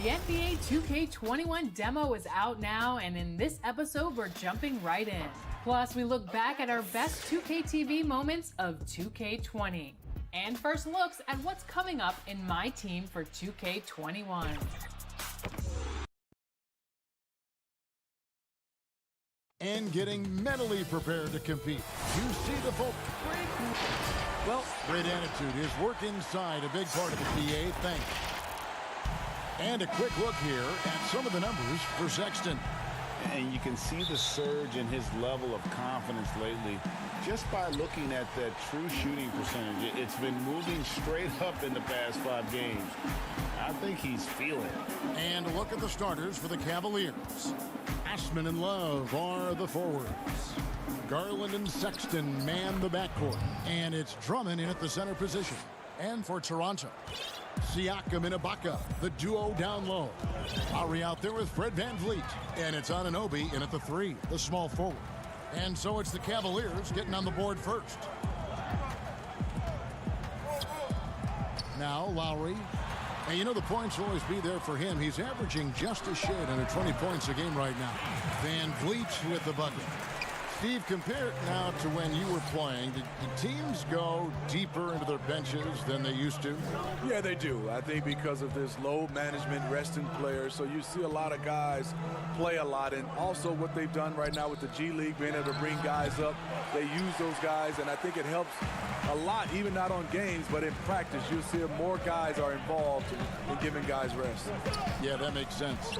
The NBA 2K21 demo is out now, and in this episode, we're jumping right in. Plus, we look back at our best 2K TV moments of 2K20. And first looks at what's coming up in my team for 2K21. And getting mentally prepared to compete. You see the folk. Great attitude. His work inside, a big part of the PA thing. And a quick look here at some of the numbers for Sexton. And you can see the surge in his level of confidence lately just by looking at that true shooting percentage. It's been moving straight up in the past 5 games. I think he's feeling it. And a look at the starters for the Cavaliers. Ashman and Love are the forwards. Garland and Sexton man the backcourt. And it's Drummond in at the center position. And for Toronto, Siakam and Ibaka, the duo down low. Lowry out there with Fred VanVleet. And it's Anunoby in at the 3, the small forward. And so it's the Cavaliers getting on the board first. Now Lowry. And you know the points will always be there for him. He's averaging just a shade under 20 points a game right now. VanVleet with the bucket. Steve, compare it now to when you were playing. Did teams go deeper into their benches than they used to? Yeah, they do. I think because of this load management, resting players. So you see a lot of guys play a lot. And also what they've done right now with the G League, being able to bring guys up. They use those guys, and I think it helps a lot, even not on games, but in practice. You'll see more guys are involved in giving guys rest. Yeah, that makes sense.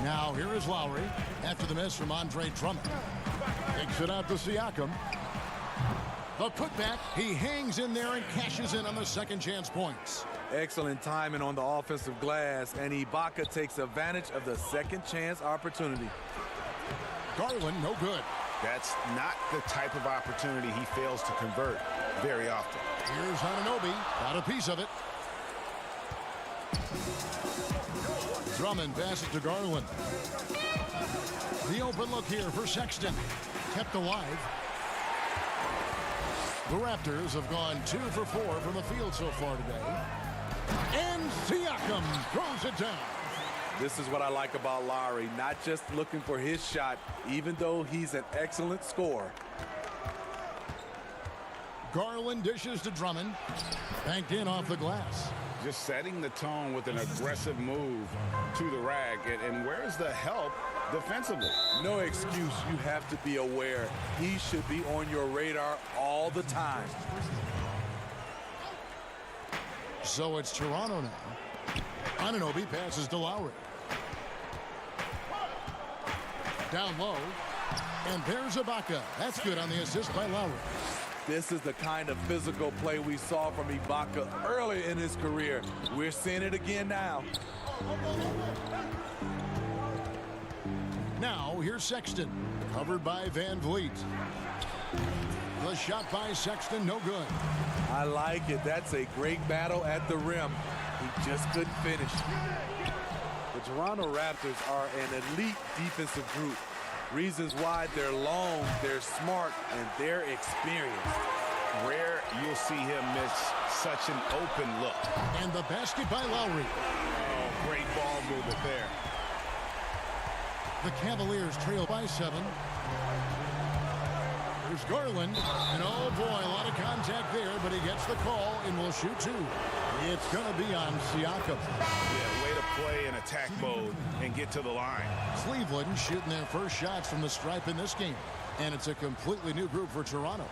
Now, here is Lowry after the miss from Andre Drummond. Takes it out to Siakam. The putback, he hangs in there and cashes in on the second chance points. Excellent timing on the offensive glass, and Ibaka takes advantage of the second chance opportunity. Garland, no good. That's not the type of opportunity he fails to convert very often. Here's Anunoby, got a piece of it. Drummond passes to Garland. The open look here for Sexton. Kept alive. The Raptors have gone 2 for 4 from the field so far today. And Siakam throws it down. This is what I like about Lowry, not just looking for his shot, even though he's an excellent scorer. Garland dishes to Drummond. Banked in off the glass. Just setting the tone with an aggressive move to the rack. And where's the help defensively? No excuse. You have to be aware. He should be on your radar all the time. So it's Toronto now. Anunoby passes to Lowry. Down low. And there's Ibaka. That's good on the assist by Lowry. This is the kind of physical play we saw from Ibaka early in his career. We're seeing it again now. Now, here's Sexton, covered by VanVleet. The shot by Sexton, no good. I like it. That's a great battle at the rim. He just couldn't finish. The Toronto Raptors are an elite defensive group. Reasons why they're long, they're smart, and they're experienced. Rare you'll see him miss such an open look. And the basket by Lowry. Oh, great ball movement there. The Cavaliers trail by 7. There's Garland. And oh boy, a lot of contact there, but he gets the call and will shoot 2. It's going to be on Siakam. Yeah, way to play in attack mode and get to the line. Cleveland shooting their first shots from the stripe in this game. And it's a completely new group for Toronto.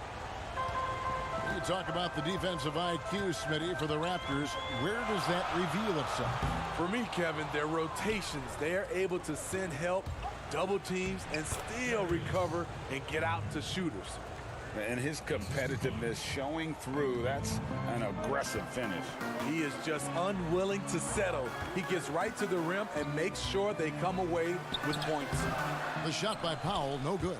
You talk about the defensive IQ, Smitty, for the Raptors. Where does that reveal itself? For me, Kevin, their rotations. They are able to send help, double teams, and still recover and get out to shooters. And his competitiveness showing through. That's an aggressive finish. He is just unwilling to settle. He gets right to the rim and makes sure they come away with points. The shot by Powell, no good.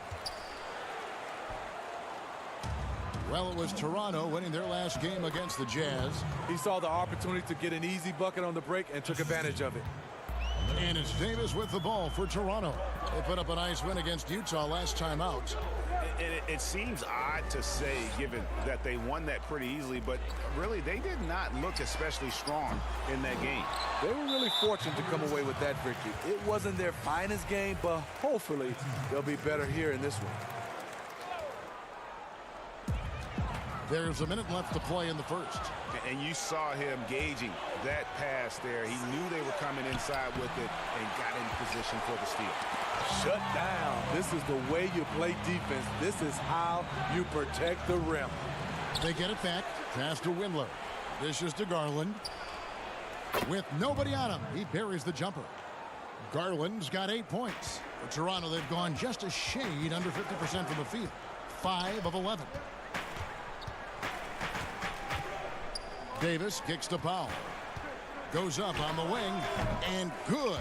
Well, it was Toronto winning their last game against the Jazz. He saw the opportunity to get an easy bucket on the break and took advantage of it. And it's Davis with the ball for Toronto. They put up a nice win against Utah last time out. And it seems odd to say, given that they won that pretty easily, but really they did not look especially strong in that game. They were really fortunate to come away with that victory. It wasn't their finest game, but hopefully they'll be better here in this one. There's a minute left to play in the first. And you saw him gauging that pass there. He knew they were coming inside with it and got in position for the steal. Shut down. This is the way you play defense. This is how you protect the rim. They get it back. Pass to Windler. Dishes to Garland. With nobody on him, he buries the jumper. Garland's got 8 points. For Toronto, they've gone just a shade under 50% from the field. 5 of 11. Davis kicks to Powell. Goes up on the wing, and good,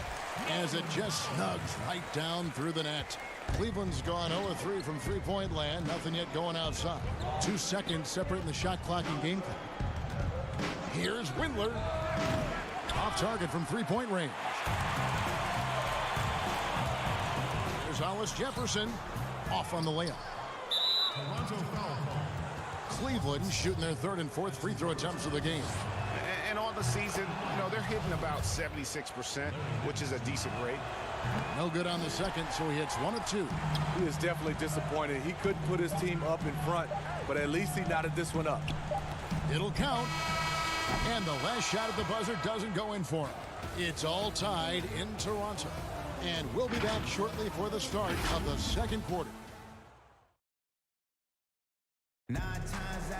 as it just snugs right down through the net. Cleveland's gone 0-3 from three-point land. Nothing yet going outside. 2 seconds separating the shot clock and game clock. Here's Windler. Off target from three-point range. There's Hollis Jefferson. Off on the layup. Toronto foul call. Cleveland shooting their 3rd and 4th free throw attempts of the game. And on the season, you know, they're hitting about 76%, which is a decent rate. No good on the second, so he hits 1 of 2. He is definitely disappointed. He couldn't put his team up in front, but at least he knotted this one up. It'll count. And the last shot at the buzzer doesn't go in for him. It's all tied in Toronto. And we'll be back shortly for the start of the second quarter.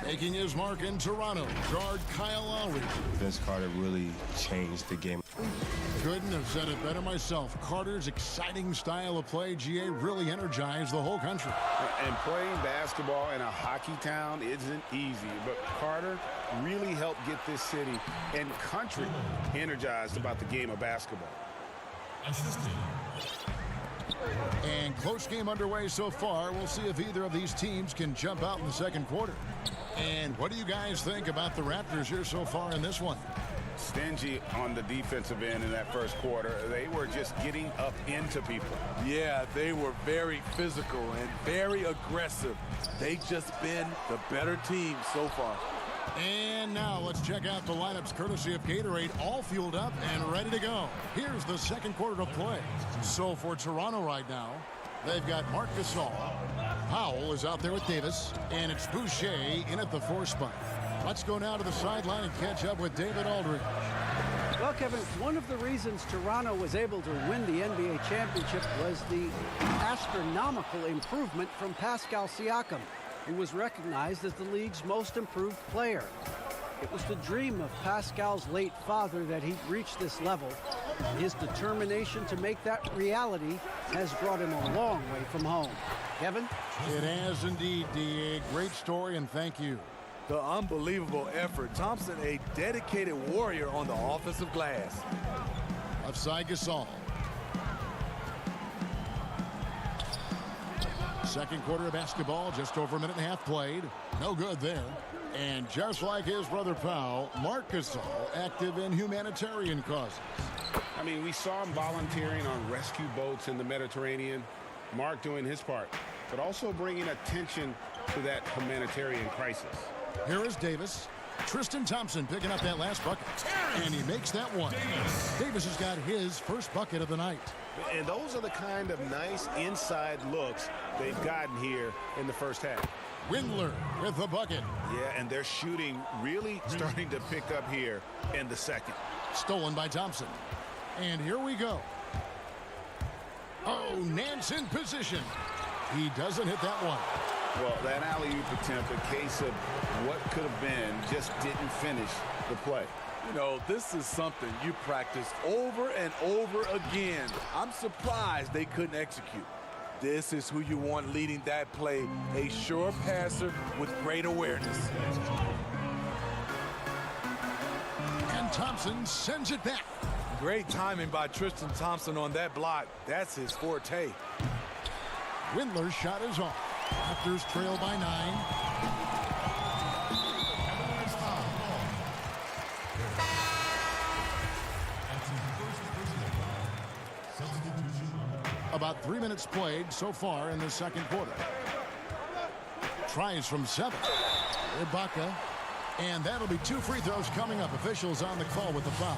Making his mark in Toronto, guard Kyle Lowry. Vince Carter really changed the game. Couldn't have said it better myself. Carter's exciting style of play, GA, really energized the whole country. And playing basketball in a hockey town isn't easy, but Carter really helped get this city and country energized about the game of basketball. And close game underway so far. We'll see if either of these teams can jump out in the second quarter. And what do you guys think about the Raptors here so far in this one? Stingy on the defensive end in that first quarter. They were just getting up into people. Yeah, they were very physical and very aggressive. They've just been the better team so far. And now let's check out the lineups courtesy of Gatorade, all fueled up and ready to go. Here's the second quarter of play. So for Toronto right now, they've got Marc Gasol. Powell is out there with Davis, and it's Boucher in at the 4 spot. Let's go now to the sideline and catch up with David Aldridge. Well, Kevin, one of the reasons Toronto was able to win the NBA championship was the astronomical improvement from Pascal Siakam, who was recognized as the league's most improved player. It was the dream of Pascal's late father that he'd reach this level, and his determination to make that reality has brought him a long way from home. Kevin? It has indeed, D.A. Great story, and thank you. The unbelievable effort. Thompson, a dedicated warrior on the offensive glass. Offside Gasol. Second quarter of basketball, just over a minute and a half played. No good there. And just like his brother Powell, Marc Gasol active in humanitarian causes. I mean, we saw him volunteering on rescue boats in the Mediterranean. Mark doing his part, but also bringing attention to that humanitarian crisis. Here is Davis. Tristan Thompson picking up that last bucket. And he makes that one. Davis has got his first bucket of the night. And those are the kind of nice inside looks they've gotten here in the first half. Windler with the bucket. Yeah, and their shooting really starting to pick up here in the second. Stolen by Thompson. And here we go. Oh, Nance in position. He doesn't hit that one. Well, that alley-oop attempt, a case of what could have been, just didn't finish the play. You know, this is something you practice over and over again. I'm surprised they couldn't execute. This is who you want leading that play, a sure passer with great awareness. And Thompson sends it back. Great timing by Tristan Thompson on that block. That's his forte. Windler's shot is off. Raptors trail by 9. About 3 minutes played so far in the second quarter. tries from 7. Ibaka. And that'll be 2 free throws coming up. Officials on the call with the foul.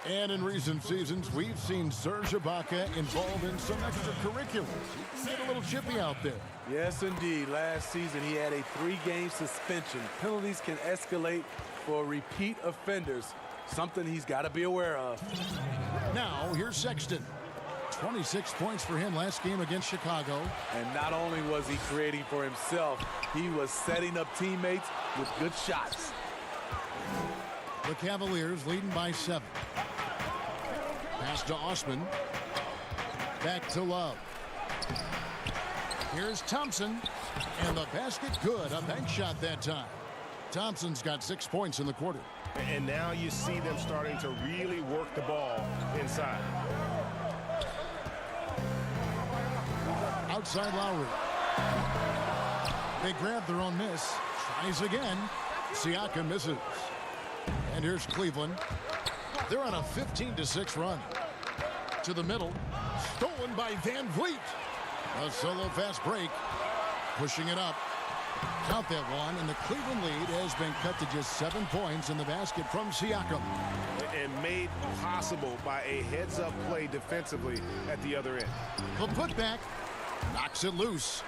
And in recent seasons, we've seen Serge Ibaka involved in some extracurriculars. He can get a little chippy out there. Yes, indeed. Last season, he had a 3-game suspension. Penalties can escalate for repeat offenders, something he's got to be aware of. Now, here's Sexton. 26 points for him last game against Chicago. And not only was he creating for himself, he was setting up teammates with good shots. The Cavaliers leading by 7. Pass to Osman. Back to Love. Here's Thompson. And the basket good. A bank shot that time. Thompson's got 6 points in the quarter. And now you see them starting to really work the ball inside. Outside Lowry. They grab their own miss. Tries again. Siakam misses. And here's Cleveland. They're on a 15-6 run. To the middle. Stolen by Van Vliet. A solo fast break. Pushing it up. Count that one, and the Cleveland lead has been cut to just 7 points in the basket from Siakam. And made possible by a heads-up play defensively at the other end. The putback knocks it loose.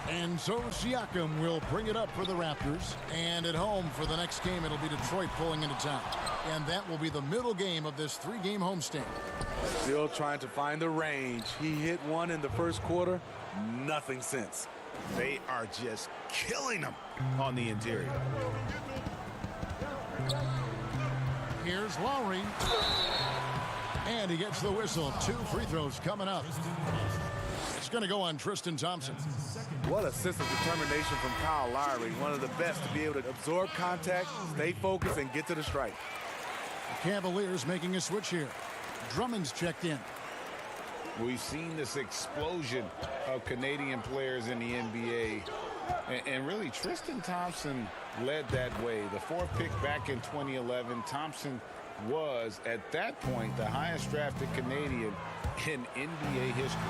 And so Siakam will bring it up for the Raptors. And at home for the next game, it'll be Detroit pulling into town. And that will be the middle game of this 3-game homestand. Still trying to find the range. He hit one in the first quarter. Nothing since. They are just killing them on the interior. Here's Lowry. And he gets the whistle. 2 free throws coming up. It's going to go on Tristan Thompson. What a sense of determination from Kyle Lowry. One of the best to be able to absorb contact, stay focused, and get to the strike. The Cavaliers making a switch here. Drummond's checked in. We've seen this explosion of Canadian players in the NBA. And really, Tristan Thompson led that way. The 4th pick back in 2011, Thompson was, at that point, the highest drafted Canadian in NBA history.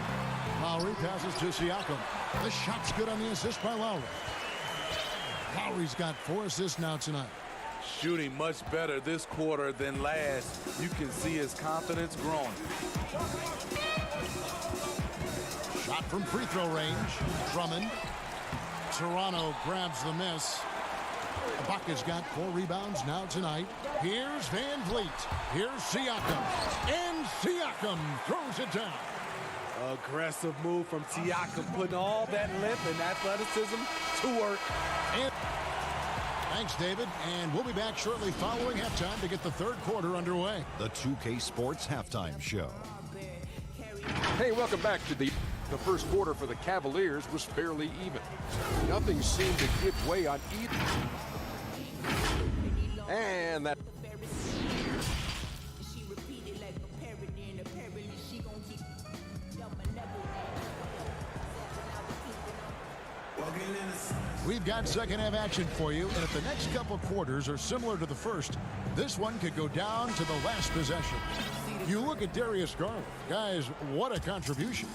Lowry passes to Siakam. The shot's good on the assist by Lowry. Lowry's got 4 assists now tonight. Shooting much better this quarter than last. You can see his confidence growing. Shot from free throw range. Drummond. Toronto grabs the miss. Ibaka's got 4 rebounds now tonight. Here's Van Vliet. Here's Siakam. And Siakam throws it down. Aggressive move from Siakam, putting all that length and athleticism to work. And thanks, David. And we'll be back shortly following halftime to get the 3rd quarter underway. The 2K Sports Halftime Show. Hey, welcome back to the first quarter for the Cavaliers was fairly even. Nothing seemed to give way on either. And that. We've got second half action for you, and if the next couple quarters are similar to the first, this one could go down to the last possession. You look at Darius Garland. Guys, what a contribution.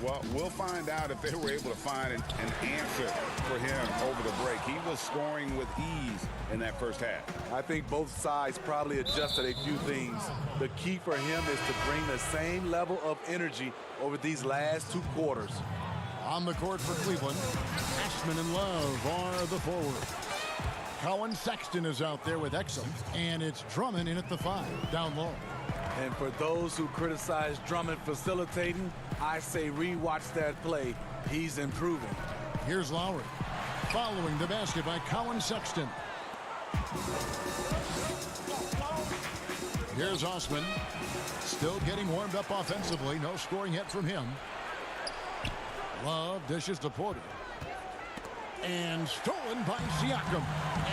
Well, we'll find out if they were able to find an answer for him over the break. He was scoring with ease in that first half. I think both sides probably adjusted a few things. The key for him is to bring the same level of energy over these last 2 quarters. On the court for Cleveland, Ashman and Love are the forwards. Colin Sexton is out there with Exum, and it's Drummond in at the 5, down low. And for those who criticize Drummond facilitating, I say rewatch that play. He's improving. Here's Lowry, following the basket by Colin Sexton. Here's Osman, still getting warmed up offensively. No scoring yet from him. Love dishes to Porter. And stolen by Siakam.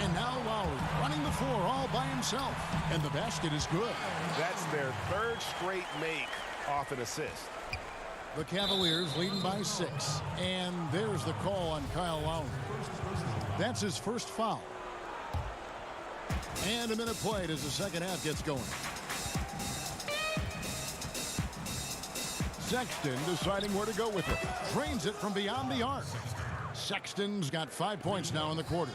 And now Lowry running the floor all by himself. And the basket is good. That's their 3rd straight make off an assist. The Cavaliers leading by 6. And there's the call on Kyle Lowry. That's his first foul. And a minute played as the second half gets going. Sexton deciding where to go with it. Drains it from beyond the arc. Sexton's got 5 points now in the quarter.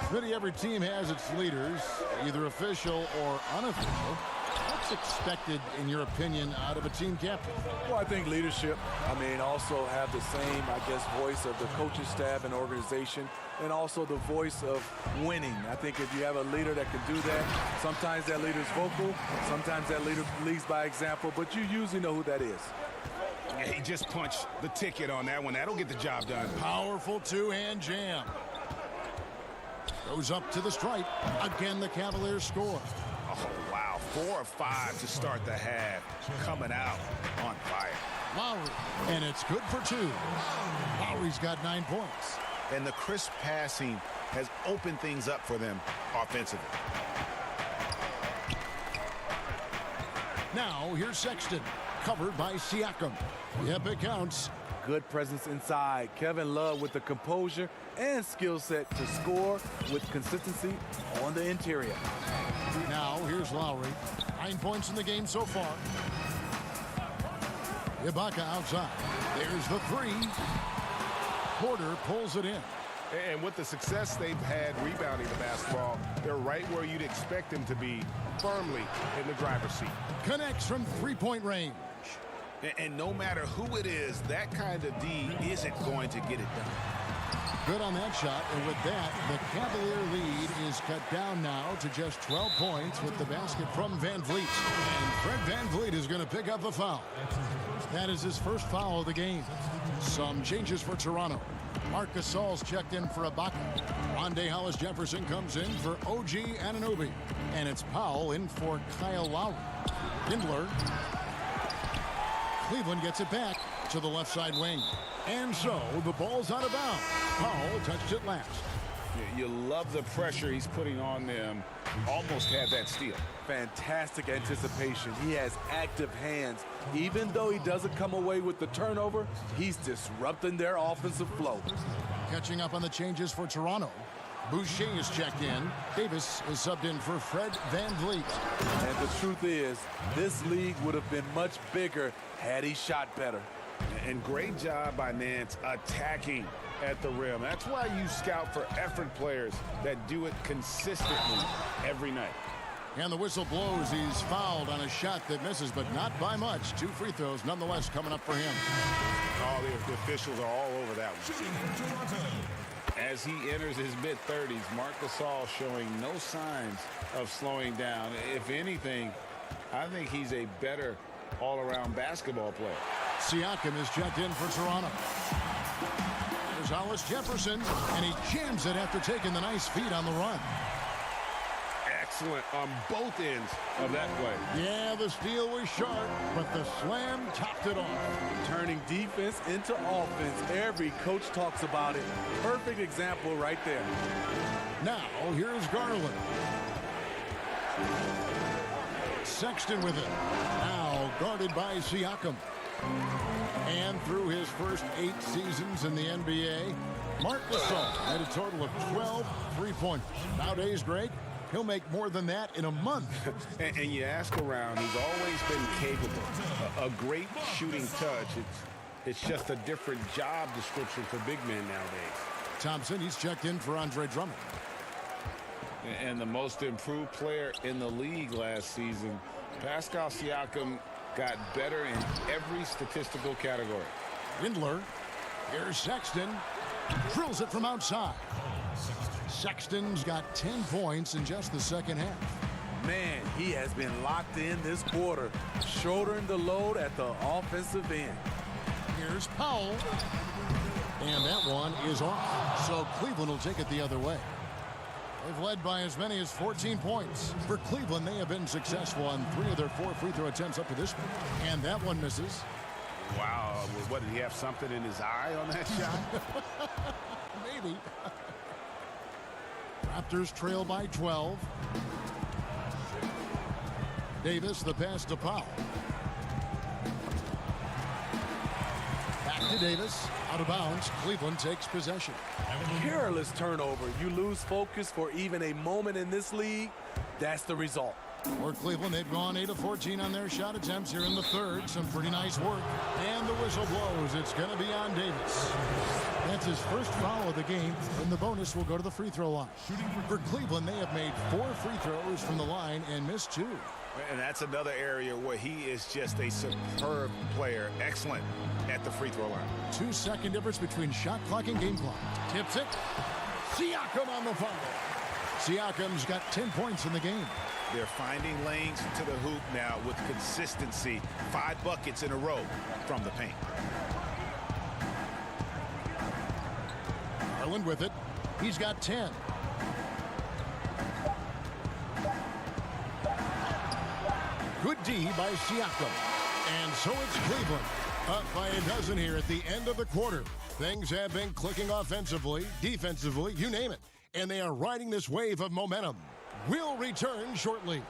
Smitty, every team has its leaders, either official or unofficial. What's expected, in your opinion, out of a team captain? Well, I think leadership. I mean, also have the same, I guess, voice of the coaching staff and organization, and also the voice of winning. I think if you have a leader that can do that, sometimes that leader's vocal, sometimes that leader leads by example, but you usually know who that is. Yeah, he just punched the ticket on that one. That'll get the job done. Powerful two-hand jam. Goes up to the stripe. Again, the Cavaliers score. Oh, wow. 4 of 5 to start the half. Coming out on fire. Lowry, and it's good for 2. Lowry's got 9 points. And the crisp passing has opened things up for them offensively. Now, here's Sexton, covered by Siakam. Yep, it counts. Good presence inside. Kevin Love with the composure and skill set to score with consistency on the interior. Now, here's Lowry. 9 points in the game so far. Ibaka outside. There's the 3. Porter pulls it in. And with the success they've had rebounding the basketball, they're right where you'd expect them to be, firmly in the driver's seat. Connects from three-point range. And no matter who it is, that kind of D isn't going to get it done. Good on that shot, and with that, the Cavalier lead is cut down now to just 12 points with the basket from Van Vliet. And Fred Van Vliet is going to pick up the foul. That is his first foul of the game. Some changes for Toronto. Marc Gasol's checked in for Ibaka. Rondae Hollis-Jefferson comes in for OG Anunoby. And it's Powell in for Kyle Lowry. Kindler. Cleveland gets it back to the left side wing. And so the ball's out of bounds. Powell touched it last. You love the pressure he's putting on them. Almost had that steal. Fantastic anticipation. He has active hands. Even though he doesn't come away with the turnover, he's disrupting their offensive flow. Catching up on the changes for Toronto. Boucher is checked in. Davis is subbed in for Fred Van Vliet. And the truth is, this league would have been much bigger had he shot better. And great job by Nance attacking at the rim. That's why you scout for effort players that do it consistently every night. And the whistle blows. He's fouled on a shot that misses, but not by much. 2 free throws nonetheless coming up for him. Oh, the officials are all over that one. As he enters his mid-30s, Marc Gasol showing no signs of slowing down. If anything, I think he's a better all-around basketball player. Siakam is checked in for Toronto. There's Hollis-Jefferson, and he jams it after taking the nice feed on the run. Excellent on both ends of that play. Yeah, the steal was sharp, but the slam topped it off. Turning defense into offense. Every coach talks about it. Perfect example right there. Now, here's Garland. Sexton with it. Now guarded by Siakam. And through his first 8 seasons in the NBA, Marc Gasol had a total of 12 3-pointers. Nowadays, Greg, he'll make more than that in a month. and you ask around, he's always been capable. A great shooting touch. It's just a different job description for big men nowadays. Thompson, he's checked in for Andre Drummond. And the most improved player in the league last season, Pascal Siakam, got better in every statistical category. Windler. Here's Sexton. Drills it from outside. Sexton's got 10 points in just the second half. Man, he has been locked in this quarter, shouldering the load at the offensive end. Here's Powell. And that one is off. So Cleveland will take it the other way. They've led by as many as 14 points. For Cleveland, they have been successful on 3 of their 4 free throw attempts up to this point. And that one misses. Wow, what, did he have something in his eye on that shot? Maybe. Raptors trail by 12. Davis, the pass to Powell. Back to Davis. Out of bounds. Cleveland takes possession. Careless turnover. You lose focus for even a moment in this league. That's the result. For Cleveland, they've gone 8 of 14 on their shot attempts here in the third. Some pretty nice work. And the whistle blows. It's going to be on Davis. That's his first foul of the game, and the bonus will go to the free throw line. For Cleveland, they have made 4 free throws from the line and missed 2. And that's another area where he is just a superb player. Excellent at the free throw line. 2-second difference between shot clock and game clock. Tips it. Siakam on the foul. Siakam's got 10 points in the game. They're finding lanes to the hoop now with consistency. 5 buckets in a row from the paint. Garland with it. He's got 10. Good D by Siakam. And so it's Cleveland. Up by a dozen here at the end of the quarter. Things have been clicking offensively, defensively, you name it. And they are riding this wave of momentum. We'll return shortly.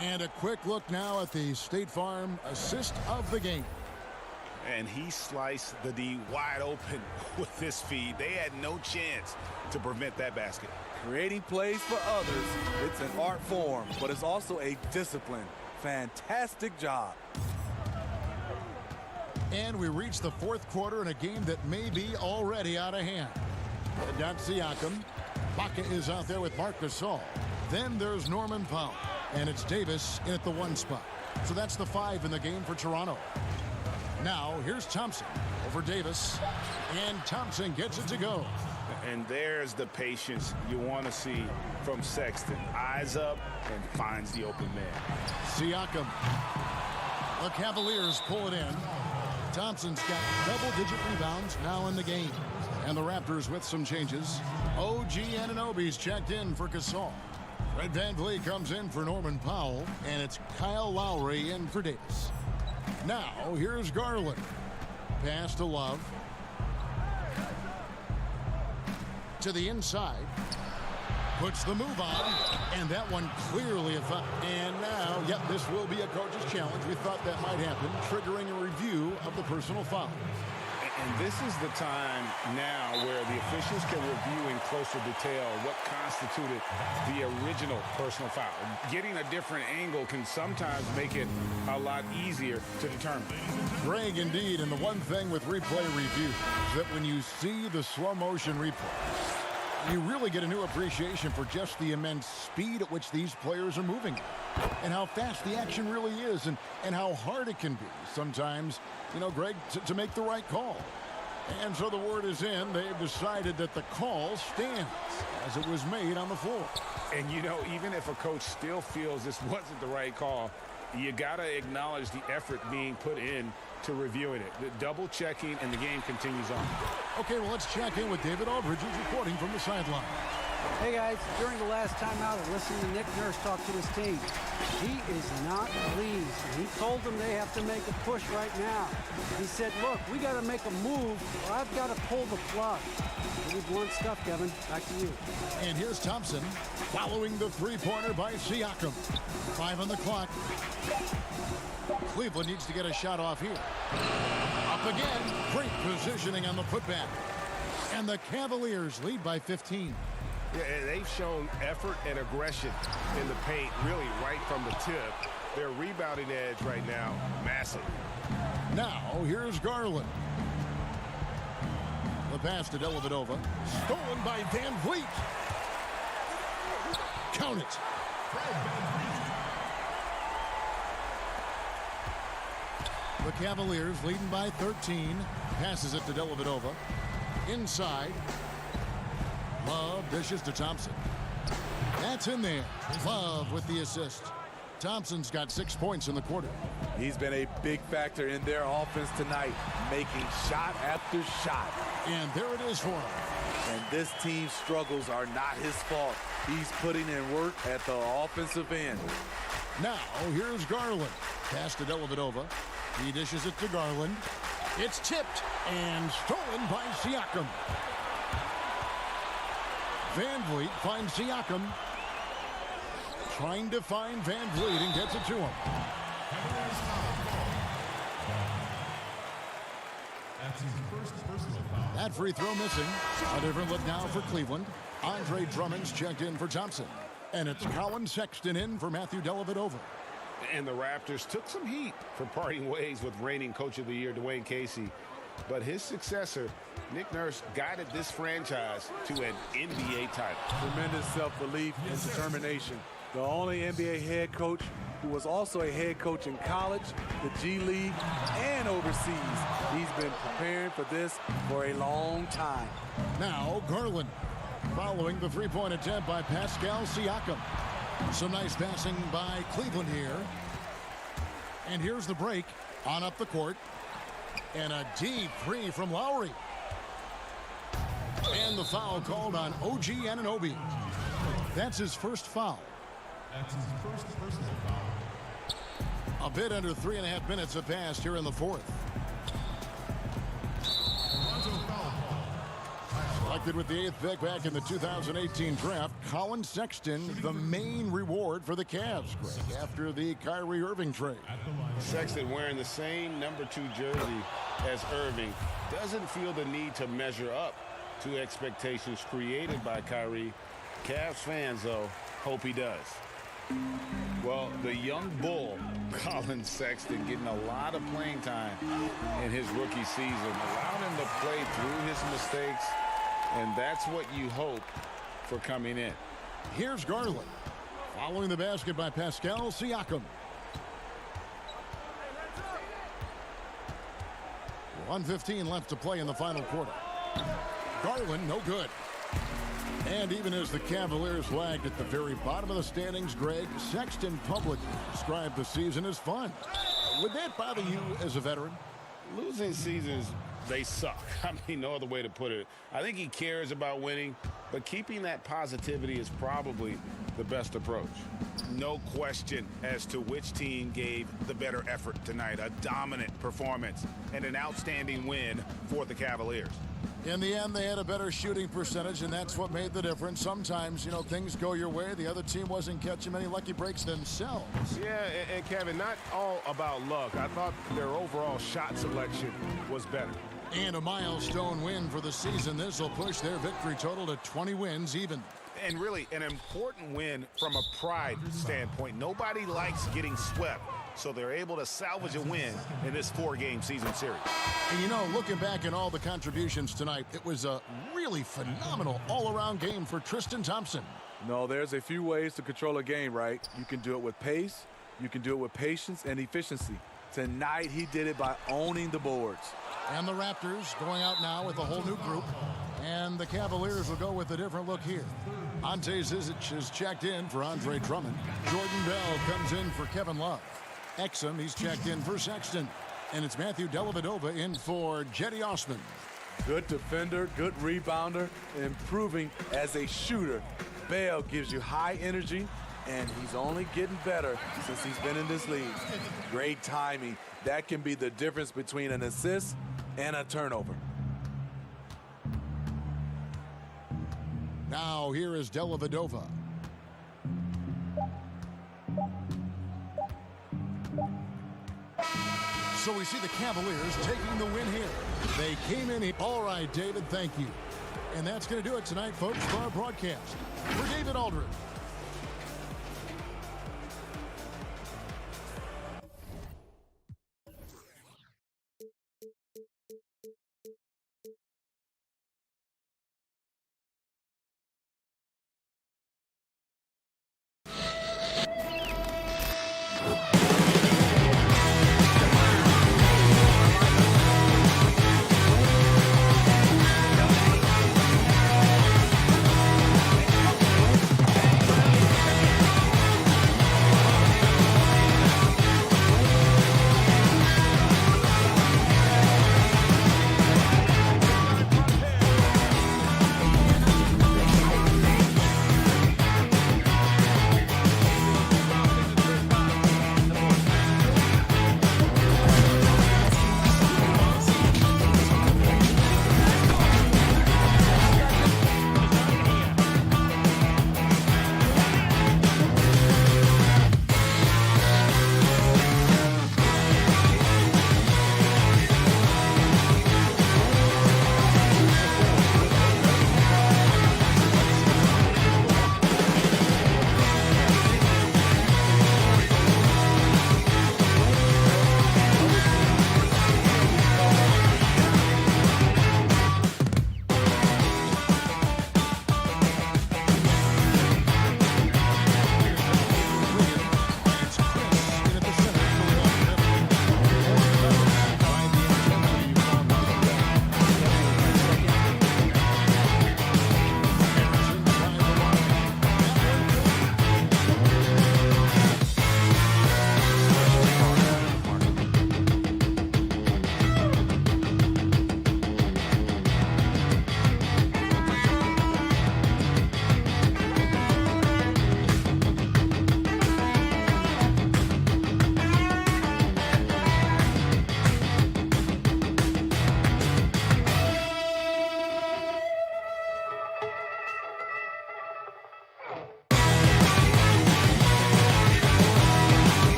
And a quick look now at the State Farm assist of the game. And he sliced the D wide open with this feed. They had no chance to prevent that basket. Creating plays for others, it's an art form, but it's also a discipline. Fantastic job. And we reach the fourth quarter in a game that may be already out of hand. That's Siakam. Baca is out there with Marc Gasol. Then there's Norman Powell. And it's Davis in at the 1 spot. So that's the 5 in the game for Toronto. Now, here's Thompson over Davis. And Thompson gets it to go. And there's the patience you want to see from Sexton. Eyes up and finds the open man. Siakam. The Cavaliers pull it in. Thompson's got double-digit rebounds now in the game. And the Raptors with some changes. OG Anunoby's checked in for Gasol. Fred VanVleet comes in for Norman Powell. And it's Kyle Lowry in for Davis. Now, here's Garland. Pass to Love. To the inside. Puts the move on. And that one clearly a foul. And now, yep, this will be a coach's challenge. We thought that might happen, triggering a review of the personal foul. And this is the time now where the officials can review in closer detail what constituted the original personal foul. Getting a different angle can sometimes make it a lot easier to determine. Greg, indeed, and the one thing with replay review is that when you see the slow motion replay, you really get a new appreciation for just the immense speed at which these players are moving and how fast the action really is and how hard it can be sometimes, you know, Greg, to make the right call. And so the word is in. They've decided that the call stands as it was made on the floor. And, you know, even if a coach still feels this wasn't the right call, you got to acknowledge the effort being put in to reviewing it. The double checking, and the game continues on. Okay, well, let's check in with David Aldridge, who's reporting from the sideline. Hey guys, during the last timeout, I listened to Nick Nurse talk to his team. He is not pleased. He told them they have to make a push right now. He said, look, we got to make a move or I've got to pull the plug. Pretty blunt stuff, Kevin. Back to you. And here's Thompson following the three-pointer by Siakam. 5 on the clock. Cleveland needs to get a shot off here. Up again. Great positioning on the putback. And the Cavaliers lead by 15. Yeah, they've shown effort and aggression in the paint, really right from the tip. Their rebounding edge right now, massive. Now, here's Garland. The pass to Dellavedova. Stolen by VanVleet. Count it. The Cavaliers leading by 13. Passes it to Dellavedova. Inside. Love dishes to Thompson. That's in there. Love with the assist. Thompson's got 6 points in the quarter. He's been a big factor in their offense tonight, making shot after shot. And there it is for him. And this team's struggles are not his fault. He's putting in work at the offensive end. Now, here's Garland. Pass to Dellavedova. He dishes it to Garland. It's tipped and stolen by Siakam. VanVleet finds Siakam. Trying to find VanVleet and gets it to him. That free throw missing. A different look now for Cleveland. Andre Drummond's checked in for Thompson. And it's Colin Sexton in for Matthew Dellavedova. And the Raptors took some heat for parting ways with reigning Coach of the Year Dwayne Casey. but his successor, Nick Nurse, guided this franchise to an NBA title. Tremendous self-belief and determination. The only NBA head coach who was also a head coach in college, the G League, and overseas. He's been preparing for this for a long time. Now Garland, following the three-point attempt by Pascal Siakam. Some nice passing by Cleveland here. And here's the break on up the court. And a deep three from Lowry. And the foul called on OG Anunoby. That's his first foul. That's his first personal foul. A bit under 3.5 minutes have passed here in the fourth. Selected with the 8th pick back in the 2018 draft, Colin Sexton, the main reward for the Cavs, Greg, after the Kyrie Irving trade. Sexton, wearing the same number 2 jersey as Irving, doesn't feel the need to measure up to expectations created by Kyrie. Cavs fans, though, hope he does. Well, the young bull, Colin Sexton, getting a lot of playing time in his rookie season, allowing him to play through his mistakes, and that's what you hope for coming in. Here's Garland, following the basket by Pascal Siakam. 1:15 left to play in the final quarter. Garland, no good. And even as the Cavaliers lagged at the very bottom of the standings, Greg, Sexton publicly described the season as fun. Would that bother you as a veteran? Losing seasons, they suck. I mean, no other way to put it. I think he cares about winning, but keeping that positivity is probably the best approach. No question as to which team gave the better effort tonight. A dominant performance and an outstanding win for the Cavaliers. In the end, they had a better shooting percentage, and that's what made the difference. Sometimes, you know, things go your way. The other team wasn't catching many lucky breaks themselves. Yeah, and Kevin, not all about luck. I thought their overall shot selection was better. And a milestone win for the season. This will push their victory total to 20 wins even. And really an important win from a pride standpoint. Nobody likes getting swept, so they're able to salvage a win in this 4-game season series. And you know, looking back at all the contributions tonight, it was a really phenomenal all-around game for Tristan Thompson. No, there's a few ways to control a game, right? You can do it with pace, you can do it with patience and efficiency. Tonight, he did it by owning the boards. And the Raptors going out now with a whole new group. And the Cavaliers will go with a different look here. Ante Zizic is checked in for Andre Drummond. Jordan Bell comes in for Kevin Love. Exum, he's checked in for Sexton. And it's Matthew Dellavedova in for Jetty Osman. Good defender, good rebounder, improving as a shooter. Bell gives you high energy, and he's only getting better since he's been in this league. Great timing. That can be the difference between an assist and a turnover. Now here is Dellavedova. So we see the Cavaliers taking the win here. They came in here. All right, David, thank you. And that's going to do it tonight, folks, for our broadcast. For David Aldridge.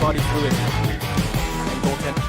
body fluid. And goaltender.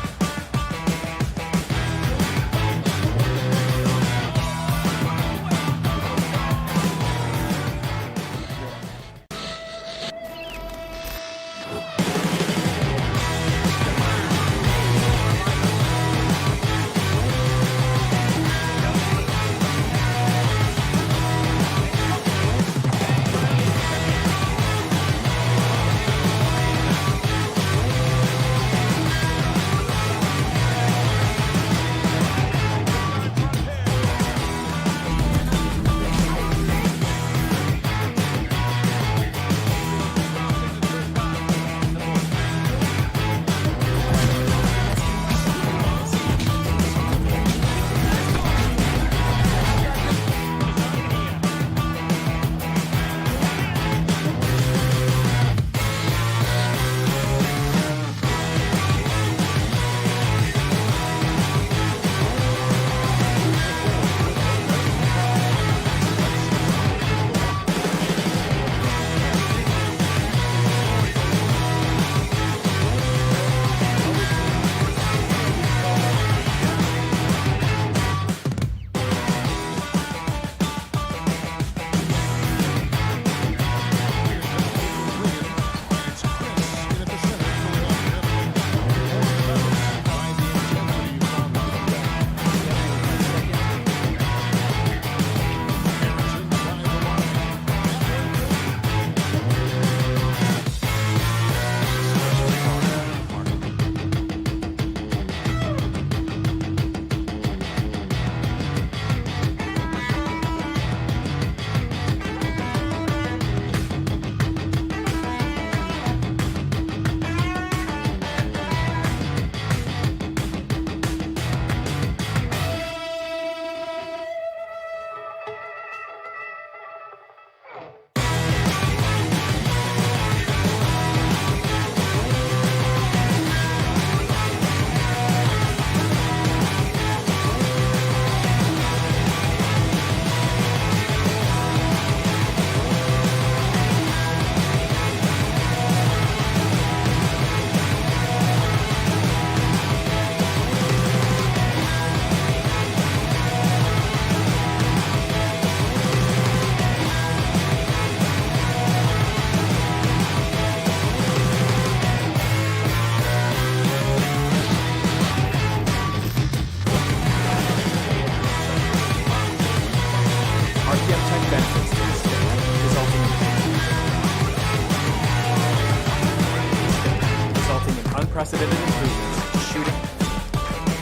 Unprecedented improvements, shooting,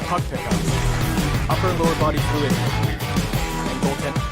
puck pickups, upper and lower body fluid, and goaltending.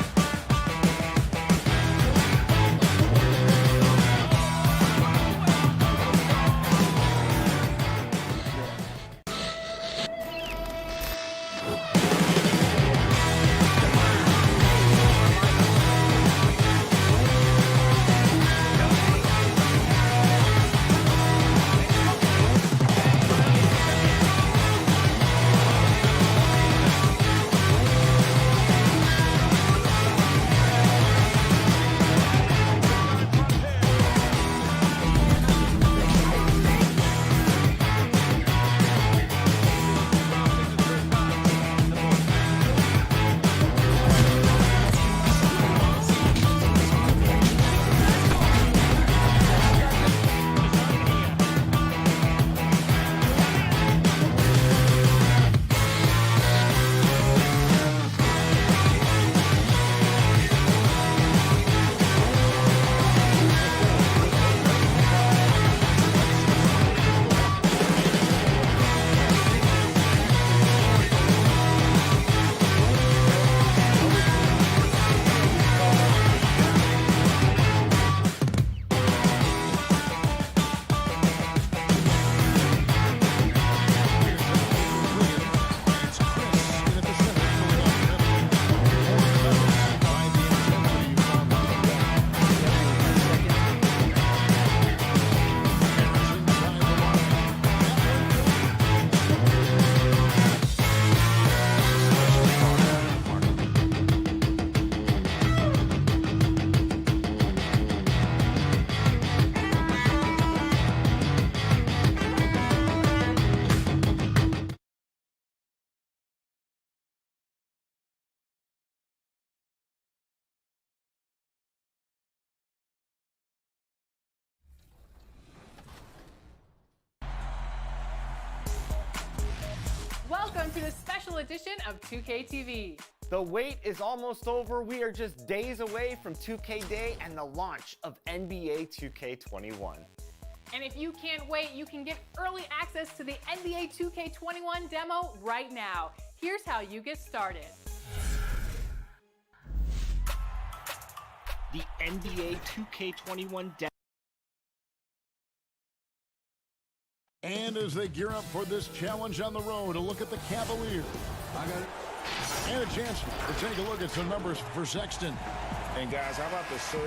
Welcome to the special edition of 2K TV. The wait is almost over. We are just days away from 2K Day and the launch of NBA 2K21. And if you can't wait, you can get early access to the NBA 2K21 demo right now. Here's how you get started. The NBA 2K21 demo. And as they gear up for this challenge on the road, a look at the Cavaliers. And a chance to take a look at some numbers for Sexton. And guys, how about the surge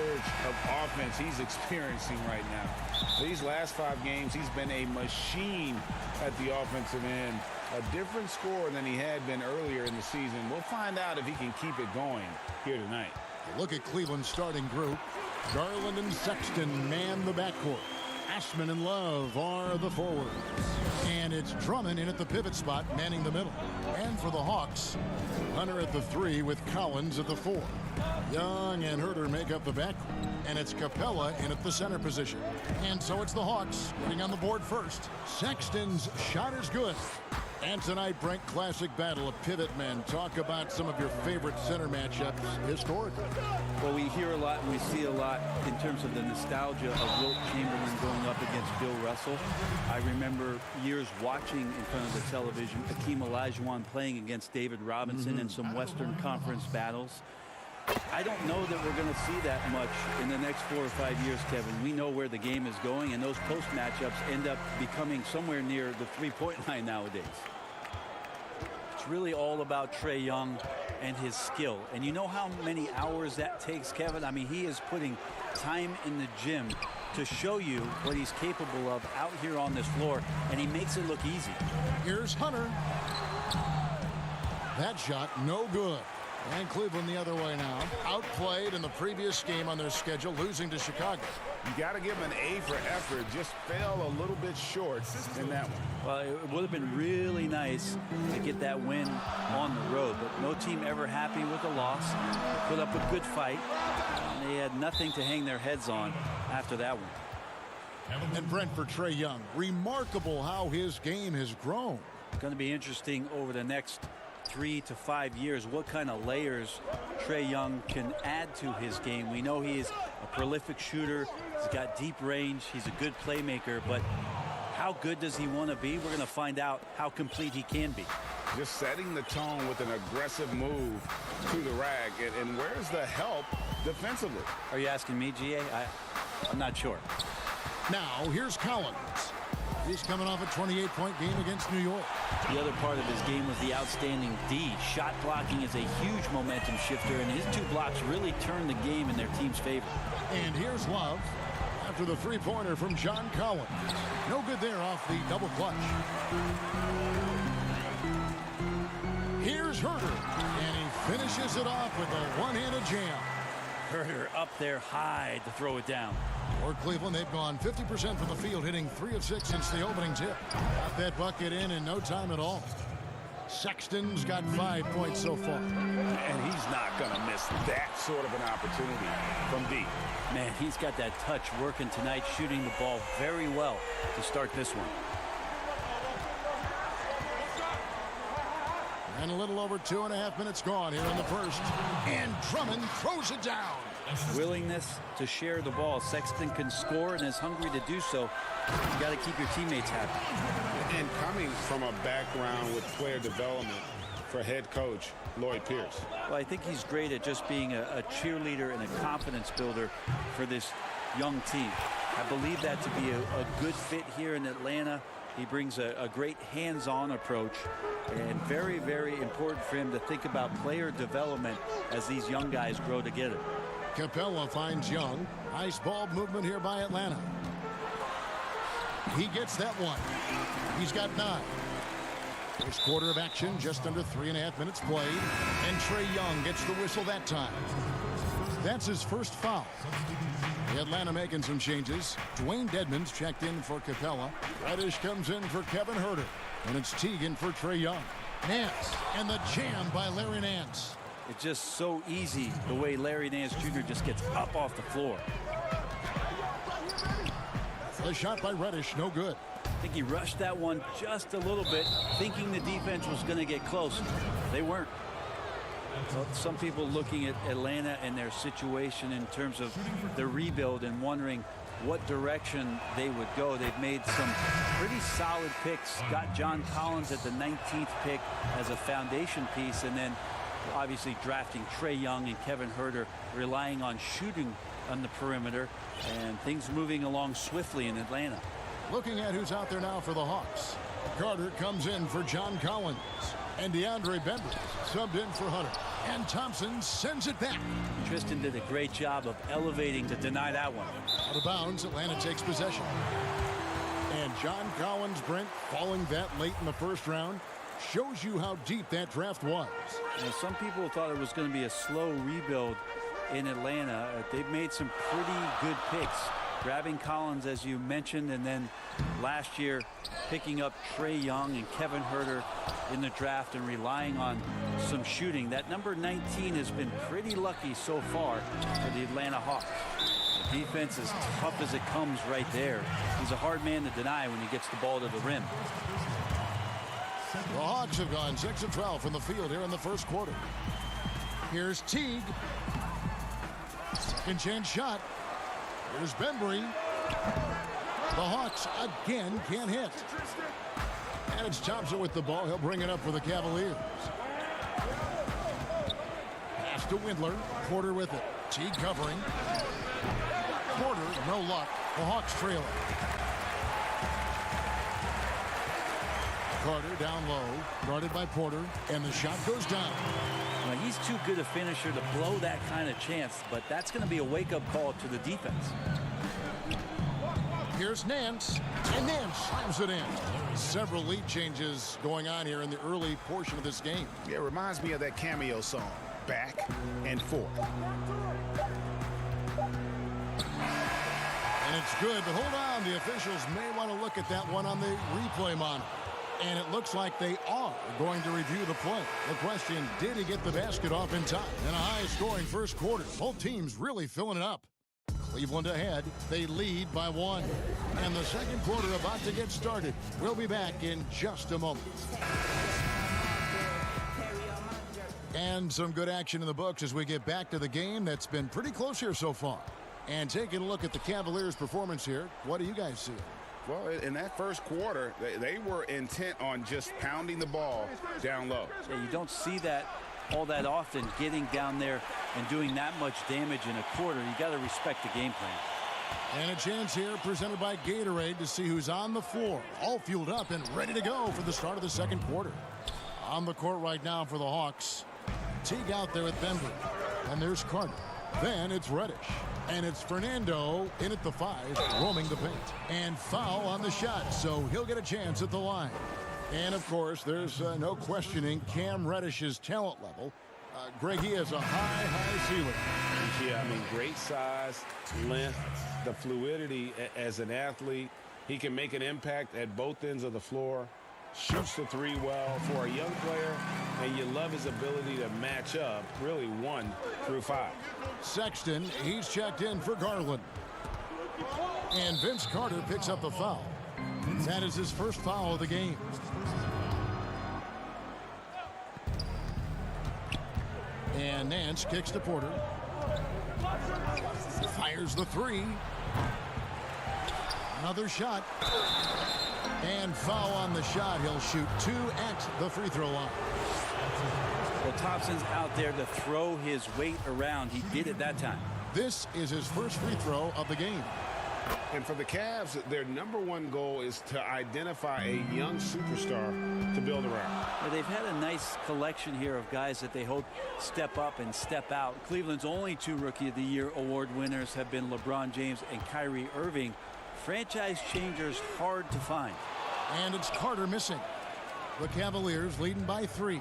of offense he's experiencing right now? These last 5 games, he's been a machine at the offensive end. A different score than he had been earlier in the season. We'll find out if he can keep it going here tonight. A look at Cleveland's starting group. Garland and Sexton man the backcourt. Ashman and Love are the forwards. And it's Drummond in at the pivot spot, manning the middle. And for the Hawks, Hunter at the 3 with Collins at the 4. Young and Herter make up the backcourt. And it's Capella in at the center position. And so it's the Hawks getting on the board first. Sexton's shot is good. And tonight, Brent, classic battle of pivot men. Talk about some of your favorite center matchups historically. Well, we hear a lot and we see a lot in terms of the nostalgia of Wilt Chamberlain going up against Bill Russell. I remember years watching in front of the television Hakeem Olajuwon playing against David Robinson in some Western Conference battles. I don't know that we're going to see that much in the next 4 or 5 years, Kevin. We know where the game is going, and those post matchups end up becoming somewhere near the three-point line nowadays. It's really all about Trae Young and his skill. And you know how many hours that takes, Kevin? I mean, he is putting time in the gym to show you what he's capable of out here on this floor, and he makes it look easy. Here's Hunter. That shot no good. And Cleveland the other way now. Outplayed in the previous game on their schedule, losing to Chicago. You got to give him an A for effort. Just fell a little bit short in that one. Well, it would have been really nice to get that win on the road, but no team ever happy with a loss. Put up a good fight, and they had nothing to hang their heads on after that one. And Brent, for Trae Young, remarkable how his game has grown. It's going to be interesting over the next 3 to 5 years what kind of layers Trae Young can add to his game. We know he is a prolific shooter. He's got deep range. He's a good playmaker, but how good does he want to be? We're going to find out how complete he can be. Just setting the tone with an aggressive move to the rack. And where's the help defensively? Are you asking me, GA? I'm not sure. Now, here's Collins. He's coming off a 28-point game against New York. The other part of his game was the outstanding D. Shot blocking is a huge momentum shifter, and his 2 blocks really turned the game in their team's favor. And here's Love after the three-pointer from John Collins. No good there off the double clutch. Here's Herter, and he finishes it off with a one-handed jam. Herter up there high to throw it down. For Cleveland, they've gone 50% from the field, hitting 3 of 6 since the opening tip. Got that bucket in no time at all. Sexton's got 5 points so far. And he's not going to miss that sort of an opportunity from deep. Man, he's got that touch working tonight, shooting the ball very well to start this one. And a little over 2.5 minutes gone here in the first. And Drummond throws it down. Willingness to share the ball. Sexton can score and is hungry to do so. You got to keep your teammates happy. And coming from a background with player development for head coach Lloyd Pierce. Well, I think he's great at just being a cheerleader and a confidence builder for this young team. I believe that to be a good fit here in Atlanta. He brings a great hands-on approach, and very, very important for him to think about player development as these young guys grow together. Capella finds Young. Nice ball movement here by Atlanta. He gets that one. He's got 9. First quarter of action, just under 3.5 minutes played, and Trae Young gets the whistle that time. That's his first foul. Atlanta making some changes. Dwayne Dedmon's checked in for Capella. Reddish comes in for Kevin Herter. And it's Teagan for Trae Young. Nance, and the jam by Larry Nance. It's just so easy the way Larry Nance Jr. just gets up off the floor. The shot by Reddish, no good. think he rushed that one just a little bit, thinking the defense was going to get close. They weren't. Well, some people looking at Atlanta and their situation in terms of the rebuild and wondering what direction they would go. They've made some pretty solid picks. Got John Collins at the 19th pick as a foundation piece, and then obviously drafting Trae Young and Kevin Huerter, relying on shooting on the perimeter, and things moving along swiftly in Atlanta. Looking at who's out there now for the Hawks. Carter comes in for John Collins. And DeAndre Bembry subbed in for Hunter. And Thompson sends it back. Tristan did a great job of elevating to deny that one. Out of bounds, Atlanta takes possession. And John Collins, Brent, falling that late in the first round, shows you how deep that draft was. Now, some people thought it was going to be a slow rebuild in Atlanta. They've made some pretty good picks. Grabbing Collins, as you mentioned, and then last year picking up Trae Young and Kevin Huerter in the draft and relying on some shooting. That number 19 has been pretty lucky so far for the Atlanta Hawks. The defense is tough as it comes right there. He's a hard man to deny when he gets the ball to the rim. The Hawks have gone 6 of 12 from the field here in the first quarter. Here's Teague. Second chance shot. Here's Bembry. The Hawks again can't hit. And it's Thompson with the ball. He'll bring it up for the Cavaliers. Pass to Windler. Porter with it. Teague covering. Porter, no luck. The Hawks trailing. Carter down low, guarded by Porter, and the shot goes down. Now, he's too good a finisher to blow that kind of chance, but that's going to be a wake-up call to the defense. Here's Nance, and Nance slams it in. Several lead changes going on here in the early portion of this game. Yeah, it reminds me of that Cameo song, Back and Forth. And it's good, but hold on. The officials may want to look at that one on the replay monitor. And it looks like they are going to review the play. The question, did he get the basket off in time? In a high-scoring first quarter, both teams really filling it up. Cleveland ahead. They lead by 1. And the second quarter about to get started. We'll be back in just a moment. And some good action in the books as we get back to the game that's been pretty close here so far. And taking a look at the Cavaliers' performance here, what do you guys see? Well, in that first quarter, they were intent on just pounding the ball down low. Yeah, you don't see that all that often, getting down there and doing that much damage in a quarter. You got to respect the game plan. And a chance here presented by Gatorade to see who's on the floor, all fueled up and ready to go for the start of the second quarter. On the court right now for the Hawks. Teague out there at Bembry. And there's Carter. Then it's Reddish. And it's Fernando in at the 5, roaming the paint. And foul on the shot, so he'll get a chance at the line. And, of course, there's no questioning Cam Reddish's talent level. Greg, he has a high ceiling. Yeah, I mean, great size, length, the fluidity as an athlete. He can make an impact at both ends of the floor. Shoots the 3 well for a young player, and you love his ability to match up, really 1 through 5. Sexton, he's checked in for Garland. And Vince Carter picks up the foul. That is his first foul of the game. And Nance kicks to Porter. Fires the 3. Another shot. And foul on the shot. He'll shoot 2 at the free throw line. Well, Thompson's out there to throw his weight around. He did it that time. This is his first free throw of the game. And for the Cavs, their number 1 goal is to identify a young superstar to build around. Well, they've had a nice collection here of guys that they hope step up and step out. Cleveland's only 2 Rookie of the Year award winners have been LeBron James and Kyrie Irving. Franchise changers hard to find. And it's Carter missing. The Cavaliers leading by 3.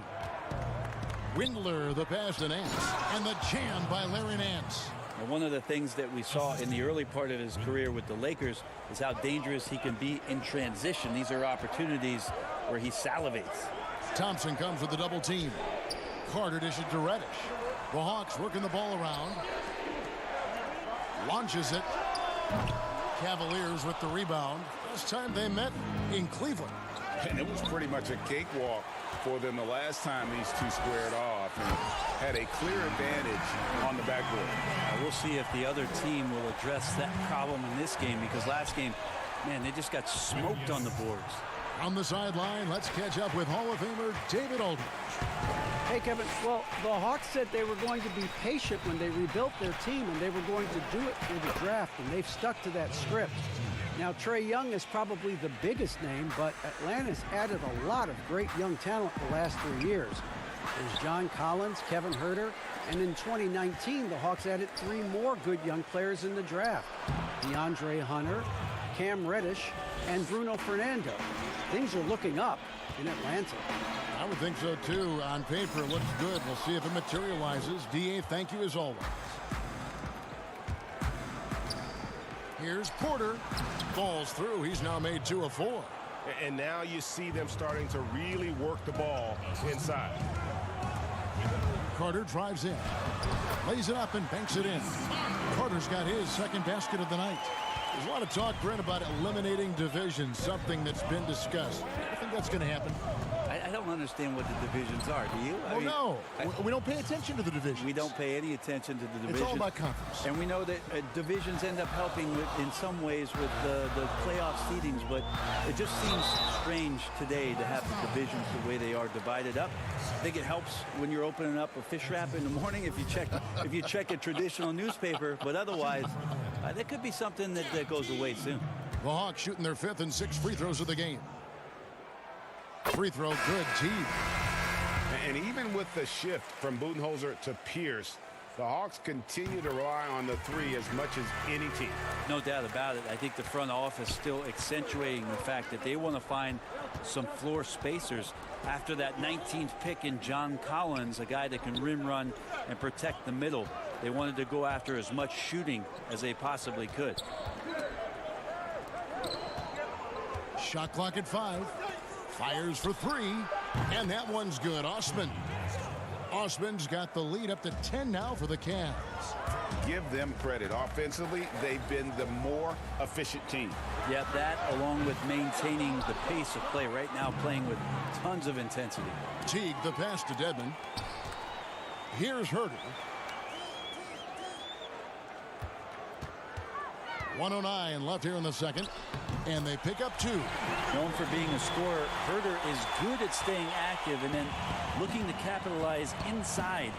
Windler, the pass to Nance. And the jam by Larry Nance. And one of the things that we saw in the early part of his career with the Lakers is how dangerous he can be in transition. These are opportunities where he salivates. Thompson comes with the double team. Carter dishes to Reddish. The Hawks working the ball around. Launches it. Cavaliers with the rebound. last time they met in Cleveland. And it was pretty much a cakewalk for them the last time these two squared off and had a clear advantage on the backboard. We'll see if the other team will address that problem in this game, because last game, man, they just got smoked on the boards. On the sideline, let's catch up with Hall of Famer David Aldridge. Hey, Kevin. Well, the Hawks said they were going to be patient when they rebuilt their team, and they were going to do it through the draft, and they've stuck to that script. Now, Trae Young is probably the biggest name, but Atlanta's added a lot of great young talent the last 3 years. There's John Collins, Kevin Huerter, and in 2019, the Hawks added 3 more good young players in the draft. DeAndre Hunter, Cam Reddish, and Bruno Fernando. Things are looking up in Atlanta. I would think so, too. On paper, it looks good. We'll see if it materializes. D.A., thank you as always. Here's Porter. Falls through. He's now made 2 of 4. And now you see them starting to really work the ball inside. Carter drives in. Lays it up and banks it in. Carter's got his second basket of the night. There's a lot of talk, Brent, about eliminating divisions, something that's been discussed. I think that's going to happen. I don't understand what the divisions are. Do you? No. We don't pay attention to the divisions. We don't pay any attention to the divisions. It's all about conference. And we know that divisions end up helping in some ways with the playoff seedings, but it just seems strange today to have the divisions the way they are divided up. I think it helps when you're opening up a fish wrap in the morning if you check a traditional newspaper, but otherwise, there could be something that goes away soon. The Hawks shooting their 5th and 6th free throws of the game. Free throw good, Teague. And even with the shift from Budenholzer to Pierce, the Hawks continue to rely on the 3 as much as any team. No doubt about it. I think the front office still accentuating the fact that they want to find some floor spacers after that 19th pick in John Collins, a guy that can rim run and protect the middle. They wanted to go after as much shooting as they possibly could. Shot clock at 5. Fires for 3, and that one's good. Osman's got the lead up to 10 now for the Cavs. Give them credit. Offensively, they've been the more efficient team. Yeah, that along with maintaining the pace of play right now, playing with tons of intensity. Teague, the pass to Dedmon. Here's Huerter. 1:09 left here in the second, and they pick up 2. Known for being a scorer, Huerter is good at staying active and then looking to capitalize inside.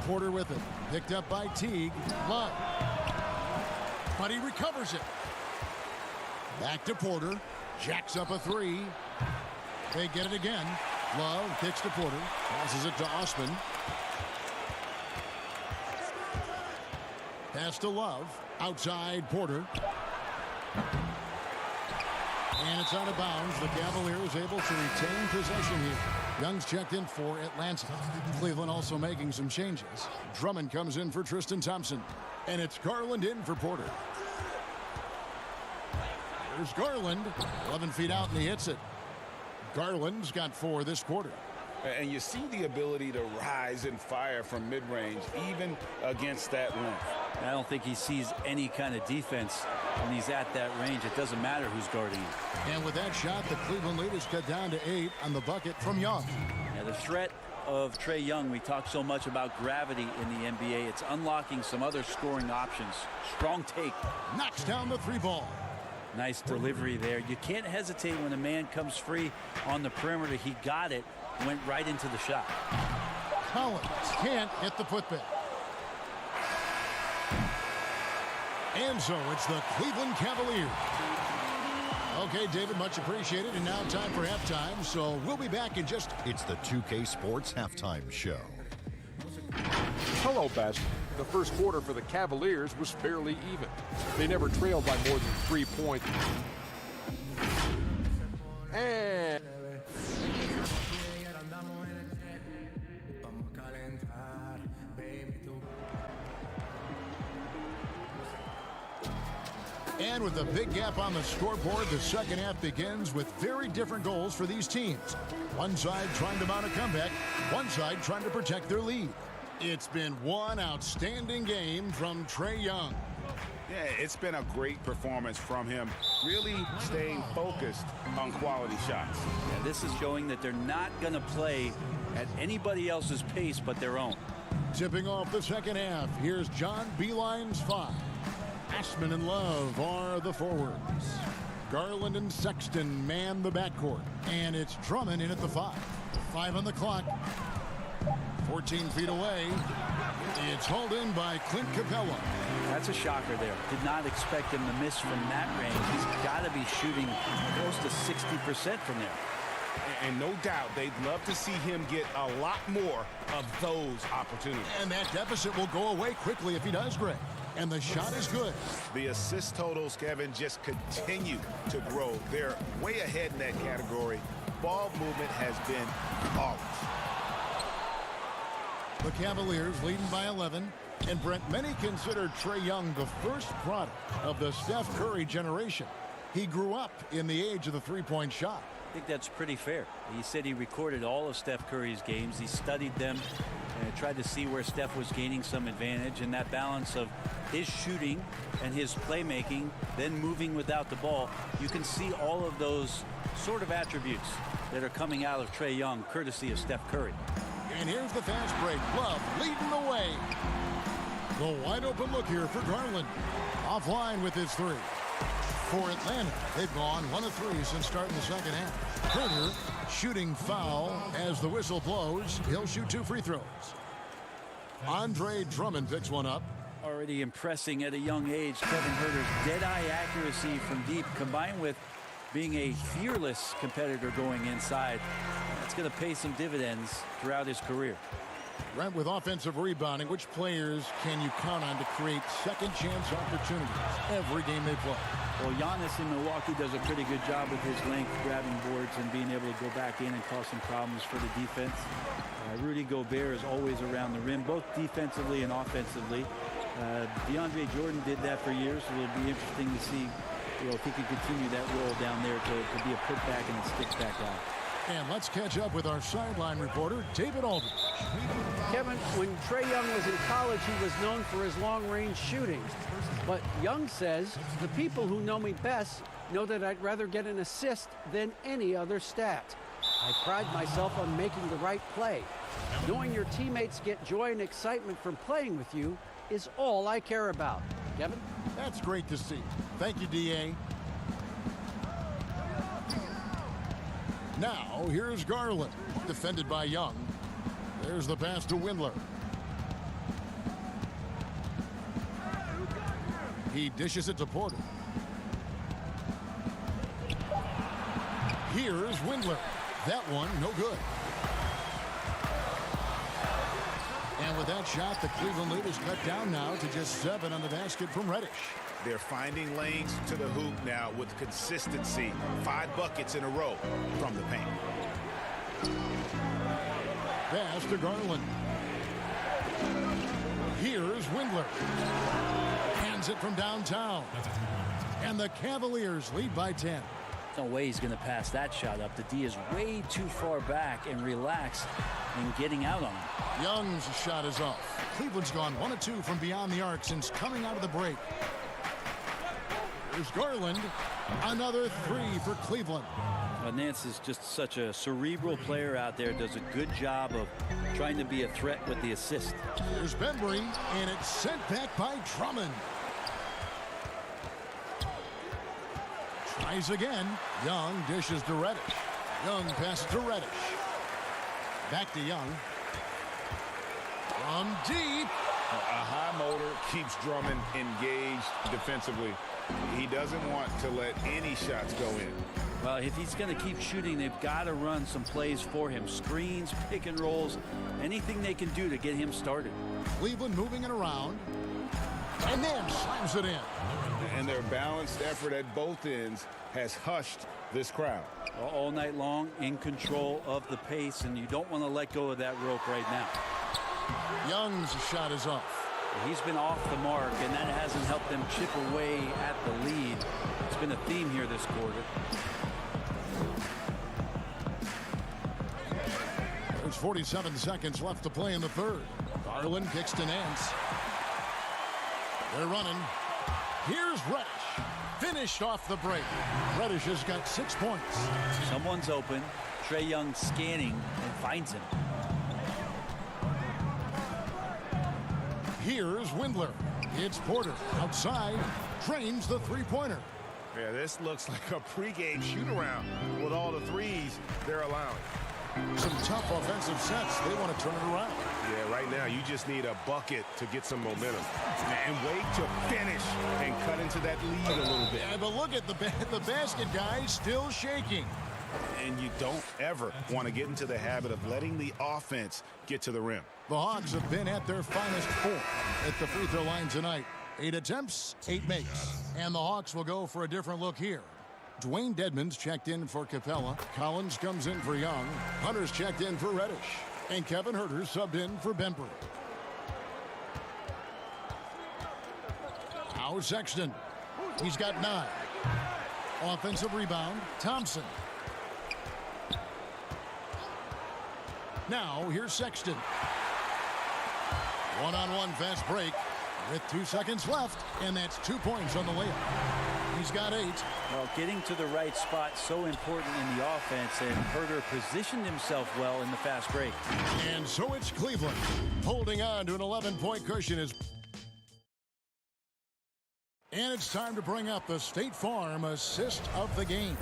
Porter with it. Picked up by Teague. Love. But he recovers it. Back to Porter. Jacks up a 3. They get it again. Love kicks to Porter. Passes it to Osman. Pass to Love. Outside Porter. And it's out of bounds. The Cavaliers able to retain possession here. Young's checked in for Atlanta. Cleveland also making some changes. Drummond comes in for Tristan Thompson. And it's Garland in for Porter. Here's Garland. 11 feet out, and he hits it. Garland's got 4 this quarter. And you see the ability to rise and fire from mid-range, even against that length. I don't think he sees any kind of defense when he's at that range. It doesn't matter who's guarding him. And with that shot, the Cleveland lead is cut down to 8 on the bucket from Young. Now, the threat of Trae Young, we talk so much about gravity in the NBA. It's unlocking some other scoring options. Strong take. Knocks down the 3 ball. Nice delivery there. You can't hesitate when a man comes free on the perimeter. He got it, went right into the shot. Collins can't hit the putback. And so it's the Cleveland Cavaliers. Okay, David, much appreciated. And now time for halftime. So we'll be back in just... It's the 2K Sports Halftime Show. Hello, Best. The first quarter for the Cavaliers was fairly even. They never trailed by more than 3 points. And... And with a big gap on the scoreboard, the second half begins with very different goals for these teams. One side trying to mount a comeback, one side trying to protect their lead. It's been one outstanding game from Trae Young. Yeah, it's been a great performance from him, really staying focused on quality shots. Yeah, this is showing that they're not going to play at anybody else's pace but their own. Tipping off the second half, here's John Beilein's 5. Ashman and Love are the forwards. Garland and Sexton man the backcourt. And it's Drummond in at the 5. 5 on the clock. 14 feet away. It's hauled in by Clint Capella. That's a shocker there. Did not expect him to miss from that range. He's got to be shooting close to 60% from there. And no doubt they'd love to see him get a lot more of those opportunities. And that deficit will go away quickly if he does, Greg. And the shot is good. The assist totals, Kevin, just continue to grow. They're way ahead in that category. Ball movement has been flawless. The Cavaliers leading by 11. And Brent, many consider Trae Young the first product of the Steph Curry generation. He grew up in the age of the three-point shot. I think that's pretty fair. He said he recorded all of Steph Curry's games. He studied them and tried to see where Steph was gaining some advantage, and that balance of his shooting and his playmaking, then moving without the ball. You can see all of those sort of attributes that are coming out of Trae Young, courtesy of Steph Curry. And here's the fast break. Love leading the way. The wide open look here for Garland. Offline with his 3. For Atlanta, they've gone 1 of 3 since starting the second half. Herter shooting foul as the whistle blows. He'll shoot 2 free throws. Andre Drummond picks one up. Already impressing at a young age. Kevin Herter's dead-eye accuracy from deep, combined with being a fearless competitor going inside. It's going to pay some dividends throughout his career. Right, with offensive rebounding, which players can you count on to create second chance opportunities every game they play? Well, Giannis in Milwaukee does a pretty good job with his length, grabbing boards and being able to go back in and cause some problems for the defense. Rudy Gobert is always around the rim, both defensively and offensively. DeAndre Jordan did that for years, so it'll be interesting to see if he can continue that role down there to be a putback and a stick back out. And let's catch up with our sideline reporter, David Aldridge. Kevin, when Trae Young was in college, he was known for his long-range shooting. But Young says, the people who know me best know that I'd rather get an assist than any other stat. I pride myself on making the right play. Knowing your teammates get joy and excitement from playing with you is all I care about. Kevin? That's great to see. Thank you, D.A. Now, here's Garland, defended by Young. There's the pass to Windler. He dishes it to Porter. Here's Windler. That one, no good. And with that shot, the Cleveland lead is cut down now to just 7 on the basket from Reddish. They're finding lanes to the hoop now with consistency. 5 buckets in a row from the paint. Pass to Garland. Here's Windler. Hands it from downtown. And the Cavaliers lead by 10. No way he's going to pass that shot up. The D is way too far back and relaxed in getting out on him. Young's shot is off. Cleveland's gone 1 of 2 from beyond the arc since coming out of the break. Here's Garland. Another 3 for Cleveland. Nance is just such a cerebral player out there. Does a good job of trying to be a threat with the assist. Here's Bembry, and it's sent back by Drummond. Tries again. Young dishes to Reddish. Young passes to Reddish. Back to Young. From deep. A high motor keeps Drummond engaged defensively. He doesn't want to let any shots go in. Well, if he's going to keep shooting, they've got to run some plays for him. Screens, pick and rolls, anything they can do to get him started. Cleveland moving it around. And then slams it in. And their balanced effort at both ends has hushed this crowd. All night long, in control of the pace, and you don't want to let go of that rope right now. Young's shot is off. He's been off the mark, and that hasn't helped them chip away at the lead. It's been a theme here this quarter. There's 47 seconds left to play in the third. Garland kicks to Nance. They're running. Here's Reddish. Finished off the break. Reddish has got 6 points. Someone's open. Trae Young scanning and finds him. Here's Windler. It's Porter outside. Drains the three-pointer. Yeah, this looks like a pregame shoot-around with all the threes they're allowing. Some tough offensive sets. They want to turn it around. Yeah, right now you just need a bucket to get some momentum. And wait to finish and cut into that lead a little bit. Yeah, but look at the basket, guys, still shaking. And you don't ever want to get into the habit of letting the offense get to the rim. The Hawks have been at their finest 4 at the free throw line tonight. 8 attempts, 8 makes. And the Hawks will go for a different look here. Dwayne Dedmon's checked in for Capella. Collins comes in for Young. Hunter's checked in for Reddish. And Kevin Huerter subbed in for Bembry. Now Sexton. He's got 9. Offensive rebound, Thompson. Now here's Sexton. One-on-one fast break with 2 seconds left, and that's 2 points on the layup. He's got 8. Well, getting to the right spot so important in the offense, and Huerter positioned himself well in the fast break. And so it's Cleveland holding on to an 11-point cushion. And it's time to bring up the State Farm assist of the game.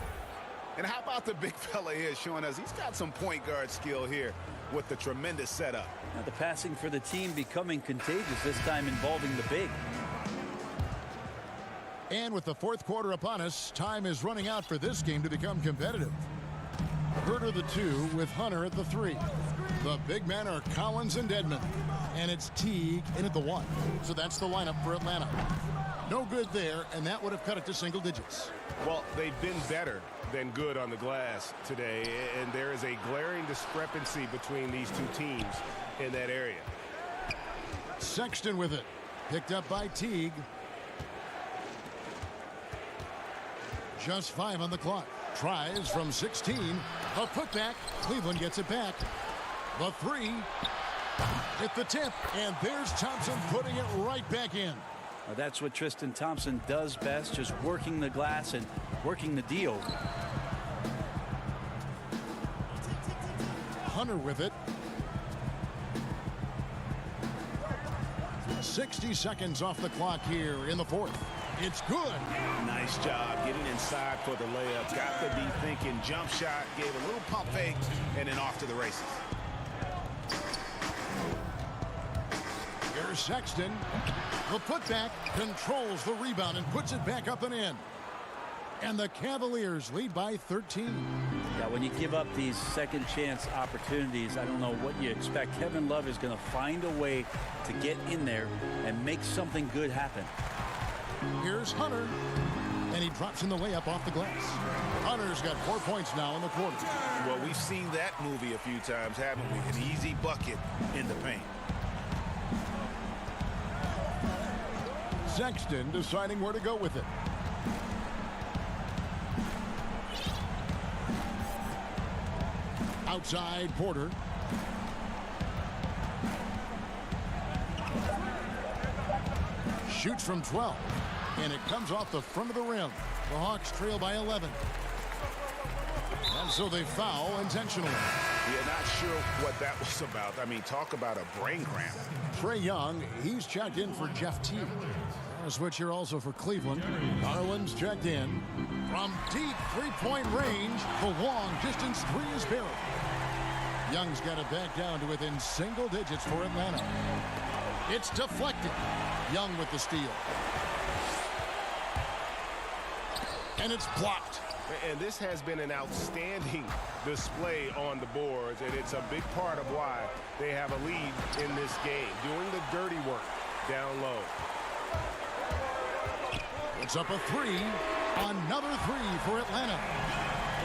And how about the big fella here showing us he's got some point guard skill here with the tremendous setup. Now the passing for the team becoming contagious, this time involving the big. And with the fourth quarter upon us, time is running out for this game to become competitive. Huerter the 2 with Hunter at the 3. The big men are Collins and Dedmon. And it's Teague in at the 1. So that's the lineup for Atlanta. No good there, and that would have cut it to single digits. Well, they've been better than good on the glass today, and there is a glaring discrepancy between these two teams in that area. Sexton with it. Picked up by Teague. Just 5 on the clock. Tries from 16. A putback. Cleveland gets it back. The 3. At the tip. And there's Thompson putting it right back in. Well, that's what Tristan Thompson does best, just working the glass and working the deal. Hunter with it. 60 seconds off the clock here in the fourth. It's good. Nice job getting inside for the layup. Got the deep thinking jump shot, gave a little pump fake, and then off to the races. Here's Sexton. The putback controls the rebound and puts it back up and in. And the Cavaliers lead by 13. Yeah, when you give up these second chance opportunities, I don't know what you expect. Kevin Love is going to find a way to get in there and make something good happen. Here's Hunter. And he drops in the layup off the glass. Hunter's got 4 points now in the quarter. Well, we've seen that movie a few times, haven't we? An easy bucket in the paint. Sexton deciding where to go with it. Outside, Porter. Shoots from 12. And it comes off the front of the rim. The Hawks trail by 11. And so they foul intentionally. Yeah, not sure what that was about. I mean, talk about a brain cramp. Trae Young, he's checked in for Jeff Teague. A switch here also for Cleveland. Garland's checked in. From deep three-point range, the long distance 3 is buried. Young's got it back down to within single digits for Atlanta. It's deflected. Young with the steal. And it's blocked. And this has been an outstanding display on the boards, and it's a big part of why they have a lead in this game, doing the dirty work down low. It's up a 3. Another 3 for Atlanta.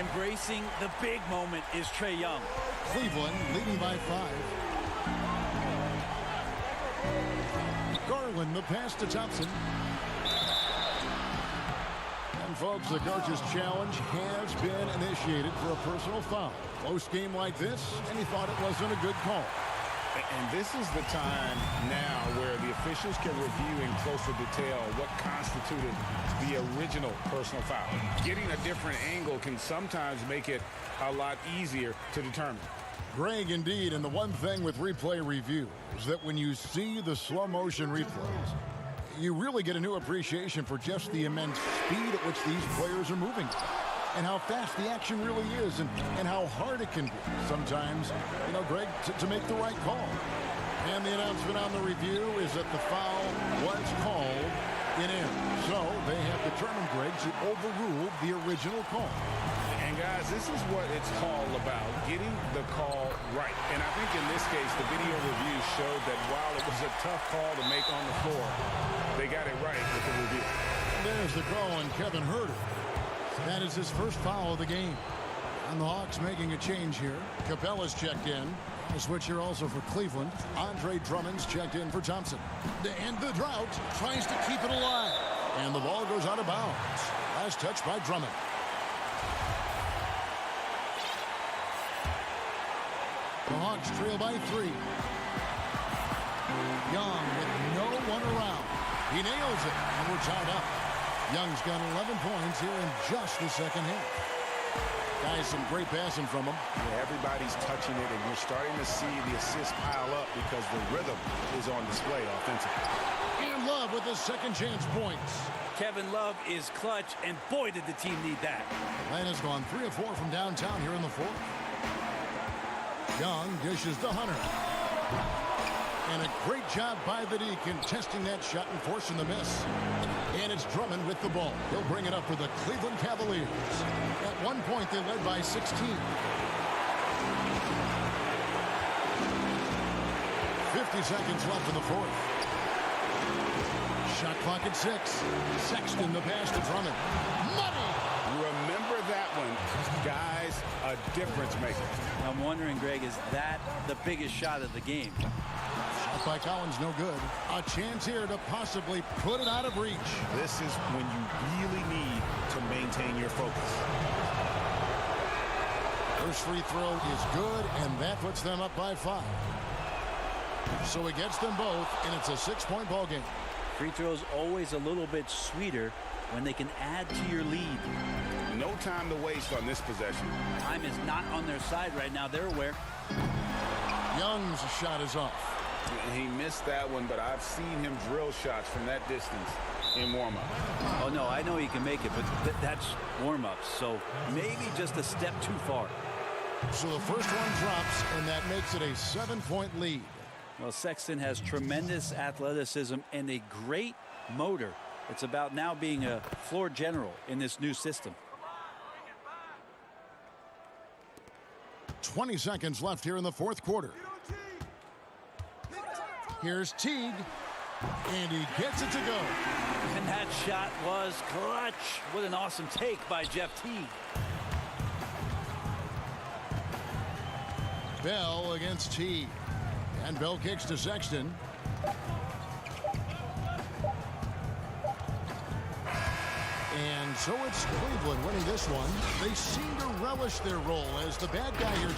Embracing the big moment is Trae Young. Cleveland leading by 5. Garland the pass to Thompson. And folks, the coach's challenge has been initiated for a personal foul. Close game like this, and he thought it wasn't a good call. And this is the time now where the officials can review in closer detail what constituted the original personal foul. Getting a different angle can sometimes make it a lot easier to determine. Greg, indeed, and the one thing with replay review is that when you see the slow motion replays, you really get a new appreciation for just the immense speed at which these players are moving and how fast the action really is and how hard it can be sometimes, you know, Greg, to make the right call. And the announcement on the review is that the foul was called in. So they have determined, Greg, to overrule the original call. And guys, this is what it's all about, getting the call right. And I think in this case, the video review showed that while it was a tough call to make on the floor, they got it right with the review. There's the call on Kevin Huerter. That is his first foul of the game. And the Hawks making a change here. Capella's checked in. A switch here also for Cleveland. Andre Drummond's checked in for Thompson. And the drought tries to keep it alive. And the ball goes out of bounds. Last touch by Drummond. The Hawks trail by 3. Young with no one around. He nails it, and we're tied up. Young's got 11 points here in just the second half. Guys, some great passing from him. Yeah, everybody's touching it, and you're starting to see the assists pile up because the rhythm is on display offensively. And Love with his second chance points. Kevin Love is clutch, and boy, did the team need that. Atlanta's gone 3 of 4 from downtown here in the fourth. Young dishes to Hunter. And a great job by the D contesting that shot and forcing the miss. And it's Drummond with the ball. He'll bring it up for the Cleveland Cavaliers. At one point, they led by 16. 50 seconds left in the fourth. Shot clock at 6. Sexton the pass to Drummond. Money! Remember that one. Guys, a difference maker. I'm wondering, Greg, is that the biggest shot of the game? Shot by Collins, no good. A chance here to possibly put it out of reach. This is when you really need to maintain your focus. First free throw is good, and that puts them up by 5. So it gets them both, and it's a 6-point ball game. Free throws always a little bit sweeter when they can add to your lead. No time to waste on this possession. Time is not on their side right now. They're aware. Young's shot is off. He missed that one, but I've seen him drill shots from that distance in warm-up. Oh, no, I know he can make it, but that's warm-up. So maybe just a step too far. So the first one drops, and that makes it a 7-point lead. Well, Sexton has tremendous athleticism and a great motor. It's about now being a floor general in this new system. 20 seconds left here in the fourth quarter. Here's Teague, and he gets it to go. And that shot was clutch. What an awesome take by Jeff Teague. Bell against Teague. And Bell kicks to Sexton. And so it's Cleveland winning this one. They seem to relish their role as the bad guy here.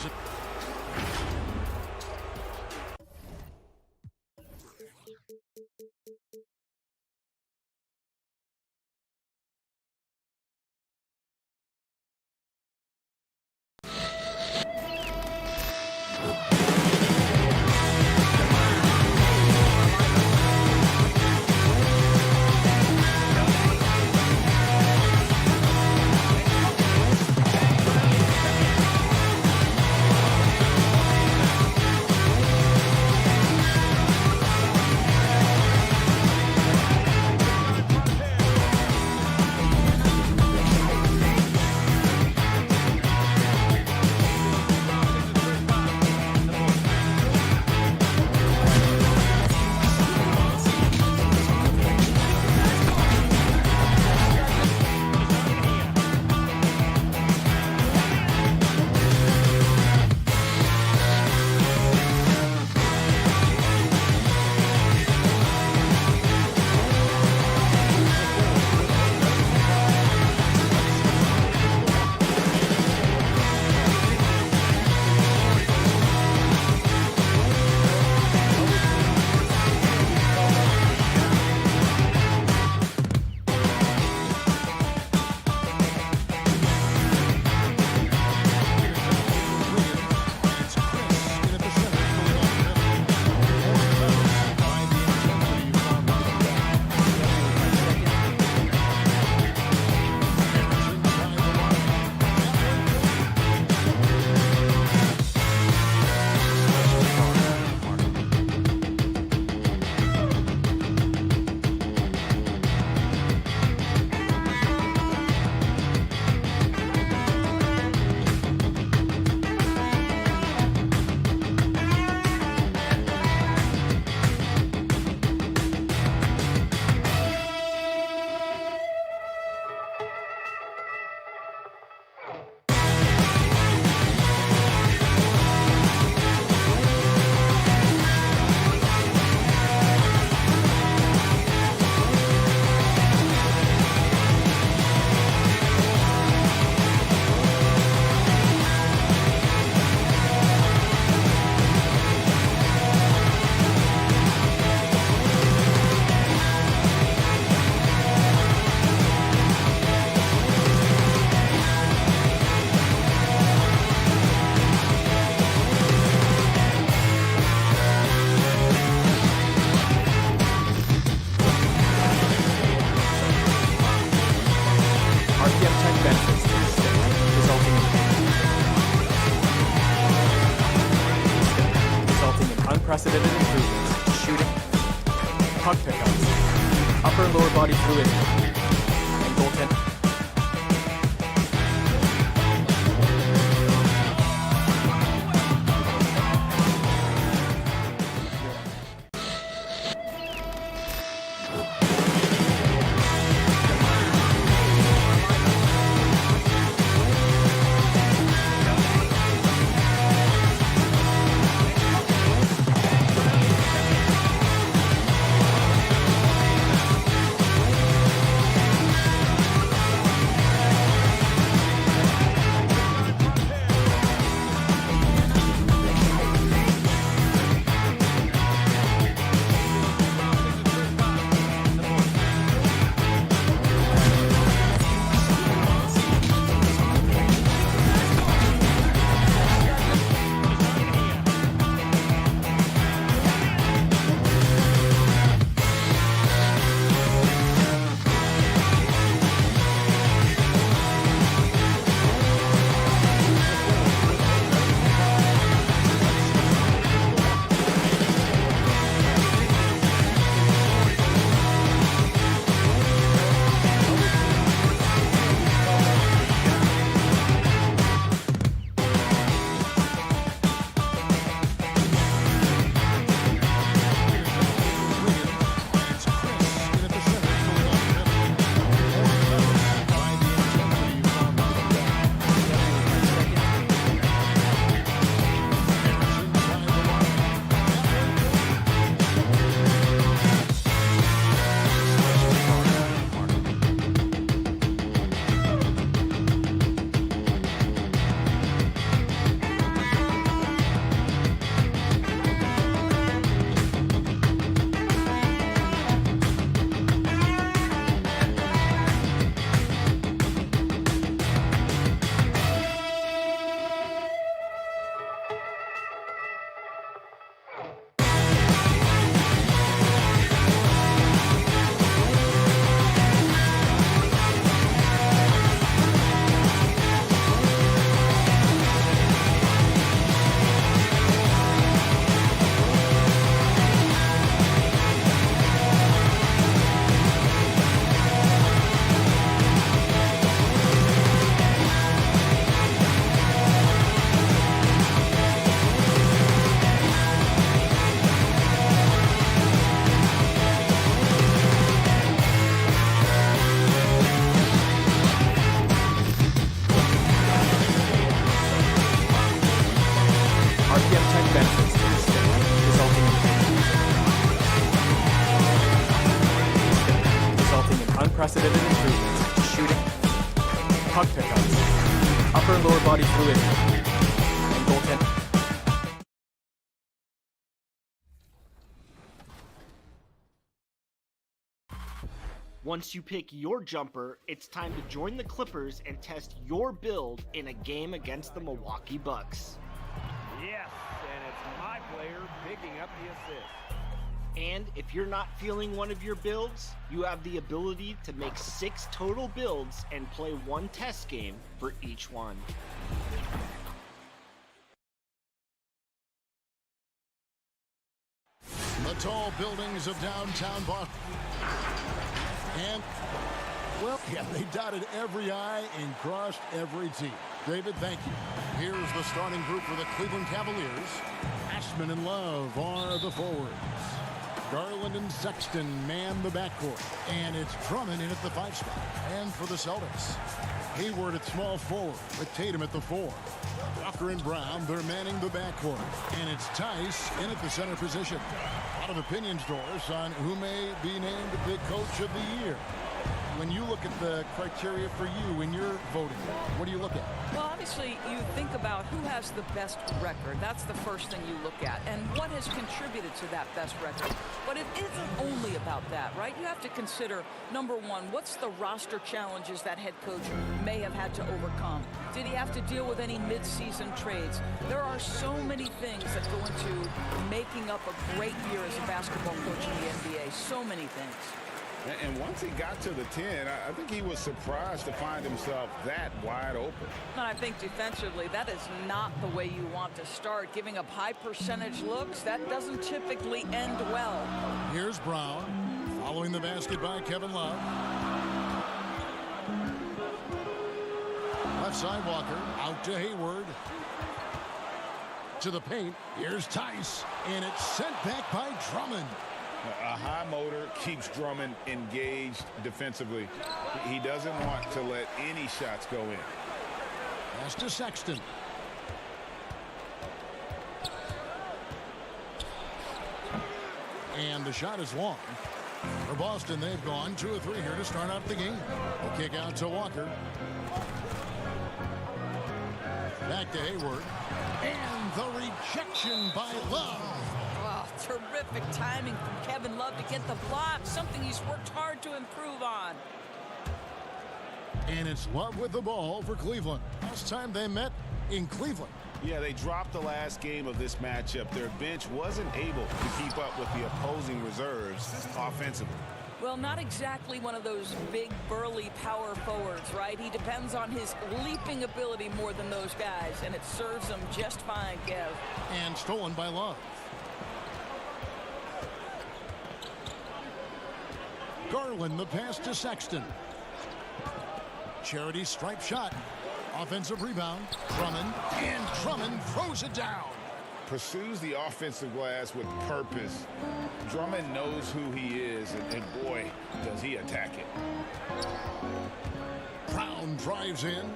unprecedented improvements, shooting, puck pickups, upper and lower body fluidity, and goaltending. Unprecedented improvements, shooting, puck pickups, upper and lower body fluidity, and goaltending. Once you pick your jumper, it's time to join the Clippers and test your build in a game against the Milwaukee Bucks. Yes, and it's my player picking up the assist. And if you're not feeling one of your builds, you have the ability to make 6 total builds and play 1 test game for each one. The tall buildings of downtown Boston. And, well, yeah, they dotted every I and crossed every T. David, thank you. Here's the starting group for the Cleveland Cavaliers. Ashman and Love are the forwards. Garland and Sexton man the backcourt. And it's Drummond in at the 5 spot. And for the Celtics, Hayward at small forward with Tatum at the 4. Walker and Brown, they're manning the backcourt. And it's Tice in at the center position. A lot of opinions, Doris, on who may be named the coach of the year. When you look at the criteria for you in your voting, what do you look at? Well, obviously, you think about who has the best record. That's the first thing you look at. And what has contributed to that best record. But it isn't only about that, right? You have to consider, number one, what's the roster challenges that head coach may have had to overcome? Did he have to deal with any mid-season trades? There are so many things that go into making up a great year as a basketball coach in the NBA. So many things. And once he got to the 10, I think he was surprised to find himself that wide open. And I think defensively, that is not the way you want to start. Giving up high percentage looks, that doesn't typically end well. Here's Brown, following the basket by Kevin Love. Left side Walker, out to Hayward. To the paint, here's Tice, and it's sent back by Drummond. A high motor keeps Drummond engaged defensively. He doesn't want to let any shots go in. Pass to Sexton. And the shot is long. For Boston, they've gone 2 of 3 here to start out the game. A kick out to Walker. Back to Hayward. And the rejection by Love. Wow, terrific timing from Kevin Love to get the block, something he's worked hard to improve on. And it's Love with the ball for Cleveland. Last time they met in Cleveland. Yeah, they dropped the last game of this matchup. Their bench wasn't able to keep up with the opposing reserves offensively. Well, not exactly one of those big, burly power forwards, right? He depends on his leaping ability more than those guys, and it serves him just fine, Kev. And stolen by Love. Garland, the pass to Sexton. Charity stripe shot. Offensive rebound. Drummond. And Drummond throws it down. Pursues the offensive glass with purpose. Drummond knows who he is, and boy, does he attack it. Brown drives in.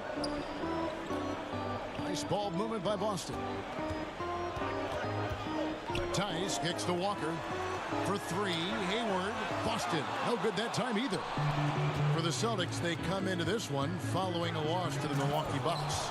Nice ball movement by Boston. Tice kicks to Walker. For 3, Hayward. Boston, no good that time either. For the Celtics, they come into this one following a loss to the Milwaukee Bucks.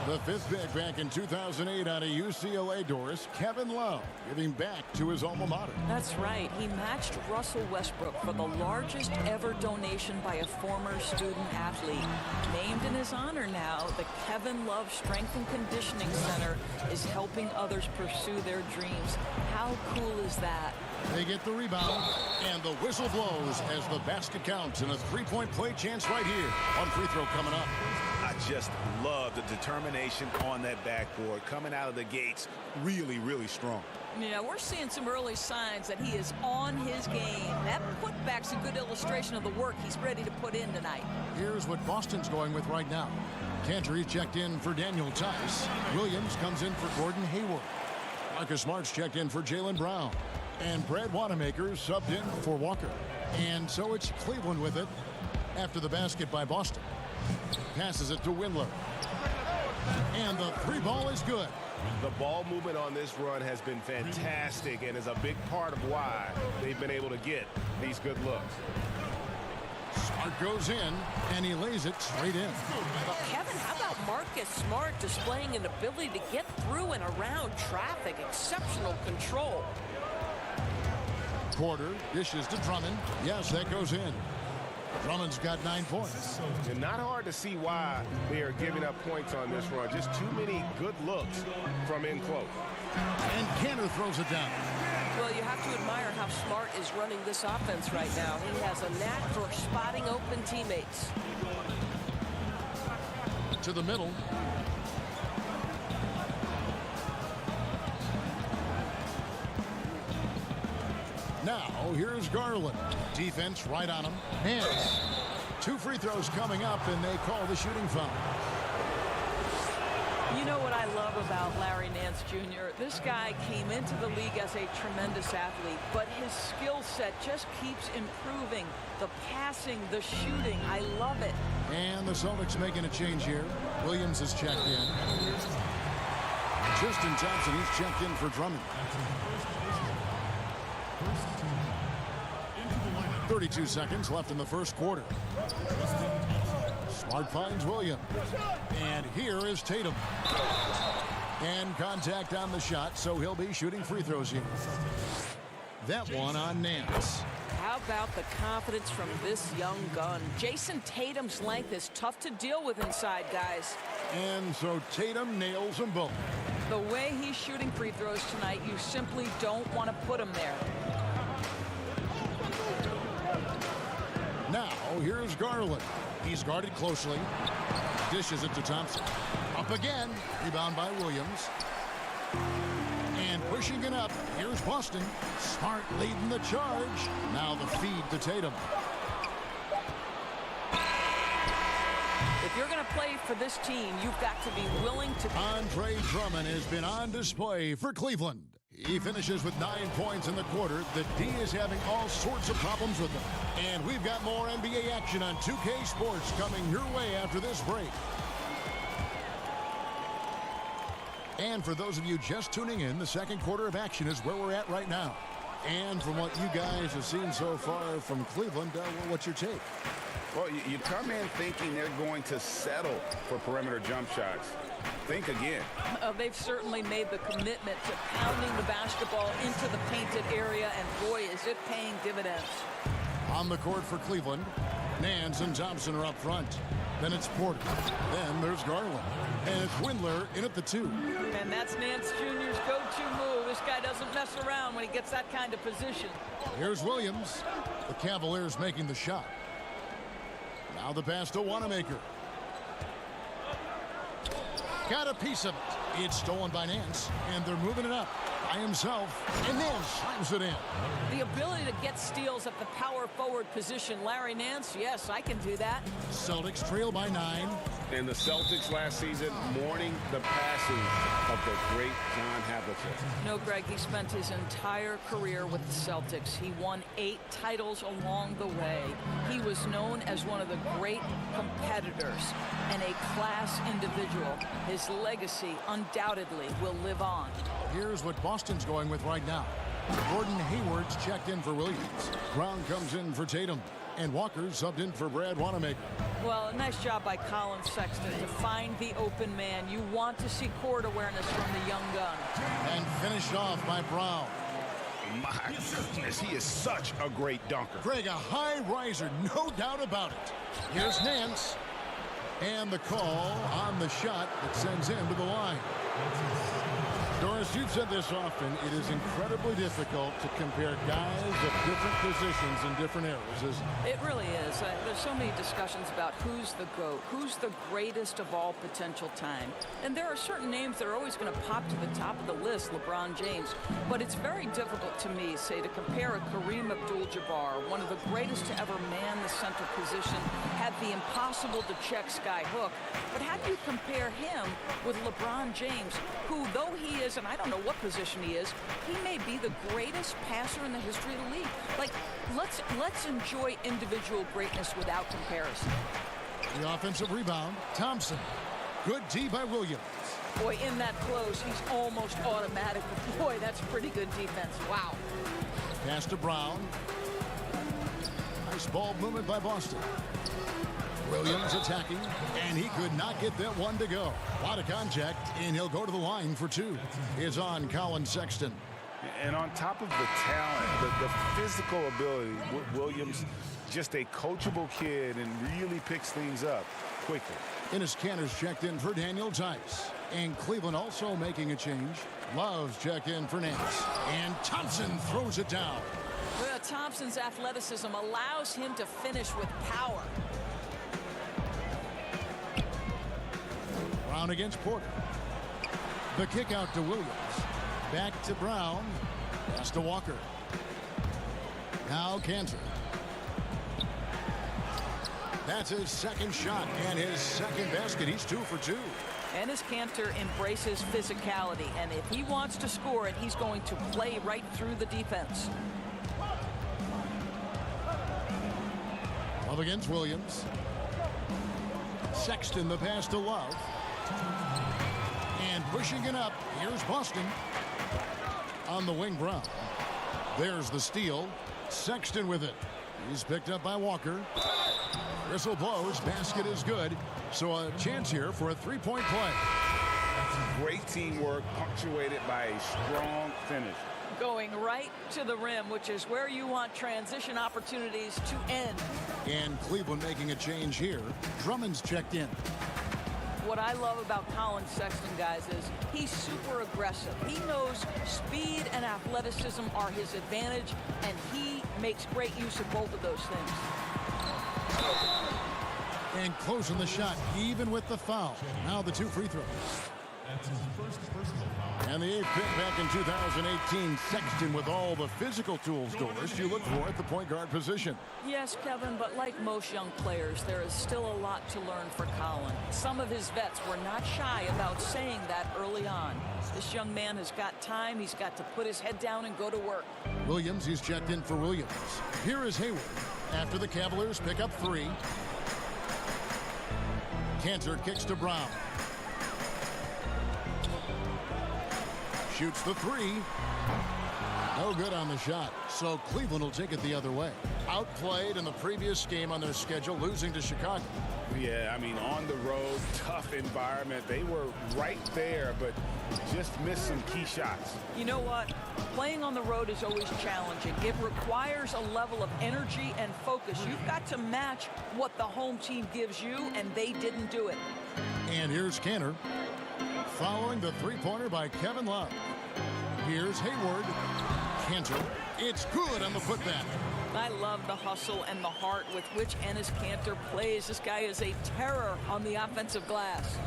The 5th pick back in 2008 out of UCLA, Doris, Kevin Love, giving back to his alma mater. That's right. He matched Russell Westbrook for the largest ever donation by a former student athlete. Named in his honor now, the Kevin Love Strength and Conditioning Center is helping others pursue their dreams. How cool is that? They get the rebound, and the whistle blows as the basket counts, and a 3-point play chance right here. One free throw coming up. I just love the determination on that backboard. Coming out of the gates, really, really strong. Yeah, we're seeing some early signs that he is on his game. That putback's a good illustration of the work he's ready to put in tonight. Here's what Boston's going with right now. Cantor checked in for Daniel Tice. Williams comes in for Gordon Hayward. Marcus Smart's checked in for Jaylen Brown. And Brad Wanamaker subbed in for Walker. And so it's Cleveland with it after the basket by Boston. Passes it to Windler. And the 3-ball is good. The ball movement on this run has been fantastic and is a big part of why they've been able to get these good looks. Smart goes in, and he lays it straight in. Well, Kevin, how about Marcus Smart displaying an ability to get through and around traffic? Exceptional control. Porter dishes to Drummond. Yes, that goes in. Drummond's got 9 points. And not hard to see why they are giving up points on this run. Just too many good looks from in close. And Cantor throws it down. Well, you have to admire how Smart is running this offense right now. He has a knack for spotting open teammates. To the middle. Now, here's Garland. Defense right on him. Hands. 2 free throws coming up, and they call the shooting foul. You know what I love about Larry Nance Jr.? This guy came into the league as a tremendous athlete, but his skill set just keeps improving. The passing, the shooting, I love it. And the Celtics making a change here. Williams is checked in. Tristan Thompson, he's checked in for Drummond. 32 seconds left in the first quarter. Smart finds Williams. And here is Tatum. And contact on the shot, so he'll be shooting free throws here. That one on Nance. How about the confidence from this young gun? Jason Tatum's length is tough to deal with inside, guys. And so Tatum nails them both. The way he's shooting free throws tonight, you simply don't want to put him there. Now here's Garland. He's guarded closely. Dishes it to Thompson. Up again. Rebound by Williams. And pushing it up. Here's Boston. Smart leading the charge. Now the feed to Tatum. If you're going to play for this team, you've got to be willing to... Andre Drummond has been on display for Cleveland. He finishes with 9 points in the quarter. The D is having all sorts of problems with him. And we've got more NBA action on 2K Sports coming your way after this break. And for those of you just tuning in, the second quarter of action is where we're at right now. And from what you guys have seen so far from Cleveland, what's your take? Well, you come in thinking they're going to settle for perimeter jump shots. Think again. They've certainly made the commitment to pounding the basketball into the painted area, and boy, is it paying dividends. On the court for Cleveland, Nance and Thompson are up front. Then it's Porter. Then there's Garland. And it's Windler in at the 2. And that's Nance Jr.'s go-to move. This guy doesn't mess around when he gets that kind of position. Here's Williams. The Cavaliers making the shot. Now the pass to Wanamaker. Got a piece of it. It's stolen by Nance, and they're moving it up by himself, and Nance slams it in. The ability to get steals at the power forward position. Larry Nance, yes, I can do that. Celtics trail by 9. And the Celtics last season mourning the passing of the great John Havlicek. No, Greg, he spent his entire career with the Celtics. He won 8 titles along the way. He was known as one of the great competitors and a class individual. His legacy undoubtedly will live on. Here's what Boston's going with right now. Gordon Hayward's checked in for Williams. Brown comes in for Tatum. And Walker subbed in for Brad Wanamaker. Well, a nice job by Colin Sexton to find the open man. You want to see court awareness from the young gun. And finished off by Brown. My goodness, he is such a great dunker. Greg, a high riser, no doubt about it. Here's Nance. And the call on the shot that sends him to the line. Doris, you've said this often, it is incredibly difficult to compare guys of different positions in different eras, isn't it? It really is. There's so many discussions about who's the GOAT, who's the greatest of all potential time. And there are certain names that are always going to pop to the top of the list, LeBron James. But it's very difficult to me, say, to compare a Kareem Abdul-Jabbar, one of the greatest to ever man the center position, had the impossible to check sky hook. But how do you compare him with LeBron James, who, though he is, and I don't know what position he is, he may be the greatest passer in the history of the league. Like, let's enjoy individual greatness without comparison. The offensive rebound, Thompson. Good D by Williams. Boy, in that close, he's almost automatic. Boy, that's pretty good defense. Wow. Pass to Brown. Nice ball movement by Boston. Williams attacking, and he could not get that one to go. A lot of contact, and he'll go to the line for 2. It's on Colin Sexton. And on top of the talent, the physical ability, Williams, just a coachable kid and really picks things up quickly. Enes Kanter's checked in for Daniel Tice. And Cleveland also making a change. Love's checked in for Nance. And Thompson throws it down. Well, Thompson's athleticism allows him to finish with power. Brown against Porter. The kick out to Williams. Back to Brown. Pass to Walker. Now Kanter. That's his second shot and his second basket. He's 2 for 2. Enes Kanter embraces physicality, and if he wants to score it, he's going to play right through the defense. Love against Williams. Sexton the pass to Love. And pushing it up, here's Boston. On the wing, Brown. There's the steal. Sexton with it. He's picked up by Walker. Whistle blows. Basket is good. So a chance here for a 3-point play. Great teamwork punctuated by a strong finish. Going right to the rim, which is where you want transition opportunities to end. And Cleveland making a change here. Drummond's checked in. What I love about Colin Sexton, guys, is he's super aggressive. He knows speed and athleticism are his advantage, and he makes great use of both of those things. And closing the shot, even with the foul. Now the 2 free throws. That's his first personal foul. And the 8th pick back in 2018, Sexton with all the physical tools, Doris, you look for at the point guard position. Yes, Kevin, but like most young players, there is still a lot to learn for Colin. Some of his vets were not shy about saying that early on. This young man has got time. He's got to put his head down and go to work. Williams, he's checked in for Williams. Here is Hayward. After the Cavaliers pick up 3. Cantor kicks to Brown. Shoots the 3. No good on the shot. So Cleveland will take it the other way. Outplayed in the previous game on their schedule, losing to Chicago. Yeah, I mean, on the road, tough environment. They were right there, but just missed some key shots. You know what? Playing on the road is always challenging. It requires a level of energy and focus. You've got to match what the home team gives you, and they didn't do it. And here's Cantor. Following the 3-pointer by Kevin Love. Here's Hayward. Cantor. It's good on the putback. I love the hustle and the heart with which Enes Kanter plays. This guy is a terror on the offensive glass.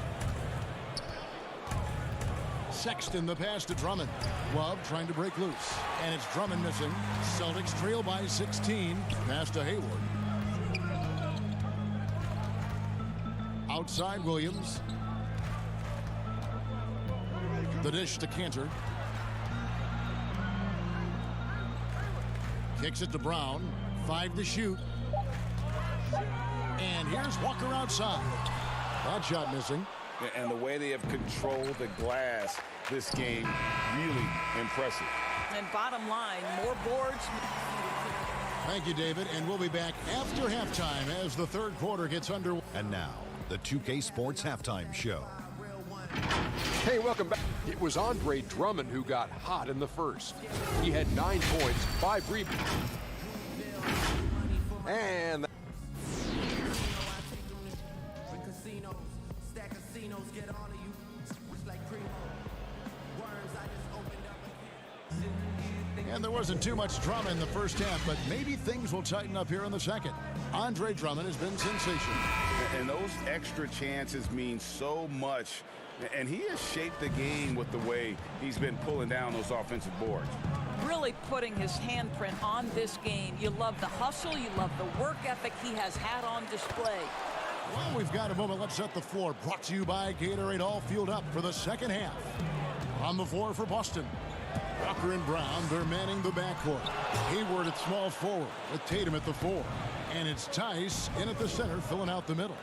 Sexton the pass to Drummond. Love trying to break loose. And it's Drummond missing. Celtics trail by 16. Pass to Hayward. Outside Williams. The dish to Cantor. Kicks it to Brown. 5 to shoot. And here's Walker outside. That shot missing. And the way they have controlled the glass this game, really impressive. And bottom line, more boards. Thank you, David. And we'll be back after halftime as the 3rd quarter gets underway. And now, the 2K Sports Halftime Show. Hey, welcome back. It was Andre Drummond who got hot in the first. He had 9 points, 5 rebounds. And there wasn't too much drama in the first half, but maybe things will tighten up here in the second. Andre Drummond has been sensational. And those extra chances mean so much. And he has shaped the game with the way he's been pulling down those offensive boards. Really putting his handprint on this game. You love the hustle. You love the work ethic he has had on display. Well, we've got a moment. Let's set the floor. Brought to you by Gatorade, all fueled up for the second half. On the floor for Boston. Walker and Brown, they're manning the backcourt. Hayward at small forward with Tatum at the 4. And it's Tice in at the center, filling out the middle.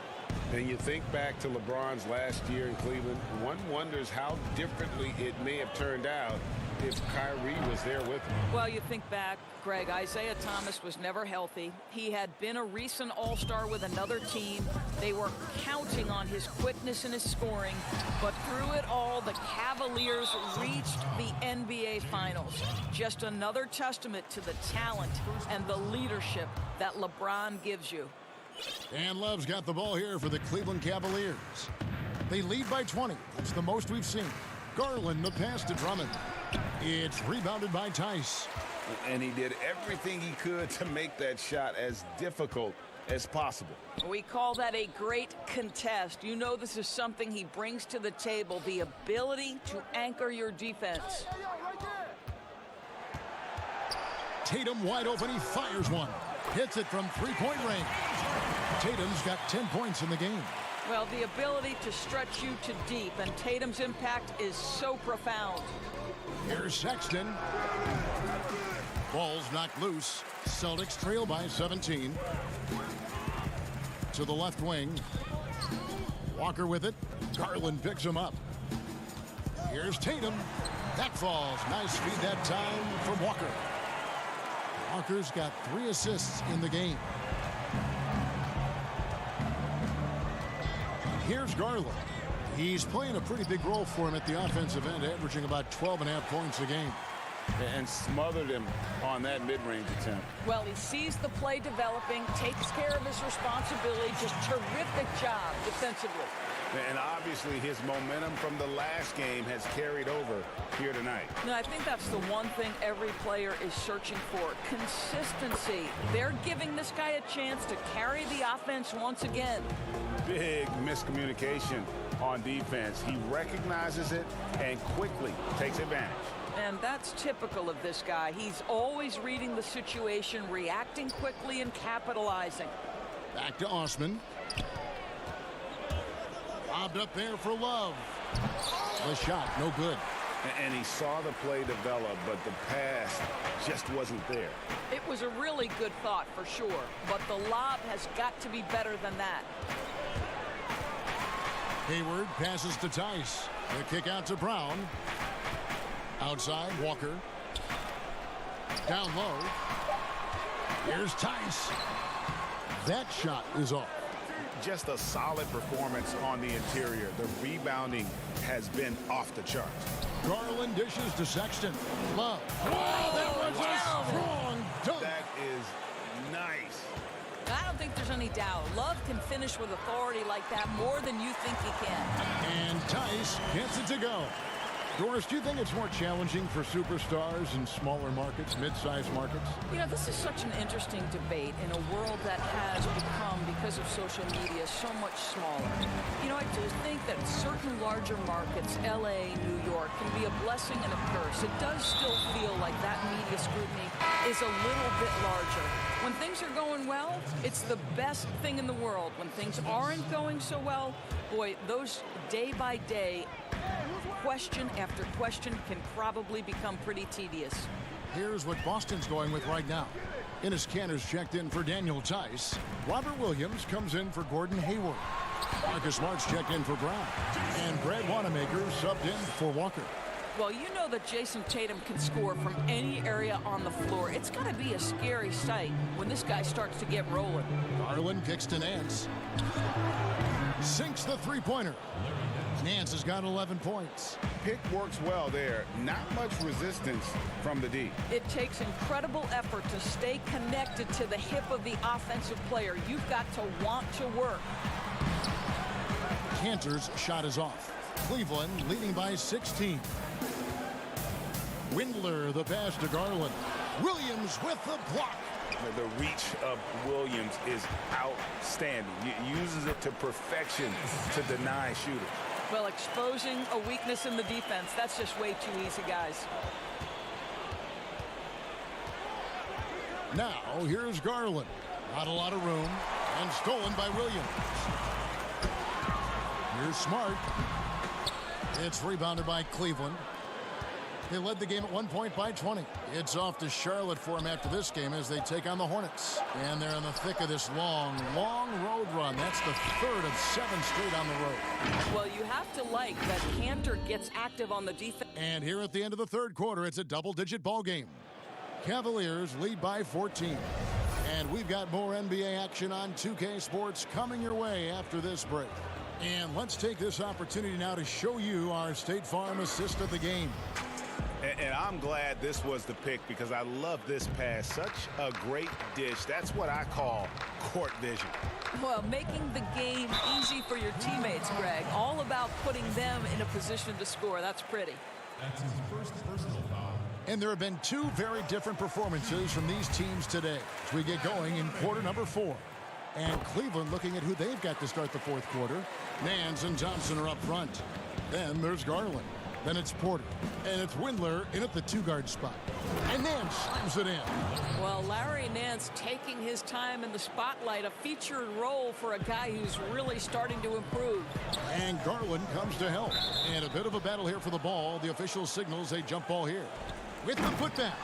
And you think back to LeBron's last year in Cleveland, one wonders how differently it may have turned out if Kyrie was there with him. Well, you think back, Greg, Isaiah Thomas was never healthy. He had been a recent All-Star with another team. They were counting on his quickness and his scoring. But through it all, the Cavaliers reached the NBA Finals. Just another testament to the talent and the leadership that LeBron gives you. And Love's got the ball here for the Cleveland Cavaliers. They lead by 20. That's the most we've seen. Garland, the pass to Drummond. It's rebounded by Tice. And he did everything he could to make that shot as difficult as possible. We call that a great contest. You know this is something he brings to the table, the ability to anchor your defense. Tatum wide open. He fires one. Hits it from 3-point range. Tatum's got 10 points in the game. Well, the ability to stretch you to deep, and Tatum's impact is so profound. Here's Sexton. Ball's knocked loose. Celtics trail by 17. To the left wing. Walker with it. Garland picks him up. Here's Tatum. That falls. Nice feed that time from Walker. Walker's got 3 assists in the game. Here's Garland. He's playing a pretty big role for him at the offensive end, averaging about 12.5 points a game. And smothered him on that mid-range attempt. Well, he sees the play developing, takes care of his responsibility. Just terrific job defensively. And obviously his momentum from the last game has carried over here tonight. night. No, I think that's the one thing every player is searching for, consistency. They're giving this guy a chance to carry the offense once again. Big miscommunication on defense. He recognizes it and quickly takes advantage. And that's typical of this guy. He's always reading the situation, reacting quickly, and capitalizing. Back to Osman. Lobbed up there for Love. The shot, no good. And he saw the play develop, but the pass just wasn't there. It was a really good thought for sure, but the lob has got to be better than that. Hayward passes to Tice. The kick out to Brown. Outside, Walker. Down low. Here's Tice. That shot is off. Just a solid performance on the interior. The rebounding has been off the charts. Garland dishes to Sexton. Love. Wow, that was a strong dunk. That is nice. I don't think there's any doubt. Love can finish with authority like that more than you think he can. And Tice gets it to go. Doris, do you think it's more challenging for superstars in smaller markets, mid-sized markets? You know, this is such an interesting debate in a world that has become, because of social media, so much smaller. You know, I do think that certain larger markets, LA, New York, can be a blessing and a curse. It does still feel like that media scrutiny is a little bit larger. When things are going well, it's the best thing in the world. When things aren't going so well, boy, those day-by-day question after question can probably become pretty tedious. Here's what Boston's going with right now. Enes Kanter's checked in for Daniel Tice. Robert Williams comes in for Gordon Hayward. Marcus Smart's checked in for Brown. And Brad Wanamaker subbed in for Walker. Well, you know that Jason Tatum can score from any area on the floor. It's got to be a scary sight when this guy starts to get rolling. Garland kicks to Nance. Sinks the three-pointer. Nance has got 11 points. Pick works well there. Not much resistance from the D. It takes incredible effort to stay connected to the hip of the offensive player. You've got to want to work. Kanter's shot is off. Cleveland leading by 16. Windler, the pass to Garland. Williams with the block. The reach of Williams is outstanding. He uses it to perfection to deny shooters. Well, exposing a weakness in the defense, that's just way too easy, guys. Now, here's Garland. Not a lot of room, and stolen by Williams. Here's Smart. It's rebounded by Cleveland. They led the game at 1 point by 20. It's off to Charlotte for them after this game as they take on the Hornets. And they're in the thick of this long road run. That's the third of 7 straight on the road. Well, you have to like that Kanter gets active on the defense. And here at the end of the third quarter, it's a double-digit ball game. Cavaliers lead by 14. And we've got more NBA action on 2K Sports coming your way after this break. And let's take this opportunity now to show you our State Farm assist of the game. And I'm glad this was the pick because I love this pass. Such a great dish. That's what I call court vision. Well, making the game easy for your teammates, Greg. All about putting them in a position to score. That's pretty. That's his first personal foul. And there have been 2 very different performances from these teams today as we get going in quarter number 4. And Cleveland looking at who they've got to start the fourth quarter. Nance and Thompson are up front. Then there's Garland. Then it's Porter. And it's Windler in at the 2-guard spot. And Nance slams it in. Well, Larry Nance taking his time in the spotlight, a featured role for a guy who's really starting to improve. And Garland comes to help. And a bit of a battle here for the ball. The official signals a jump ball here. With the putback.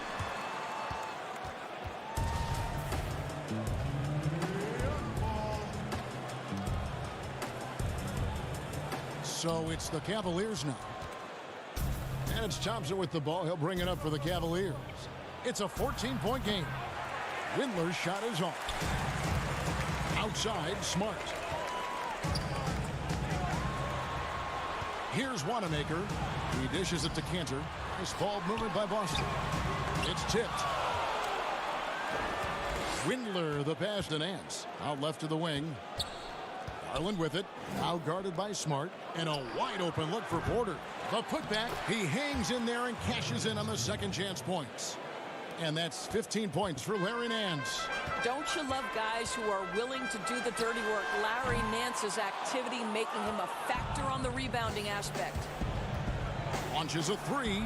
So it's the Cavaliers now. And it's Thompson with the ball. He'll bring it up for the Cavaliers. It's a 14-point game. Windler's shot is off. Outside, Smart. Here's Wanamaker. He dishes it to Kanter. Nice ball movement by Boston. It's tipped. Windler, the pass to Nance. Out left to the wing. Garland with it. Now guarded by Smart. And a wide open look for Porter. The putback, he hangs in there and cashes in on the second chance points. And that's 15 points for Larry Nance. Don't you love guys who are willing to do the dirty work? Larry Nance's activity making him a factor on the rebounding aspect. Launches a three.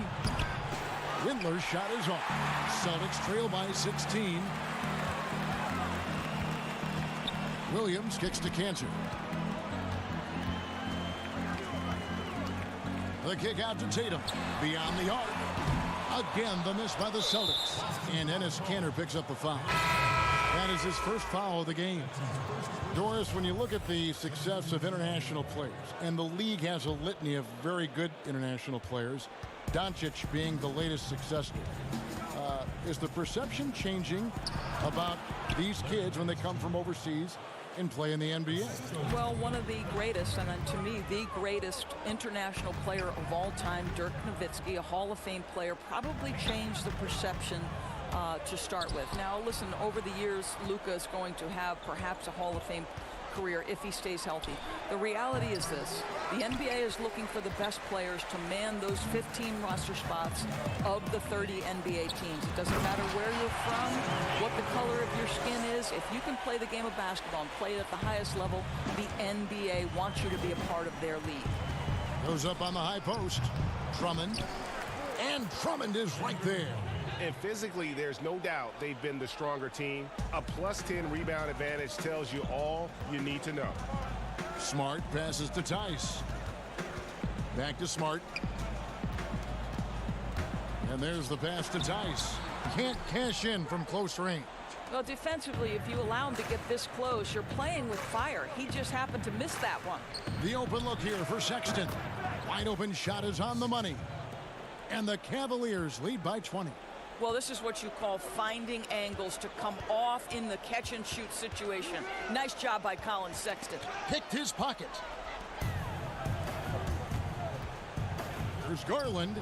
Windler's shot is off. Celtics trail by 16. Williams kicks to Cantor. The kick out to Tatum. Beyond the arc. Again, the miss by the Celtics. And Enes Kanter picks up the foul. That is his first foul of the game. Doris, when you look at the success of international players, and the league has a litany of very good international players, Doncic being the latest success story, is the perception changing about these kids when they come from overseas and play in the NBA? Well, one of the greatest, and to me, the greatest international player of all time, Dirk Nowitzki, a Hall of Fame player, probably changed the perception to start with. Now, listen, over the years, Luka is going to have perhaps a Hall of Fame career if he stays healthy. The reality is this: the NBA is looking for the best players to man those 15 roster spots of the 30 NBA teams. It doesn't matter where you're from, what the color of your skin is. If you can play the game of basketball and play it at the highest level, the NBA wants you to be a part of their league. Goes up on the high post. Drummond. And Drummond is right there. And physically, there's no doubt they've been the stronger team. A +10 rebound advantage tells you all you need to know. Smart passes to Tice. Back to Smart. And there's the pass to Tice. Can't cash in from close range. Well, defensively, if you allow him to get this close, you're playing with fire. He just happened to miss that one. The open look here for Sexton. Wide open shot is on the money. And the Cavaliers lead by 20. Well, this is what you call finding angles to come off in the catch-and-shoot situation. Nice job by Colin Sexton. Picked his pocket. There's Garland.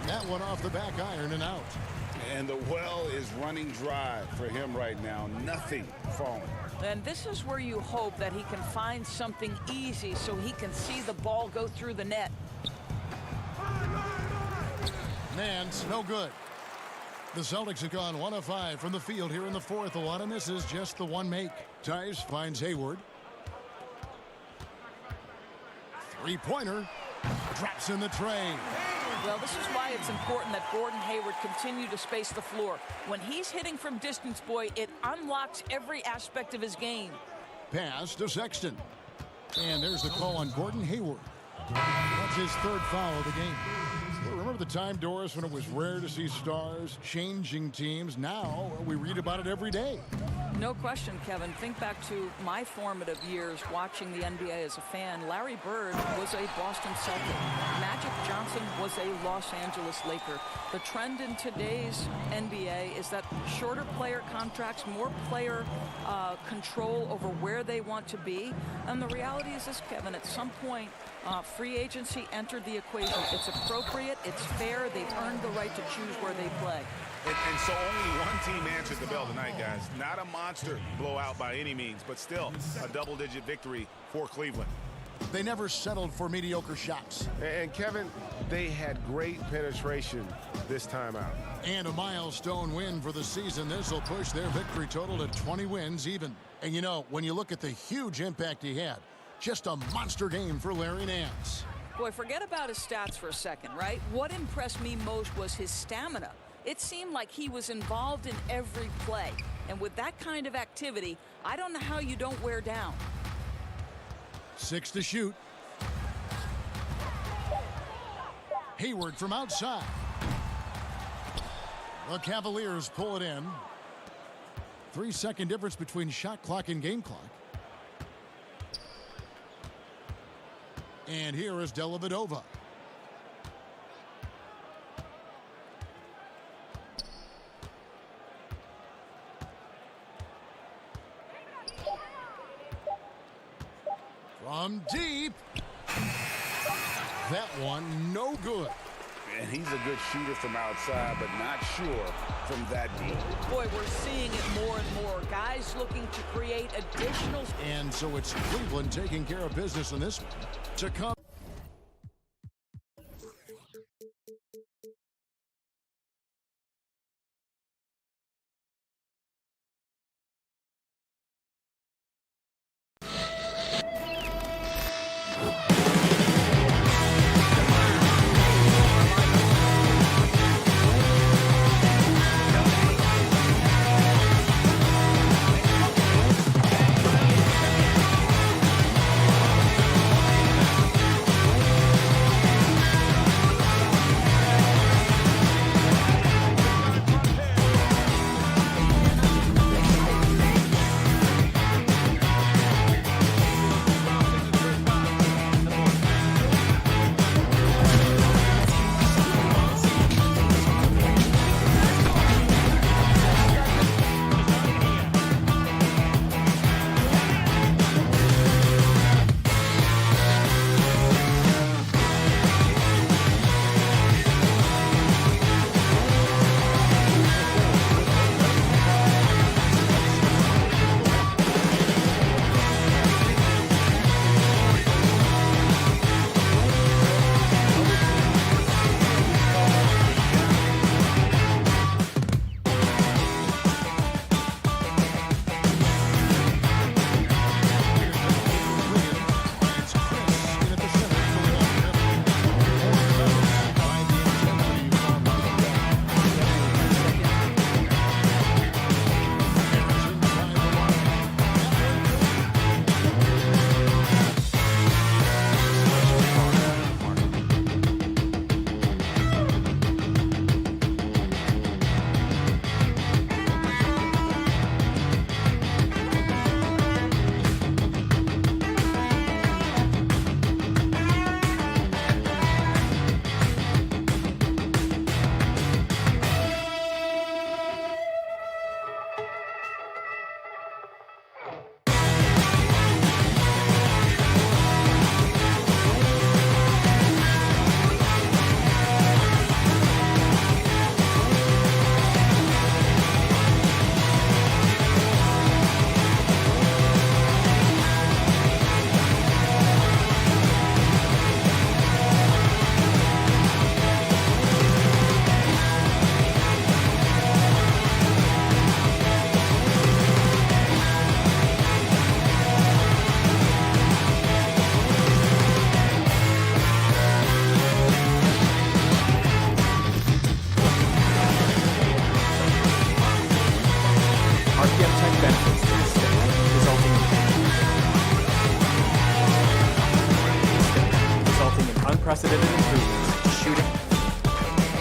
That one off the back iron and out. And the well is running dry for him right now. Nothing falling. And this is where you hope that he can find something easy so he can see the ball go through the net. Nance, no good. The Celtics have gone 1 of 5 from the field here in the fourth. A lot of misses, just the one make. Tice finds Hayward. Three-pointer. Drops in the tray. Well, this is why it's important that Gordon Hayward continue to space the floor. When he's hitting from distance, boy, it unlocks every aspect of his game. Pass to Sexton. And there's the call on Gordon Hayward. That's his third foul of the game. Remember the time, Doris, when it was rare to see stars changing teams? Now we read about it every day. No question, Kevin. Think back to my formative years watching the NBA as a fan. Larry Bird was a Boston Celtic. Magic Johnson was a Los Angeles Laker. The trend in today's NBA is that shorter player contracts, more player control over where they want to be. And the reality is this, Kevin, at some point, free agency entered the equation. It's appropriate, it's fair, they've earned the right to choose where they play. And so only one team answered the bell tonight, guys. Not a monster blowout by any means, but still a double-digit victory for Cleveland. They never settled for mediocre shots. And Kevin, they had great penetration this time out. And a milestone win for the season. This will push their victory total to 20 wins even. And you know, when you look at the huge impact he had, just a monster game for Larry Nance. Boy, forget about his stats for a second, right? What impressed me most was his stamina. It seemed like he was involved in every play. And with that kind of activity, I don't know how you don't wear down. 6 to shoot. Hayward from outside. The Cavaliers pull it in. 3-second difference between shot clock and game clock. And here is Dellavedova. From deep. That one, no good. And he's a good shooter from outside, but not sure from that deep. Boy, we're seeing it more and more. Guys looking to create additional. And so it's Cleveland taking care of business in this one. To come.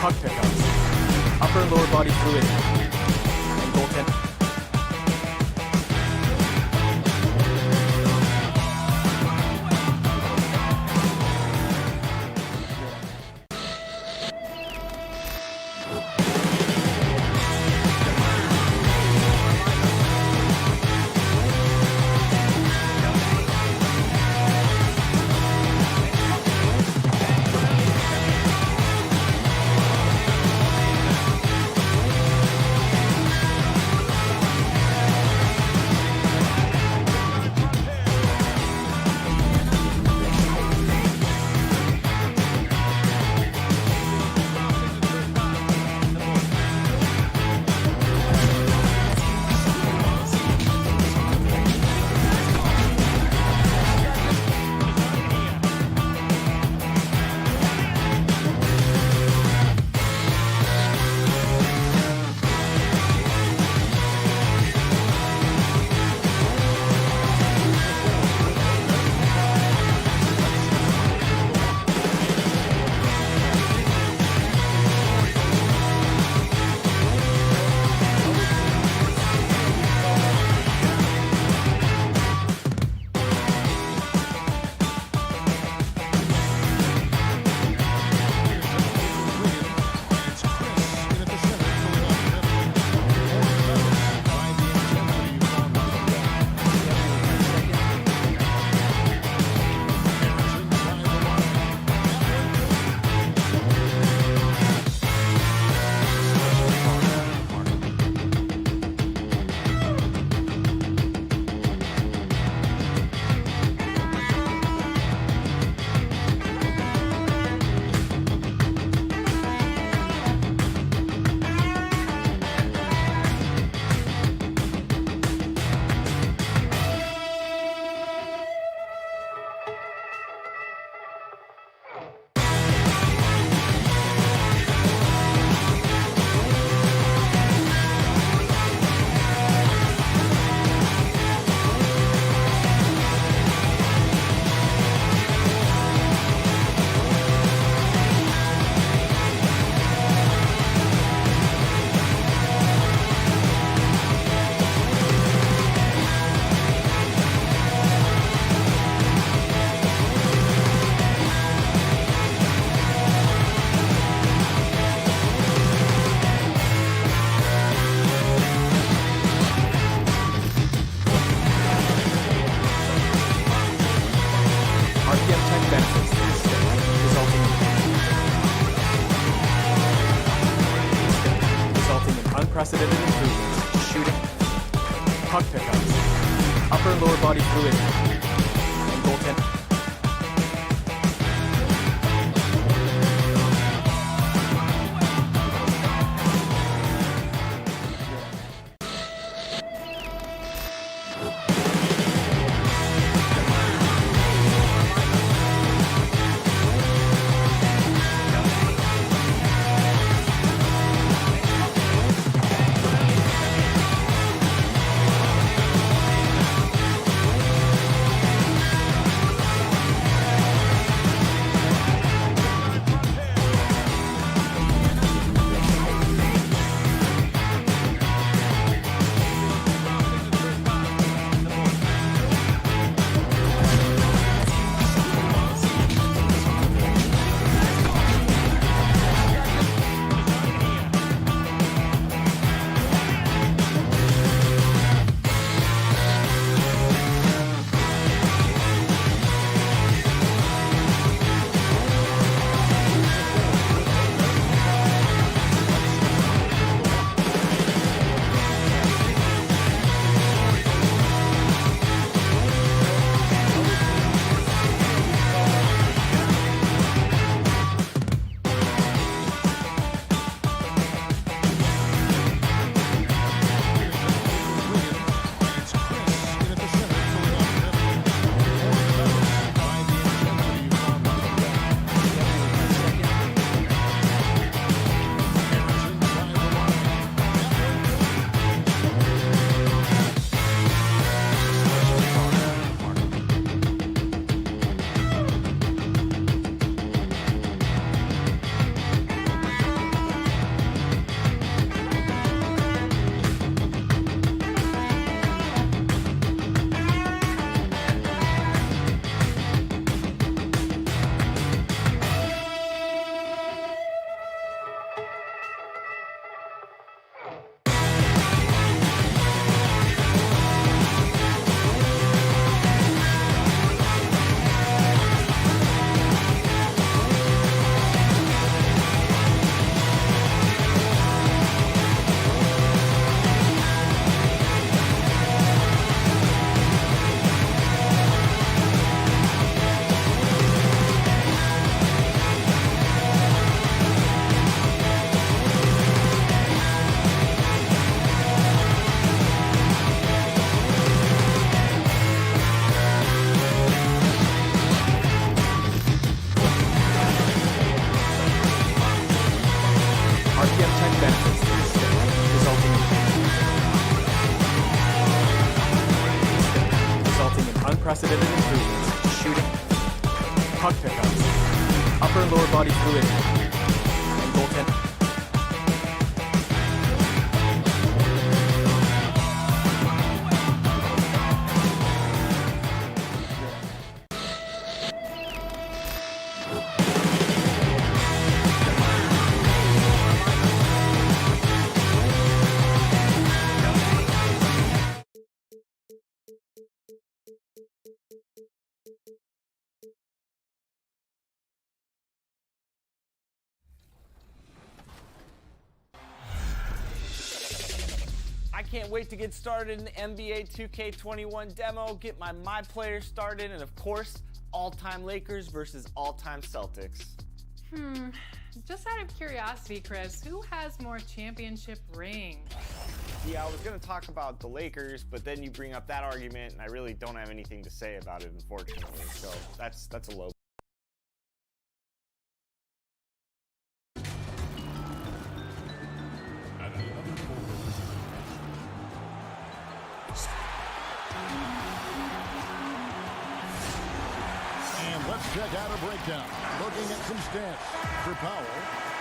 puck pickups, upper and lower body fluidity, and goaltending. Unprecedented improvements, shooting, puck pickups, upper and lower body fluidity, and goaltending. body fluid and goaltending. I can't wait to get started in the NBA 2K21 demo, get my player started, and of course, all-time Lakers versus all-time Celtics. Just out of curiosity, Chris, who has more championship rings? Yeah, I was going to talk about the Lakers, but then you bring up that argument, and I really don't have anything to say about it, unfortunately. So that's a low. And let's check out a breakdown. Looking at some stats for Powell.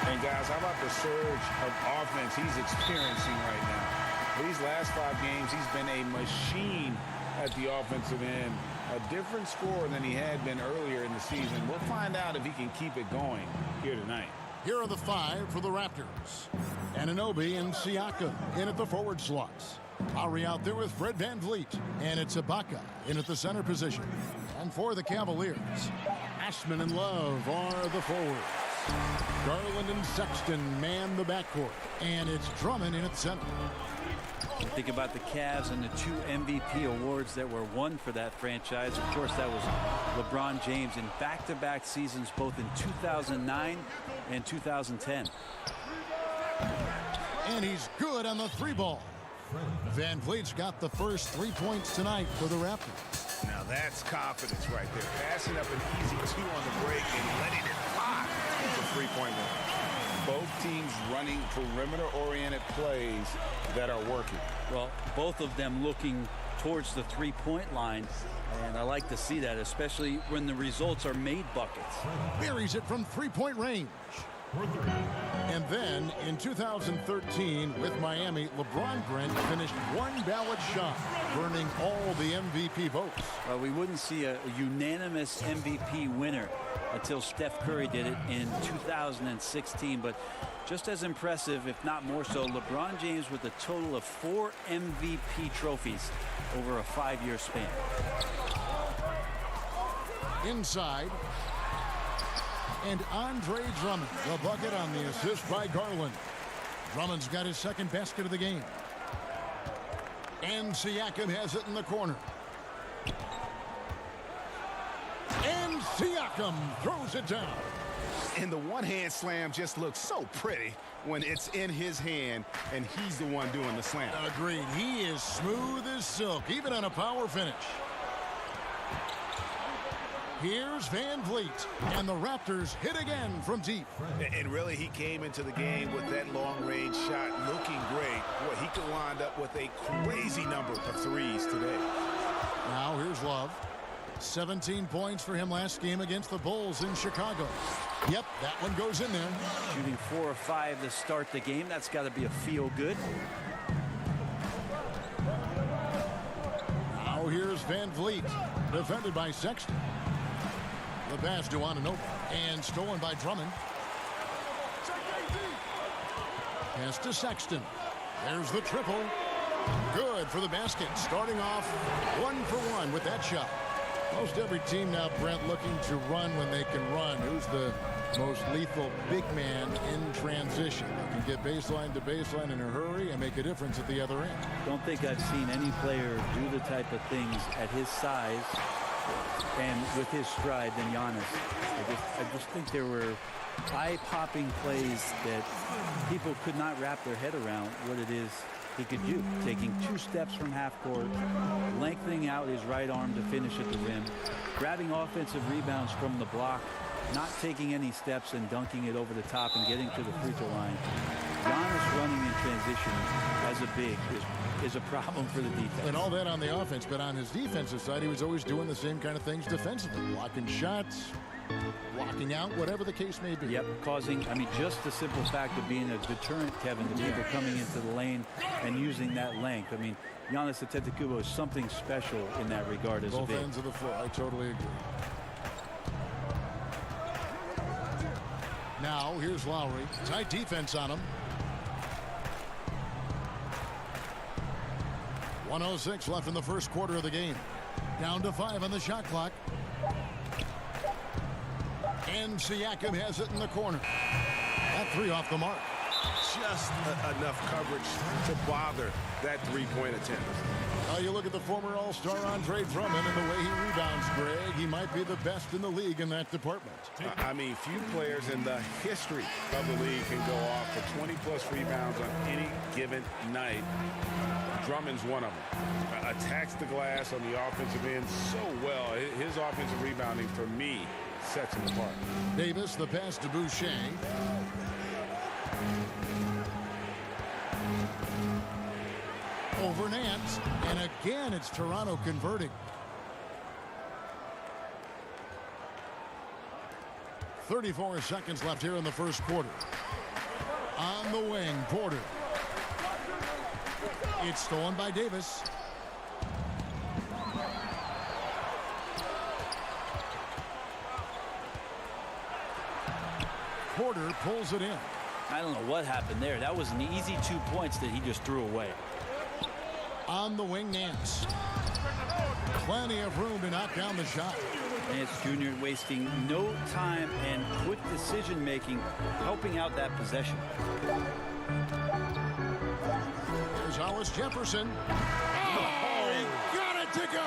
And guys, how about the surge of offense he's experiencing right now? These last 5 games, he's been a machine at the offensive end. A different scorer than he had been earlier in the season. We'll find out if he can keep it going here tonight. Here are the 5 for the Raptors. Anunoby and Siakam in at the forward slots. Lowry out there with Fred VanVleet. And it's Ibaka in at the center position. And for the Cavaliers, Ashman and Love are the forwards. Garland and Sexton man the backcourt. And it's Drummond in at center. Think about the Cavs and the 2 MVP awards that were won for that franchise. Of course, that was LeBron James in back-to-back seasons, both in 2009 and 2010. And he's good on the 3-ball. VanVleet's got the first 3 points tonight for the Raptors. Now that's confidence right there. Passing up an easy 2 on the break and letting it fly. It's a 3-point win. Both teams running perimeter-oriented plays that are working. Well, both of them looking towards the 3-point line, and I like to see that, especially when the results are made buckets. Buries it from 3-point range. And then in 2013 with Miami, LeBron Brent finished 1 ballot shot, burning all the MVP votes. We wouldn't see a unanimous MVP winner until Steph Curry did it in 2016. But just as impressive, if not more so, LeBron James with a total of 4 MVP trophies over a 5-year span. Inside. And Andre Drummond, the bucket on the assist by Garland. Drummond's got his second basket of the game. And Siakam has it in the corner. And Siakam throws it down. And the one-hand slam just looks so pretty when it's in his hand and he's the one doing the slam. Agreed. He is smooth as silk, even on a power finish. Here's VanVleet, and the Raptors hit again from deep. And really, he came into the game with that long-range shot looking great. Boy, he could wind up with a crazy number of threes today. Now here's Love. 17 points for him last game against the Bulls in Chicago. Yep, that one goes in there. Shooting 4 or 5 to start the game. That's got to be a feel-good. Now here's VanVleet, defended by Sexton. The pass to Anunoby, and stolen by Drummond. Pass to Sexton. There's the triple. Good for the basket. Starting off 1 for 1 with that shot. Most every team now, Brent, looking to run when they can run. Who's the most lethal big man in transition? They can get baseline to baseline in a hurry and make a difference at the other end. Don't think I've seen any player do the type of things at his size and with his stride than Giannis. I just think there were eye-popping plays that people could not wrap their head around what it is he could do. Taking 2 steps from half court, lengthening out his right arm to finish at the rim, grabbing offensive rebounds from the block, not taking any steps and dunking it over the top and getting to the free throw line. Giannis running in transition as a big is a problem for the defense. And all that on the offense, but on his defensive side, he was always doing the same kind of things defensively. Blocking shots, blocking out, whatever the case may be. Yep, causing, just the simple fact of being a deterrent, Kevin, to people coming into the lane and using that length. Giannis Antetokounmpo is something special in that regard as a big. Both ends of the floor, I totally agree. Now, here's Lowry. Tight defense on him. 1:06 left in the first quarter of the game. Down to 5 on the shot clock. And Siakam has it in the corner. That three off the mark. Just enough coverage to bother that three-point attempt. You look at the former All-Star Andre Drummond and the way he rebounds, Greg. He might be the best in the league in that department. Few players in the history of the league can go off for 20-plus rebounds on any given night. Drummond's one of them. Attacks the glass on the offensive end so well. His offensive rebounding, for me, sets him apart. Davis, the pass to Boucher. Over Nance, and again it's Toronto converting. 34 seconds left here in the first quarter. On the wing, Porter. It's stolen by Davis. Porter pulls it in. I don't know what happened there. That was an easy 2 points that he just threw away. On the wing, Nance. Plenty of room to knock down the shot. Nance Jr. wasting no time and quick decision making, helping out that possession. Here's Hollis Jefferson. Oh, he got it to go.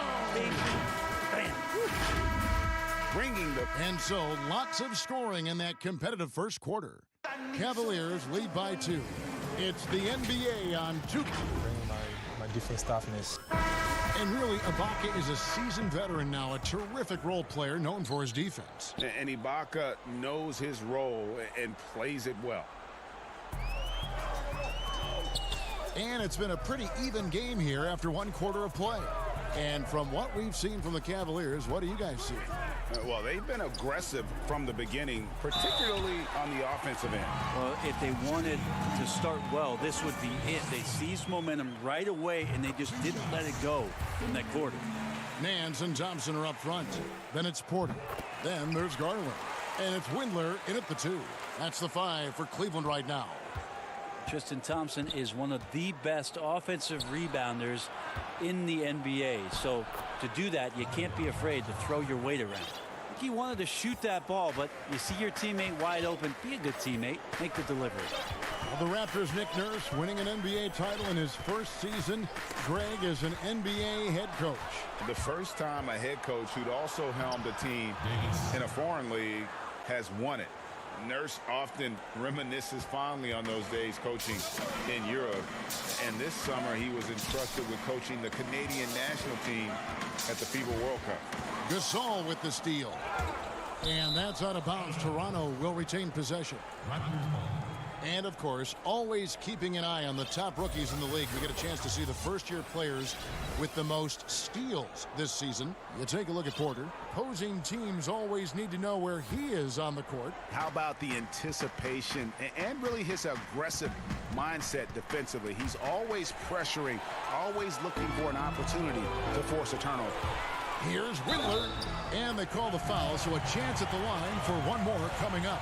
Bringing the... And so lots of scoring in that competitive first quarter. Cavaliers lead by 2. It's the NBA on 2. My defense toughness. And really, Ibaka is a seasoned veteran now, a terrific role player known for his defense. And Ibaka knows his role and plays it well. And it's been a pretty even game here after 1 quarter of play. And from what we've seen from the Cavaliers, what do you guys see? Well, they've been aggressive from the beginning, particularly on the offensive end. Well, if they wanted to start well, this would be it. They seized momentum right away, and they just didn't let it go in that quarter. Nance and Thompson are up front. Then it's Porter. Then there's Garland. And it's Windler in at the 2. That's the 5 for Cleveland right now. Tristan Thompson is one of the best offensive rebounders in the NBA. So to do that, you can't be afraid to throw your weight around. He wanted to shoot that ball, but you see your teammate wide open, be a good teammate, make the delivery. Well, the Raptors' Nick Nurse winning an NBA title in his first season. Greg is an NBA head coach. The first time a head coach who'd also helmed a team in a foreign league has won it. Nurse often reminisces fondly on those days coaching in Europe. And this summer, he was entrusted with coaching the Canadian national team at the FIBA World Cup. Gasol with the steal. And that's out of bounds. Toronto will retain possession. And, of course, always keeping an eye on the top rookies in the league. We get a chance to see the first-year players with the most steals this season. You take a look at Porter. Opposing teams always need to know where he is on the court. How about the anticipation and really his aggressive mindset defensively? He's always pressuring, always looking for an opportunity to force a turnover. Here's Windler, and they call the foul, so a chance at the line for one more coming up.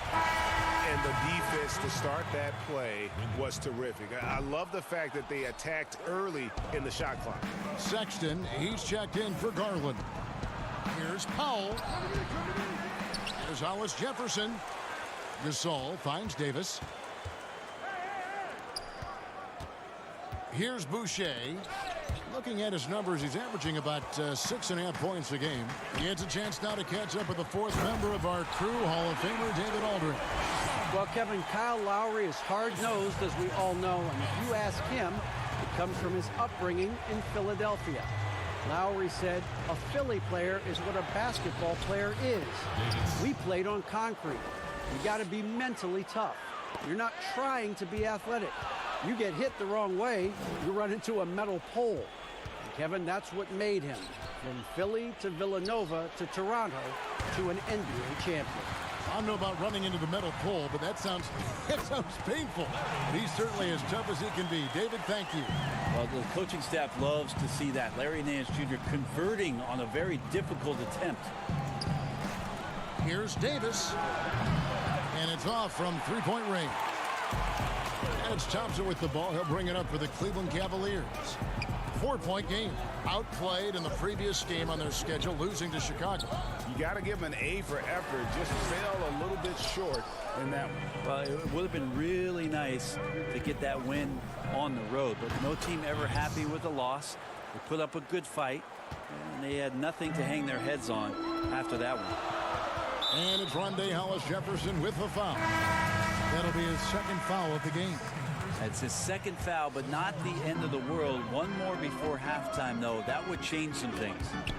And the defense to start that play was terrific. I love the fact that they attacked early in the shot clock. Sexton, he's checked in for Garland. Here's Powell. Here's Hollis Jefferson. Gasol finds Davis. Here's Boucher. Looking at his numbers, he's averaging about 6.5 points a game. He has a chance now to catch up with the fourth member of our crew, Hall of Famer David Aldridge. Well, Kevin, Kyle Lowry is hard-nosed, as we all know, and if you ask him, it comes from his upbringing in Philadelphia. Lowry said, a Philly player is what a basketball player is. We played on concrete. You got to be mentally tough. You're not trying to be athletic. You get hit the wrong way, you run into a metal pole. And Kevin, that's what made him, from Philly to Villanova to Toronto to an NBA champion. I don't know about running into the metal pole, but that sounds painful. But he's certainly as tough as he can be. David, thank you. Well, the coaching staff loves to see that. Larry Nance Jr. converting on a very difficult attempt. Here's Davis. And it's off from three-point range. It's Thompson with the ball. He'll bring it up for the Cleveland Cavaliers. 4-point game. Outplayed in the previous game on their schedule, losing to Chicago. You got to give them an A for effort. Just fell a little bit short in that one. Well, it would have been really nice to get that win on the road, but no team ever happy with a loss. They put up a good fight, and they had nothing to hang their heads on after that one. And it's Rondae Hollis-Jefferson with a foul. That'll be his second foul of the game. It's his second foul, but not the end of the world. One more before halftime, though. That would change some things.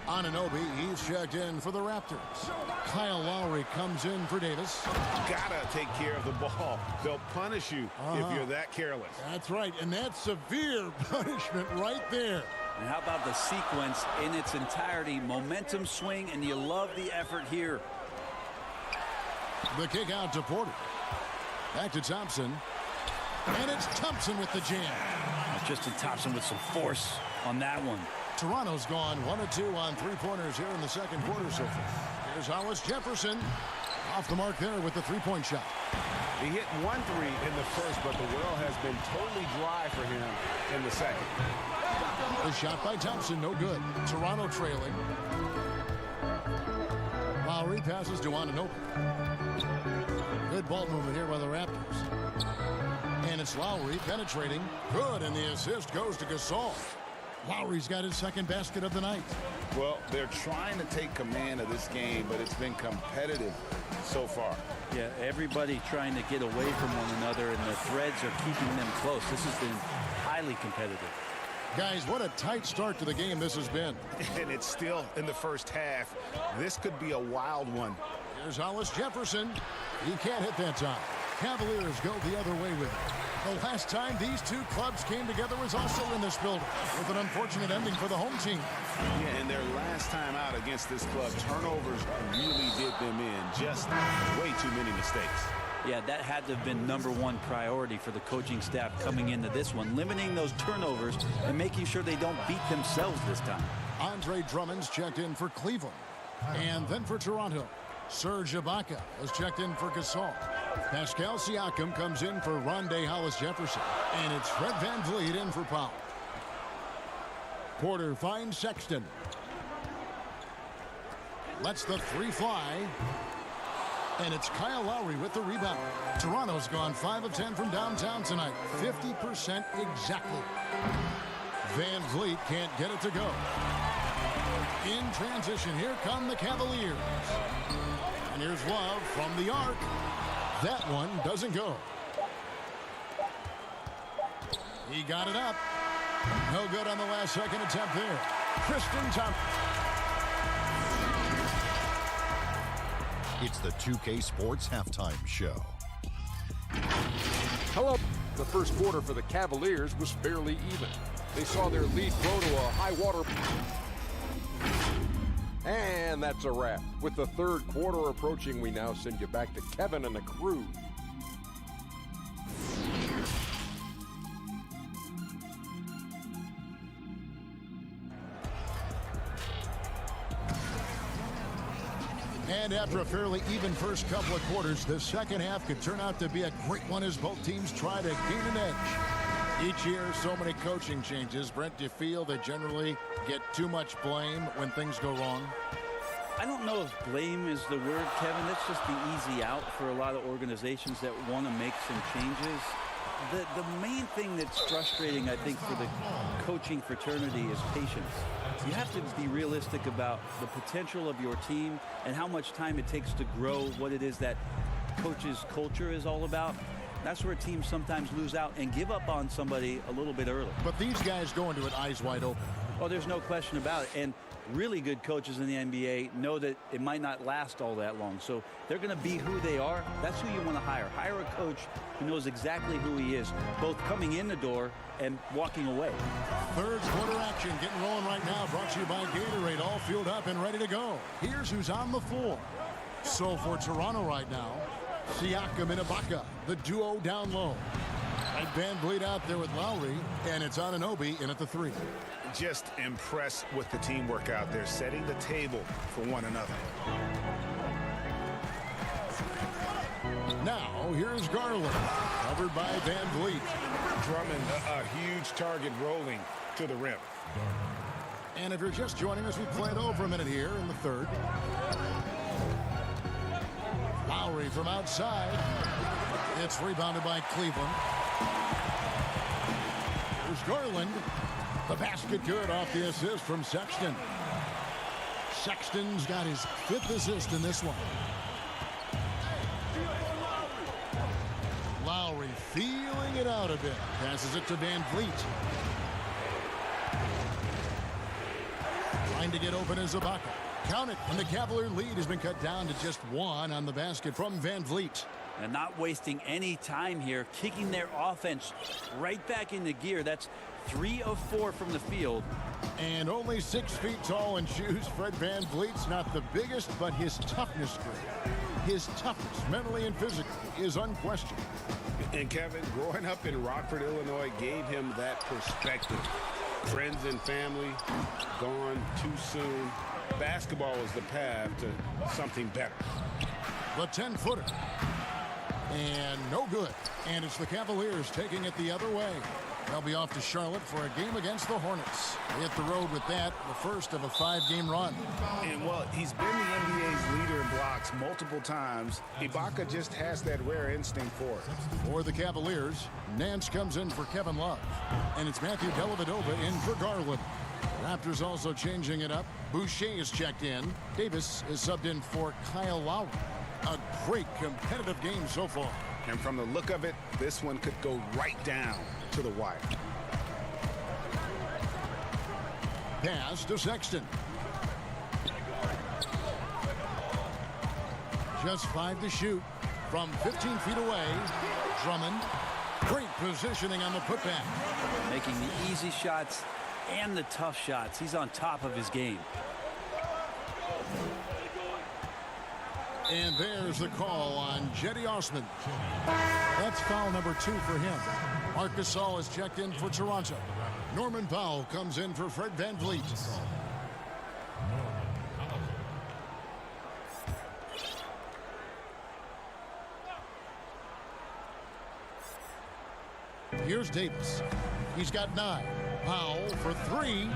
Anunoby, he's checked in for the Raptors. Kyle Lowry comes in for Davis. Gotta take care of the ball. They'll punish you if you're that careless. That's right, and that's severe punishment right there. And how about the sequence in its entirety? Momentum swing, and you love the effort here. The kick out to Porter. Back to Thompson. And it's Thompson with the jam. Justin Thompson with some force on that one. Toronto's gone 1 of 2 on three-pointers here in the second quarter so far. Here's Hollis-Jefferson. Off the mark there with the three-point shot. He hit 1 3 in the first, but the well has been totally dry for him in the second. The shot by Thompson, no good. Toronto trailing. Lowry passes to Anunoby. Good ball movement here by the Raptors. And it's Lowry penetrating. Good, and the assist goes to Gasol. Lowry's got his second basket of the night. Well, they're trying to take command of this game, but it's been competitive so far. Yeah, everybody trying to get away from one another, and the threads are keeping them close. This has been highly competitive. Guys, what a tight start to the game this has been. And it's still in the first half. This could be a wild one. Here's Hollis-Jefferson. He can't hit that time. Cavaliers go the other way with it. The last time these two clubs came together was also in this building, with an unfortunate ending for the home team. Yeah, and their last time out against this club, turnovers really did them in. Just way too many mistakes. Yeah, that had to have been #1 priority for the coaching staff coming into this one, limiting those turnovers and making sure they don't beat themselves this time. Andre Drummond's checked in for Cleveland. And then for Toronto, Serge Ibaka has checked in for Gasol. Pascal Siakam comes in for Rondae Hollis-Jefferson. And it's Fred VanVleet in for Powell. Porter finds Sexton. Lets the three fly. And it's Kyle Lowry with the rebound. Toronto's gone 5 of 10 from downtown tonight. 50% exactly. VanVleet can't get it to go. In transition, here come the Cavaliers. And here's Love from the arc. That one doesn't go. He got it up. No good on the last second attempt there. Tristan Thompson. It's the 2K Sports Halftime Show. Hello. The first quarter for the Cavaliers was fairly even. They saw their lead grow to a high water. And that's a wrap. With the third quarter approaching, we now send you back to Kevin and the crew. And after a fairly even first couple of quarters, the second half could turn out to be a great one as both teams try to gain an edge. Each year, so many coaching changes. Brent, do you feel they generally get too much blame when things go wrong? I don't know if blame is the word, Kevin. That's just the easy out for a lot of organizations that want to make some changes. The main thing that's frustrating, I think, for the coaching fraternity is patience. You have to be realistic about the potential of your team and how much time it takes to grow what it is that coach's culture is all about. That's where teams sometimes lose out and give up on somebody a little bit early. But these guys go into it eyes wide open. Oh, there's no question about it. And really good coaches in the NBA know that it might not last all that long. So they're going to be who they are. That's who you want to hire. Hire a coach who knows exactly who he is, both coming in the door and walking away. Third quarter action getting rolling right now. Brought to you by Gatorade. All fueled up and ready to go. Here's who's on the floor. So for Toronto right now, Siakam and Ibaka, the duo down low. And Van Vliet out there with Lowry, and it's Anunoby in at the 3. Just impressed with the teamwork out there, setting the table for one another. Now, here's Garland, covered by Van Vliet. Drummond, a huge target rolling to the rim. And if you're just joining us, we play it over a minute here in the 3rd. Lowry from outside. It's rebounded by Cleveland. Here's Garland. The basket good off the assist from Sexton. Sexton's got his 5th assist in this one. Lowry feeling it out a bit. Passes it to Van Vliet. Trying to get open is Ibaka. Count it, and the Cavalier lead has been cut down to just 1 on the basket from Van Vliet. And not wasting any time here, kicking their offense right back into gear. That's 3 of 4 from the field. And only 6 feet tall in shoes. Fred Van Vliet's not the biggest, but his toughness grade, his toughness, mentally and physically, is unquestioned. And Kevin, growing up in Rockford, Illinois, gave him that perspective. Friends and family gone too soon. Basketball was the path to something better. The 10-footer. And no good. And it's the Cavaliers taking it the other way. They'll be off to Charlotte for a game against the Hornets. They hit the road with that, the first of a 5-game run. And, well, he's been the NBA's leader in blocks multiple times. Ibaka just has that rare instinct for it. For the Cavaliers, Nance comes in for Kevin Love. And it's Matthew Dellavedova in for Garland. Raptors also changing it up. Boucher is checked in. Davis is subbed in for Kyle Lowry. A great competitive game so far. And from the look of it, this one could go right down to the wire. Pass to Sexton. Just 5 to shoot. From 15 feet away, Drummond. Great positioning on the putback. Making the easy shots and the tough shots. He's on top of his game. And there's the call on Jetty Osman. That's foul number 2 for him. Marc Gasol is checked in for Toronto. Norman Powell comes in for Fred Van Vliet. Here's Davis. He's got 9. Powell for 3.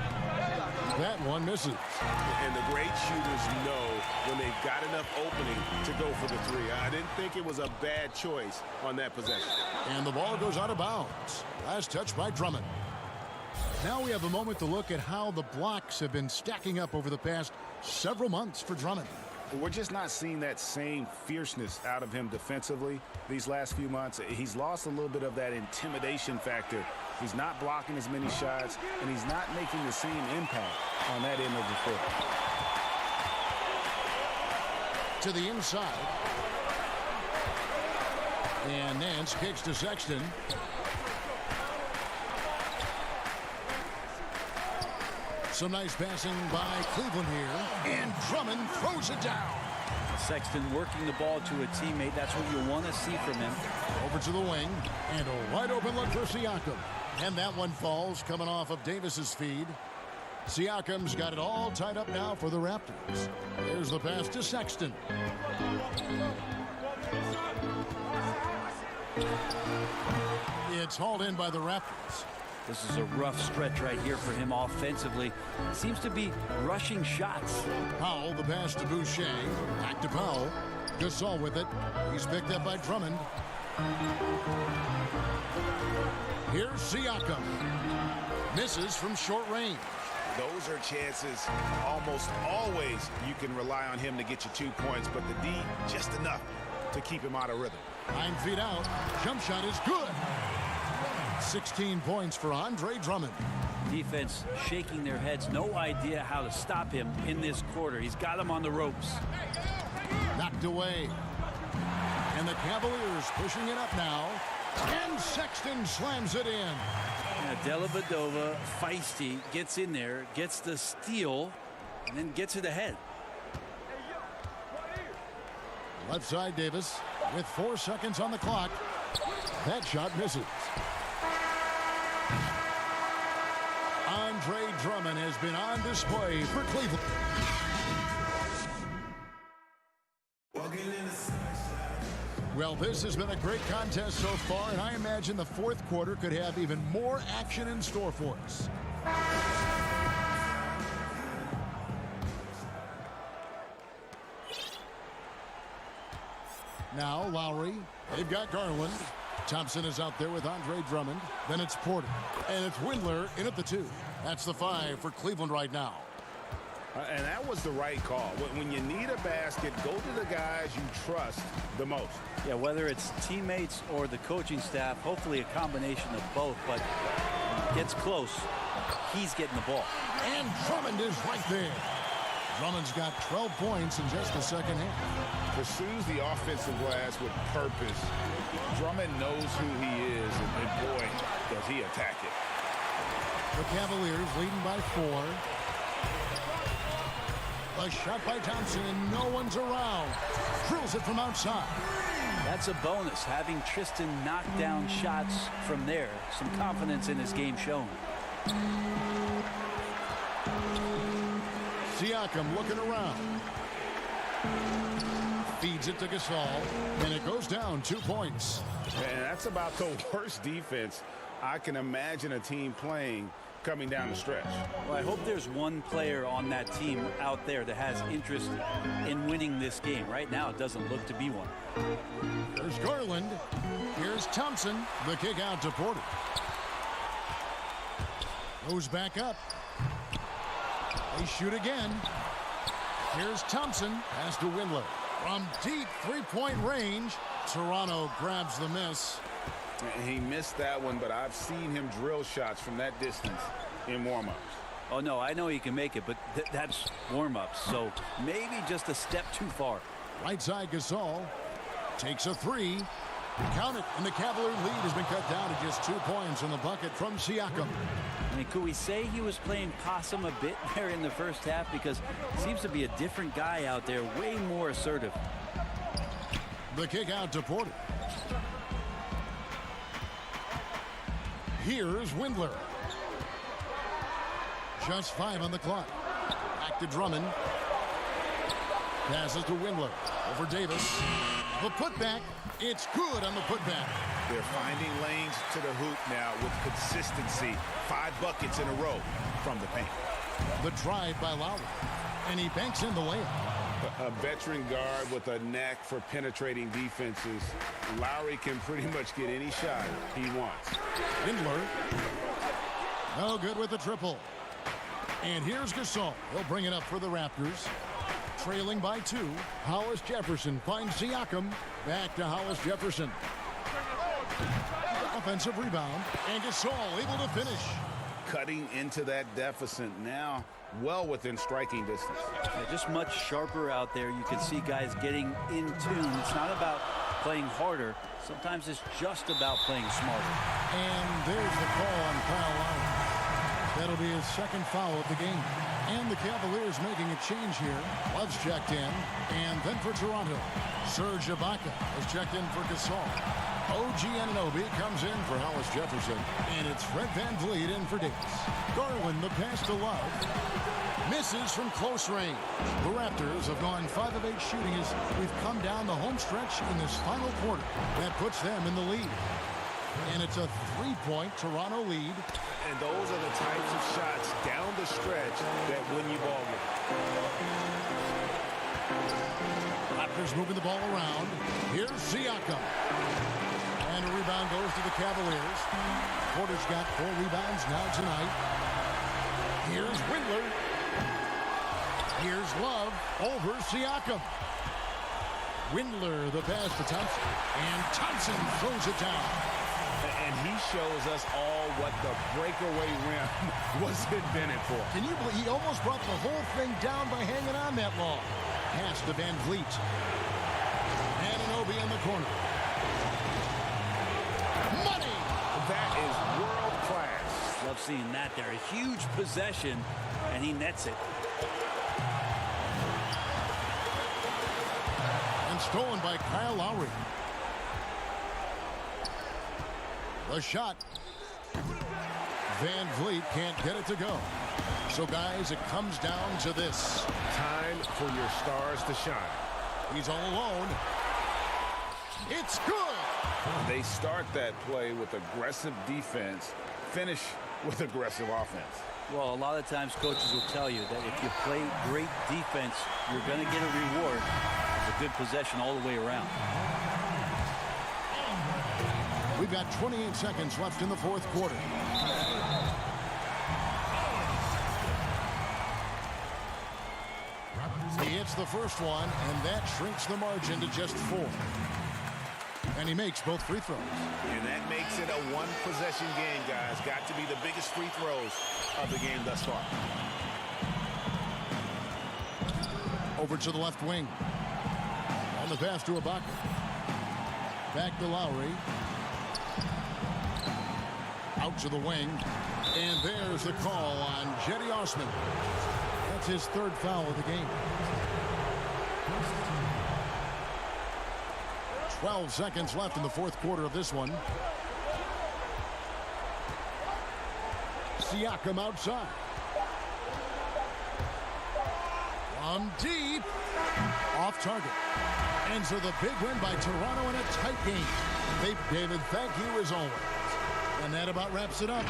That one misses. And the great shooters know when they've got enough opening to go for the 3. I didn't think it was a bad choice on that possession. And the ball goes out of bounds. Last touch by Drummond. Now we have a moment to look at how the blocks have been stacking up over the past several months for Drummond. We're just not seeing that same fierceness out of him defensively these last few months. He's lost a little bit of that intimidation factor. He's not blocking as many shots, and he's not making the same impact on that end of the floor. To the inside. And Nance kicks to Sexton. Some nice passing by Cleveland here. And Drummond throws it down. Sexton working the ball to a teammate. That's what you want to see from him. Over to the wing. And a wide open look for Siakam. And that one falls coming off of Davis's feed. Siakam's got it all tied up now for the Raptors. There's the pass to Sexton. It's hauled in by the Raptors. This is a rough stretch right here for him offensively. Seems to be rushing shots. Powell, the pass to Boucher. Back to Powell. Gasol with it. He's picked up by Drummond. Here's Siakam. Misses from short range. Those are chances almost always you can rely on him to get you 2 points, but the D just enough to keep him out of rhythm. 9 feet out. Jump shot is good. 16 points for Andre Drummond. Defense shaking their heads. No idea how to stop him in this quarter. He's got him on the ropes. Knocked away. And the Cavaliers pushing it up now. And Sexton slams it in. Yeah, Dellavedova, feisty, gets in there, gets the steal, and then gets it ahead. Left side Davis with 4 seconds on the clock. That shot misses. Andre Drummond has been on display for Cleveland. Well, this has been a great contest so far, and I imagine the fourth quarter could have even more action in store for us. Now Lowry. They've got Garland. Thompson is out there with Andre Drummond. Then it's Porter. And it's Windler in at the 2. That's the 5 for Cleveland right now. And that was the right call. When you need a basket, go to the guys you trust the most. Yeah, whether it's teammates or the coaching staff, hopefully a combination of both. But when it gets close, he's getting the ball. And Drummond is right there. Drummond's got 12 points in just the second half. Pursues the offensive glass with purpose. Drummond knows who he is, and boy, does he attack it. The Cavaliers leading by 4. A shot by Thompson, and no one's around. Drills it from outside. That's a bonus, having Tristan knock down shots from there. Some confidence in his game shown. Siakam looking around. Feeds it to Gasol, and it goes down 2 points. And that's about the worst defense I can imagine a team playing coming down the stretch. Well, I hope there's one player on that team out there that has interest in winning this game. Right now, it doesn't look to be one. There's Garland. Here's Thompson. The kick out to Porter. Goes back up. They shoot again. Here's Thompson. Pass to Windler. From deep three-point range, Toronto grabs the miss. He missed that one, but I've seen him drill shots from that distance in warm-ups. Oh, no, I know he can make it, but that's warm-ups, so maybe just a step too far. Right side, Gasol takes a 3. Count it, and the Cavalier lead has been cut down to just 2 points in the bucket from Siakam. I mean, could we say he was playing possum a bit there in the first half? Because he seems to be a different guy out there, way more assertive. The kick out to Porter. Here's Windler. Just 5 on the clock. Back to Drummond. Passes to Windler. Over Davis. The putback. It's good on the putback. They're finding lanes to the hoop now with consistency. 5 buckets in a row from the paint. The drive by Lowry. And he banks in the layup. A veteran guard with a knack for penetrating defenses. Lowry can pretty much get any shot he wants. Windler. No good with the triple. And here's Gasol. He'll bring it up for the Raptors. Trailing by 2. Hollis Jefferson finds Siakam. Back to Hollis Jefferson. Offensive rebound. And Gasol able to finish. Cutting into that deficit now, well within striking distance. Yeah, just much sharper out there. You can see guys getting in tune. It's not about playing harder. Sometimes it's just about playing smarter. And there's the call on Kyle Lowry. That'll be his second foul of the game. And the Cavaliers making a change here. Love's checked in. And then for Toronto, Serge Ibaka has checked in for Gasol. OG Anunoby comes in for Hollis Jefferson. And it's Fred VanVleet in for Davis. Garland, the pass to Love. Misses from close range. The Raptors have gone 5 of 8 shooting as we've come down the home stretch in this final quarter. That puts them in the lead. And it's a 3-point Toronto lead. And those are the types of shots down the stretch that win you ball games. Raptors moving the ball around. Here's Siakam. And a rebound goes to the Cavaliers. Porter's got 4 rebounds now tonight. Here's Windler. Here's Love over Siakam. Windler, the pass to Thompson. And Thompson throws it down. And he shows us all what the breakaway rim was invented for. Can you believe he almost brought the whole thing down by hanging on that long? Pass to VanVleet. Anunoby in the corner. Money! That is world class. Love seeing that there. A huge possession, and he nets it. And And stolen by Kyle Lowry. The shot. Van Vliet can't get it to go. So, guys, it comes down to this. Time for your stars to shine. He's all alone. It's good. They start that play with aggressive defense, finish with aggressive offense. Well, a lot of times coaches will tell you that if you play great defense, you're going to get a reward. It's a good possession all the way around. We've got 28 seconds left in the fourth quarter. He hits the first one, and that shrinks the margin to just 4. And he makes both free throws. And that makes it a one-possession game, guys. Got to be the biggest free throws of the game thus far. Over to the left wing. On the pass to Ibaka. Back to Lowry. Out to the wing. And there's the call on Cedi Osman. That's his third foul of the game. 12 seconds left in the fourth quarter of this one. Siakam outside. From deep. Off target. And so the big win by Toronto in a tight game. David, thank you as always. And that about wraps it up.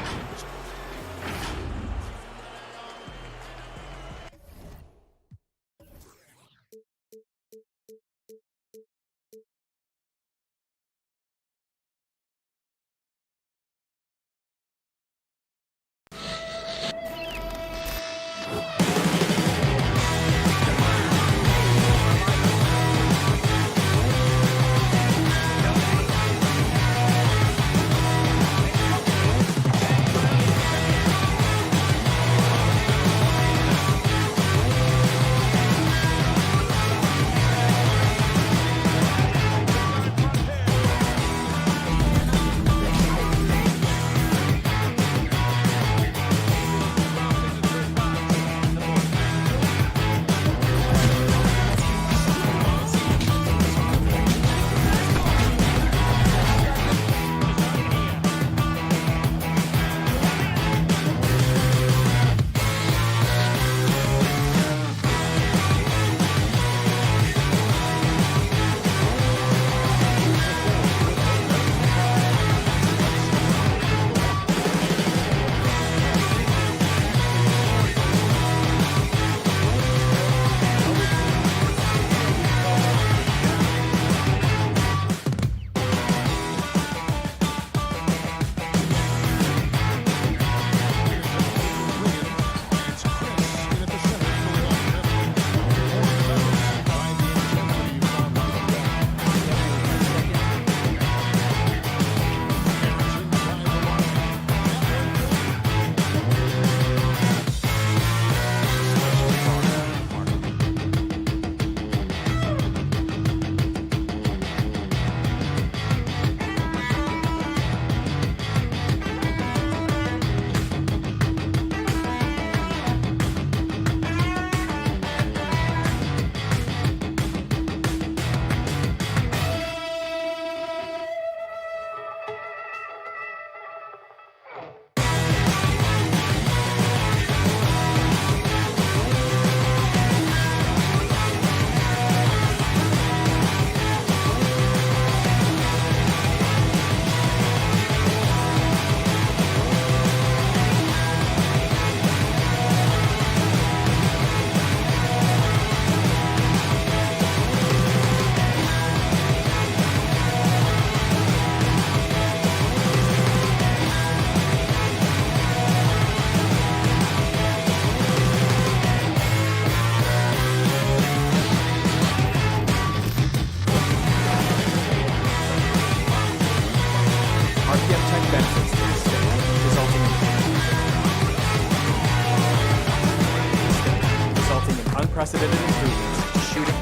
unprecedented improvements to shooting,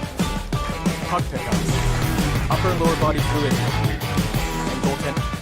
puck pickups, upper and lower body fluidity, and goaltending.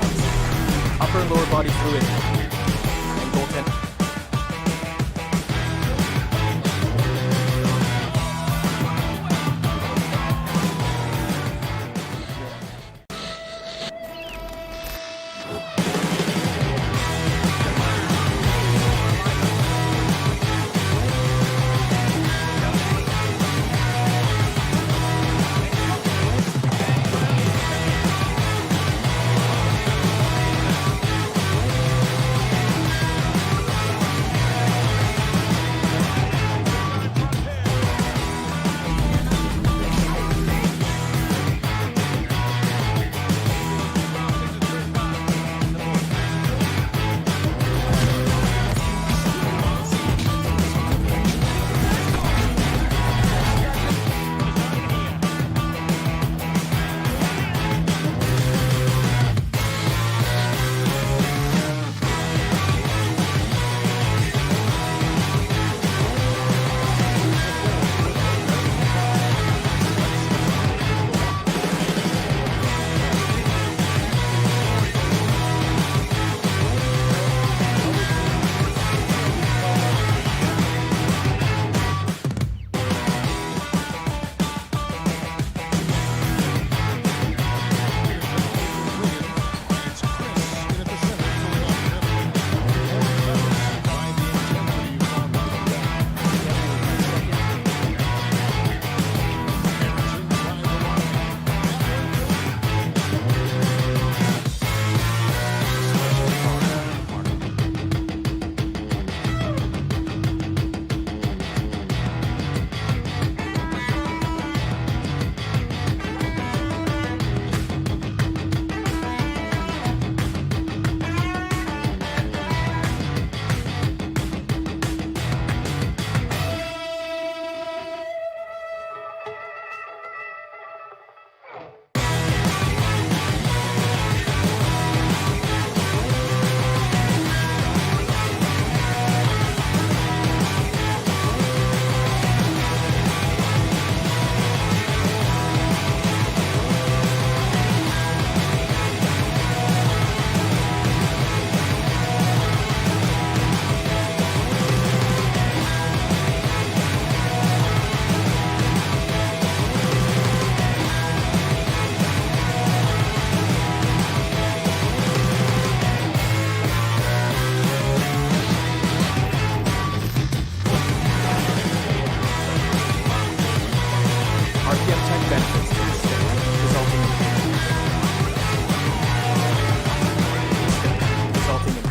pickups, upper and lower body fluid, and goaltending.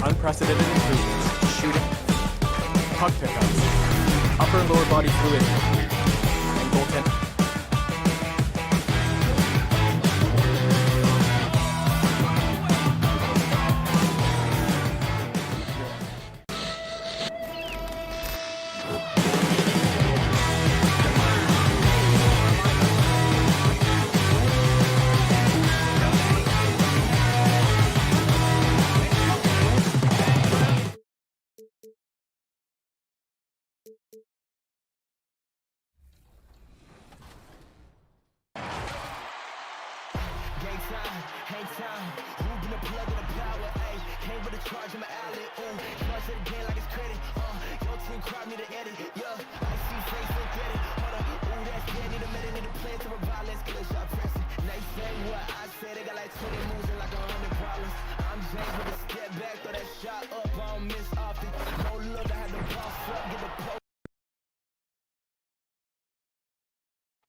Unprecedented improvements to shooting, puck pickups, upper and lower body fluid, and goaltending.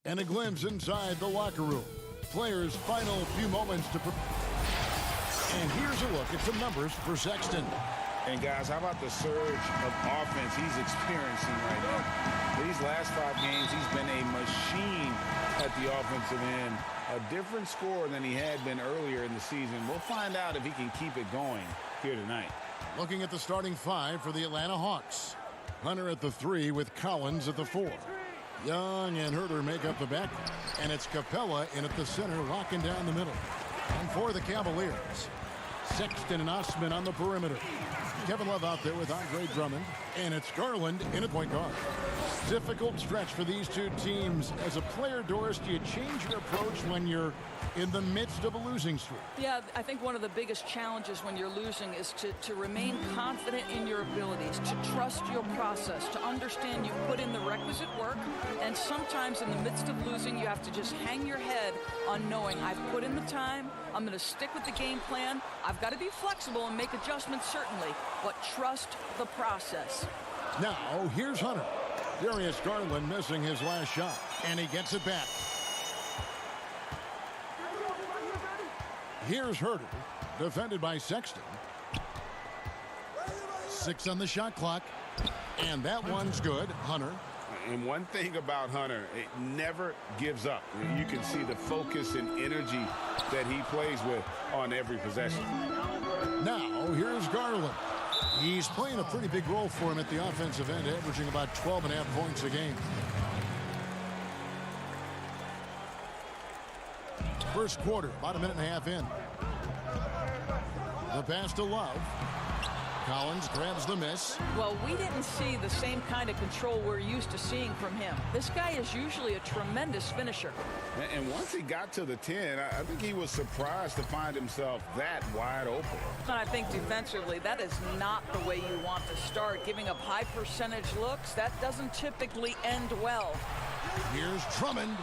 And a glimpse inside the locker room. Players' final few moments to and here's a look at some numbers for Sexton. And guys, how about the surge of offense he's experiencing right now? These last 5 games, he's been a machine at the offensive end. A different score than he had been earlier in the season. We'll find out if he can keep it going here tonight. Looking at the starting 5 for the Atlanta Hawks. Hunter at the 3 with Collins at the 4. Young and Herter make up the back, and it's Capella in at the center, locking down the middle. And for the Cavaliers, Sexton and Osman on the perimeter. Kevin Love out there with Andre Drummond. And it's Garland in at point guard. Difficult stretch for these two teams. As a player, Doris, do you change your approach when you're in the midst of a losing streak? Yeah, I think one of the biggest challenges when you're losing is to remain confident in your abilities, to trust your process, to understand you put in the requisite work, and sometimes in the midst of losing, you have to just hang your head on knowing I've put in the time, I'm going to stick with the game plan, I've got to be flexible and make adjustments certainly, but trust the process. Now, here's Hunter. Darius Garland missing his last shot, and he gets it back. Here's Herter, defended by Sexton. 6 on the shot clock, and that one's good. Hunter. And one thing about Hunter, it never gives up. You can see the focus and energy that he plays with on every possession. Now, here's Garland. He's playing a pretty big role for him at the offensive end, averaging about 12.5 points a game. First quarter, about a minute and a half in. The pass to Love. Collins grabs the miss. Well, we didn't see the same kind of control we're used to seeing from him. This guy is usually a tremendous finisher. And once he got to the 10, I think he was surprised to find himself that wide open. And I think defensively, that is not the way you want to start. Giving up high percentage looks, that doesn't typically end well. Here's Drummond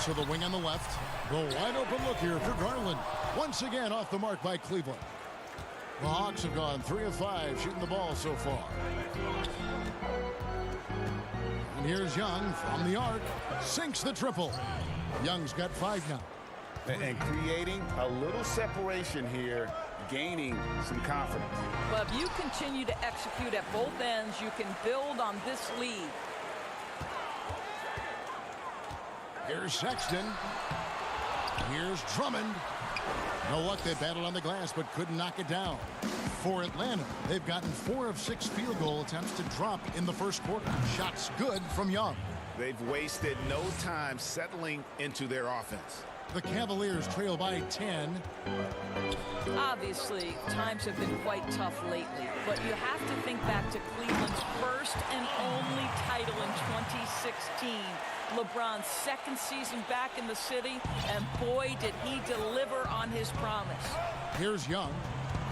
to the wing on the left. The wide open look here for Garland. Once again off the mark by Cleveland. The Hawks have gone 3 of 5 shooting the ball so far. And here's Young from the arc. Sinks the triple. Young's got 5 now. And creating a little separation here, gaining some confidence. But if you continue to execute at both ends, you can build on this lead. Here's Sexton. Here's Drummond. No luck, they battled on the glass but couldn't knock it down. For Atlanta, they've gotten 4 of 6 field goal attempts to drop in the first quarter. Shots good from Young. They've wasted no time settling into their offense. The Cavaliers trail by 10. Obviously, times have been quite tough lately, but you have to think back to Cleveland's first and only title in 2016. LeBron's second season back in the city, and boy, did he deliver on his promise. Here's Young.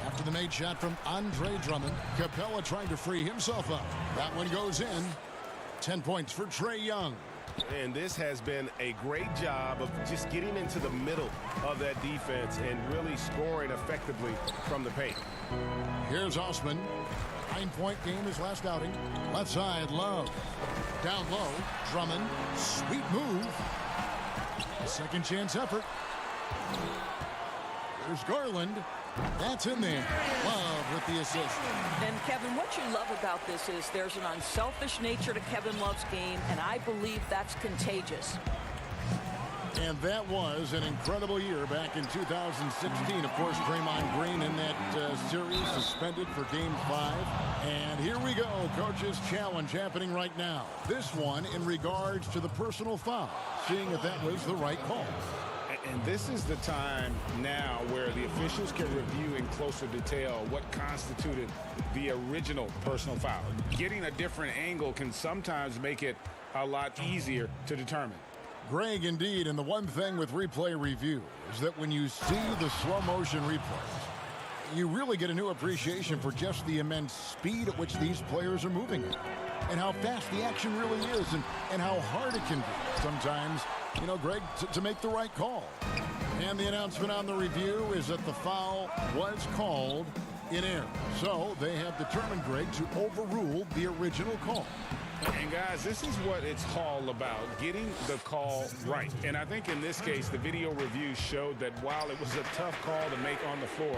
After the made shot from Andre Drummond, Capella trying to free himself up. That one goes in. 10 points for Trae Young. And this has been a great job of just getting into the middle of that defense and really scoring effectively from the paint. Here's Osman. 9-point game his last outing. Left side, Love. Down low, Drummond. Sweet move. A second chance effort. Here's Garland. That's in there. Love with the assist. And Kevin, what you love about this is there's an unselfish nature to Kevin Love's game, and I believe that's contagious. And that was an incredible year back in 2016. Of course, Draymond Green in that series suspended for Game 5. And here we go, Coach's Challenge happening right now. This one in regards to the personal foul, seeing if that was the right call. And this is the time now where the officials can review in closer detail what constituted the original personal foul. Getting a different angle can sometimes make it a lot easier to determine. Greg, indeed, and the one thing with replay review is that when you see the slow motion replays, you really get a new appreciation for just the immense speed at which these players are moving at, and how fast the action really is, and how hard it can be sometimes, you know, Greg, to make the right call. And the announcement on the review is that the foul was called in error. So they have determined, Greg, to overrule the original call. And guys, this is what it's all about, getting the call right. And I think in this case, the video review showed that while it was a tough call to make on the floor,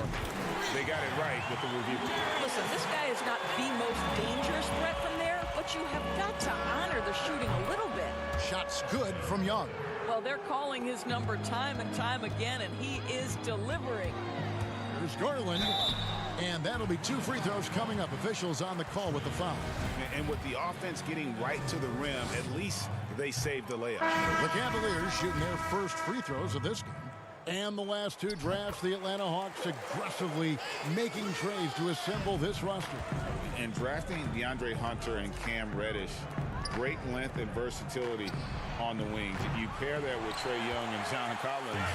they got it right with the review. Listen, this guy is not the most dangerous threat from there, but you have got to honor the shooting a little bit. Shots good from Young. Well, they're calling his number time and time again, and he is delivering. There's Garland. And that'll be 2 free throws coming up. Officials on the call with the foul. And with the offense getting right to the rim, at least they saved the layup. The Cavaliers shooting their first free throws of this game. And the last two drafts, the Atlanta Hawks aggressively making trades to assemble this roster. And drafting DeAndre Hunter and Cam Reddish, great length and versatility on the wings. You pair that with Trae Young and John Collins,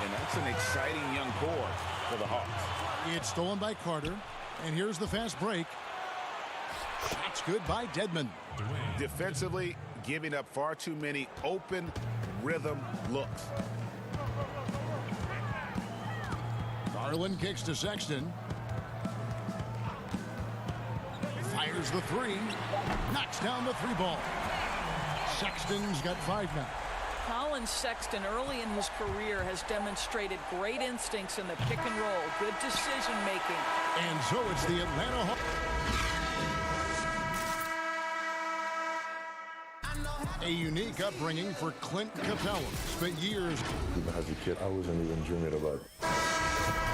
and that's an exciting young core for the Hawks. It's stolen by Carter, and here's the fast break. Shots good by Dedmon. Defensively, giving up far too many open rhythm looks. Garland kicks to Sexton. Fires the three. Knocks down the three ball. Sexton's got 5 now. Colin Sexton early in his career has demonstrated great instincts in the pick and roll, good decision making. And so it's the Atlanta Hawks. A unique upbringing for Clint Capella. Spent years. Even as a kid, I wasn't even dreaming about.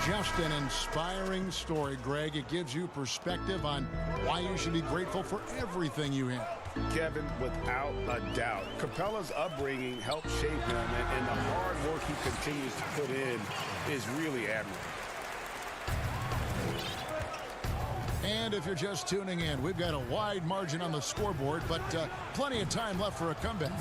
Just an inspiring story, Greg. It gives you perspective on why you should be grateful for everything you have. Kevin, without a doubt, Capella's upbringing helped shape him, and the hard work he continues to put in is really admirable. And if you're just tuning in, we've got a wide margin on the scoreboard, but plenty of time left for a comeback.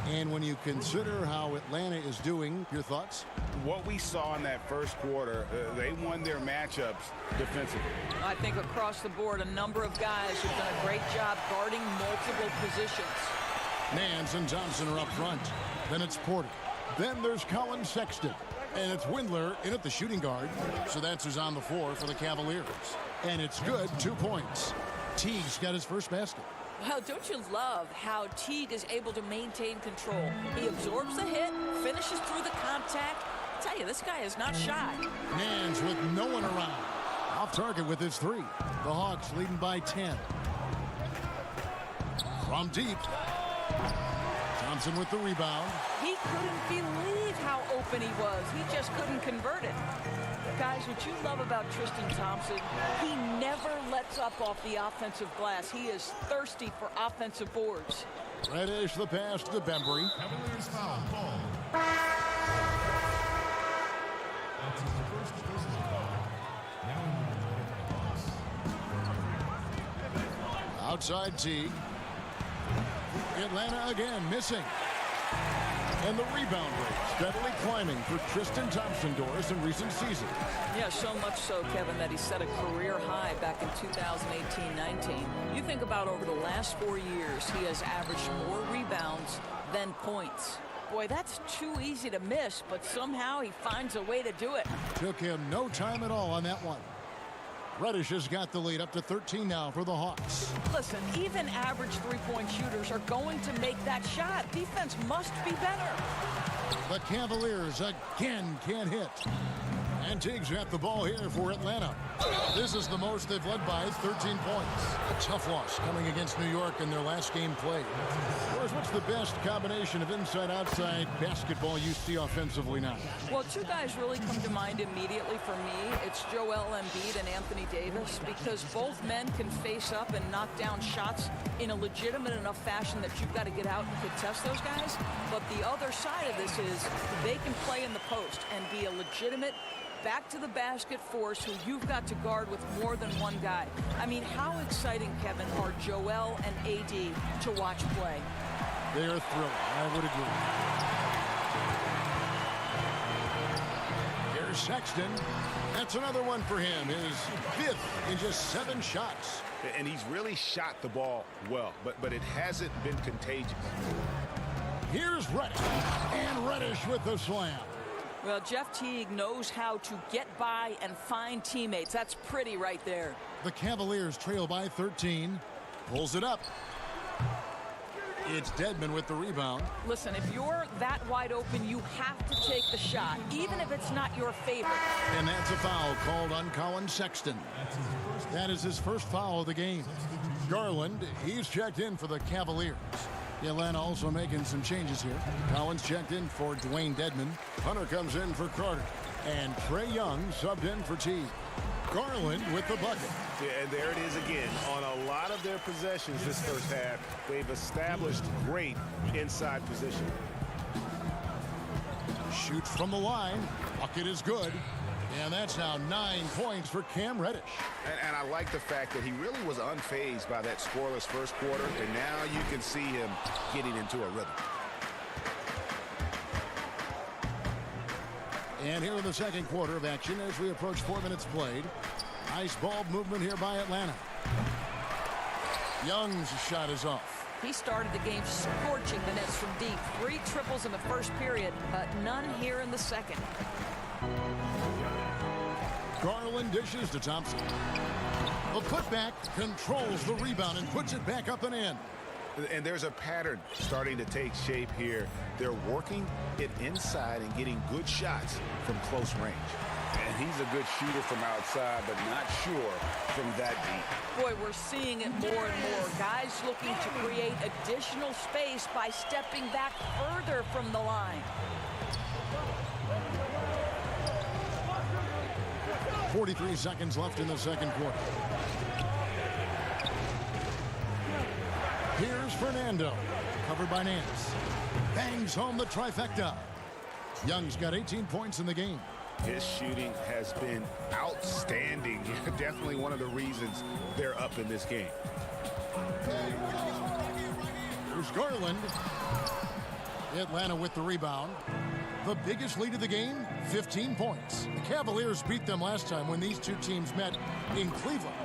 And when you consider how Atlanta is doing, your thoughts? What we saw in that first quarter, they won their matchups defensively. I think across the board, a number of guys have done a great job guarding multiple positions. Nance and Thompson are up front. Then it's Porter. Then there's Colin Sexton. And it's Windler in at the shooting guard. So that's who's on the floor for the Cavaliers. And it's good, 2 points. Teague's got his first basket. Well, don't you love how Teague is able to maintain control? He absorbs the hit, finishes through the contact. I tell you, this guy is not shy. Nance with no one around. Off target with his 3. The Hawks leading by 10. From deep. Thompson with the rebound. He couldn't believe how open he was. He just couldn't convert it. Guys, what you love about Tristan Thompson, he never lets up off the offensive glass. He is thirsty for offensive boards. Reddish the pass to Bembry. Cavaliers foul, ball. That's his first personal foul. Now in the Hawks. Outside Teague. Atlanta again missing. And the rebound rate steadily climbing for Tristan Thompson, Doris, in recent seasons. Yeah, so much so, Kevin, that he set a career high back in 2018-19. You think about over the last 4 years, he has averaged more rebounds than points. Boy, that's too easy to miss, but somehow he finds a way to do it. Took him no time at all on that one. Reddish has got the lead up to 13 now for the Hawks. Listen, even average three-point shooters are going to make that shot. Defense must be better. The Cavaliers again can't hit. And Teague's got the ball here for Atlanta. This is the most they've led by, 13 points. A tough loss coming against New York in their last game played. Doris, what's the best combination of inside-outside basketball you see offensively now? Well, 2 guys really come to mind immediately for me. It's Joel Embiid and Anthony Davis, because both men can face up and knock down shots in a legitimate enough fashion that you've got to get out and contest those guys. But the other side of this is they can play in the post and be a legitimate back to the basket force who you've got to guard with more than one guy. I mean, how exciting, Kevin, are Joel and AD to watch play? They are thrilling. I would agree. Here's Sexton. That's another one for him. His 5th in just 7 shots. And he's really shot the ball well, but it hasn't been contagious. Here's Reddish. And Reddish with the slam. Well, Jeff Teague knows how to get by and find teammates. That's pretty right there. The Cavaliers trail by 13. Pulls it up. It's Dedmon with the rebound. Listen, if you're that wide open, you have to take the shot, even if it's not your favorite. And that's a foul called on Colin Sexton. That is his first foul of the game. Garland, he's checked in for the Cavaliers. Atlanta also making some changes here. Collins checked in for Dwayne Dedmon. Hunter comes in for Carter. And Trae Young subbed in for Teague. Garland with the bucket. Yeah, and there it is again. On a lot of their possessions this first half, they've established great inside position. Shoots from the line. Bucket is good. And that's now 9 points for Cam Reddish. And I like the fact that he really was unfazed by that scoreless first quarter. And now you can see him getting into a rhythm. And here in the second quarter of action as we approach 4 minutes played. Nice ball movement here by Atlanta. Young's shot is off. He started the game scorching the nets from deep. 3 triples in the first period, but none here in the second. Garland dishes to Thompson. The putback controls the rebound and puts it back up and in. And there's a pattern starting to take shape here. They're working it inside and getting good shots from close range. And he's a good shooter from outside, but not sure from that deep. Boy, we're seeing it more and more. Guys looking to create additional space by stepping back further from the line. 43 seconds left in the second quarter. Here's Fernando, covered by Nance. Bangs home the trifecta. Young's got 18 points in the game. His shooting has been outstanding. Definitely one of the reasons they're up in this game. Here's Garland. Atlanta with the rebound. The biggest lead of the game, 15 points. The Cavaliers beat them last time when these two teams met in Cleveland.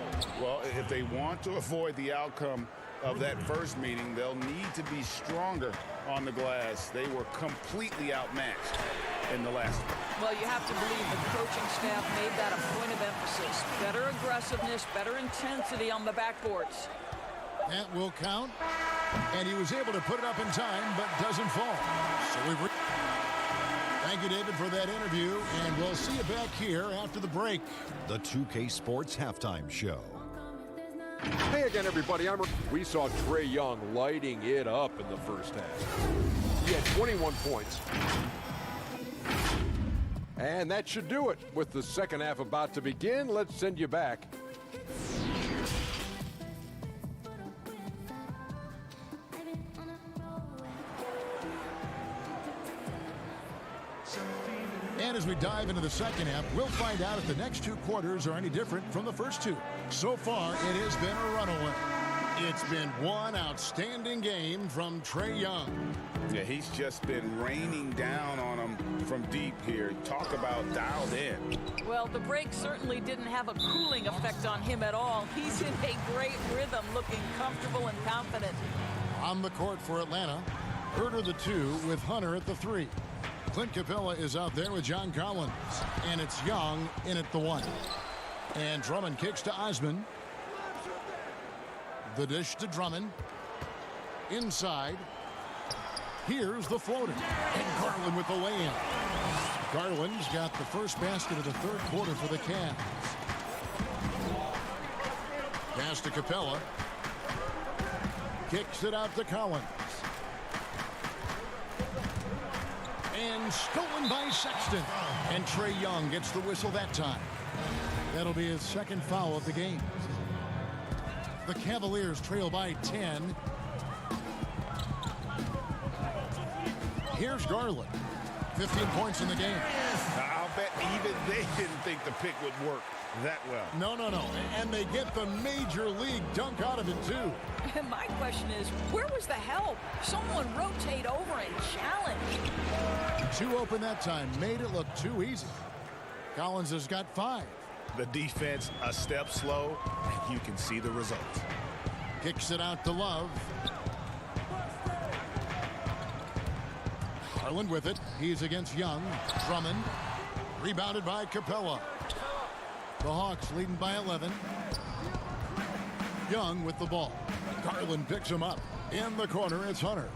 Well, if they want to avoid the outcome of that first meeting, they'll need to be stronger on the glass. They were completely outmatched in the last one. Well, you have to believe the coaching staff made that a point of emphasis. Better aggressiveness, better intensity on the backboards. That will count. And he was able to put it up in time, but doesn't fall. So thank you, David, for that interview, and we'll see you back here after the break. The 2K Sports Halftime Show. Hey again, everybody. We saw Trae Young lighting it up in the first half. He had 21 points. And that should do it. With the second half about to begin, let's send you back. And as we dive into the second half, we'll find out if the next 2 quarters are any different from the first 2. So far, it has been a runaway. It's been one outstanding game from Trae Young. Yeah, he's just been raining down on them from deep here. Talk about dialed in. Well, the break certainly didn't have a cooling effect on him at all. He's in a great rhythm, looking comfortable and confident. On the court for Atlanta, Herter the 2 with Hunter at the 3. Clint Capella is out there with John Collins, and it's Young in at the 1. And Drummond kicks to Osman. The dish to Drummond. Inside. Here's the floater. And Garland with the lay-in. Garland's got the first basket of the third quarter for the Cavs. Pass to Capella. Kicks it out to Collins. And stolen by Sexton. And Trae Young gets the whistle that time. That'll be his second foul of the game. The Cavaliers trail by 10. Here's Garland. 15 points in the game. I'll bet even they didn't think the pick would work that well. No. And they get the major league dunk out of it, too. My question is, where was the help? Someone rotate over and challenge. 2 open that time. Made it look too easy. Collins has got 5. The defense a step slow, and you can see the results. Kicks it out to Love. Garland with it. He's against Young. Drummond. Rebounded by Capella. The Hawks leading by 11. Young with the ball. Garland picks him up. In the corner, it's Hunter.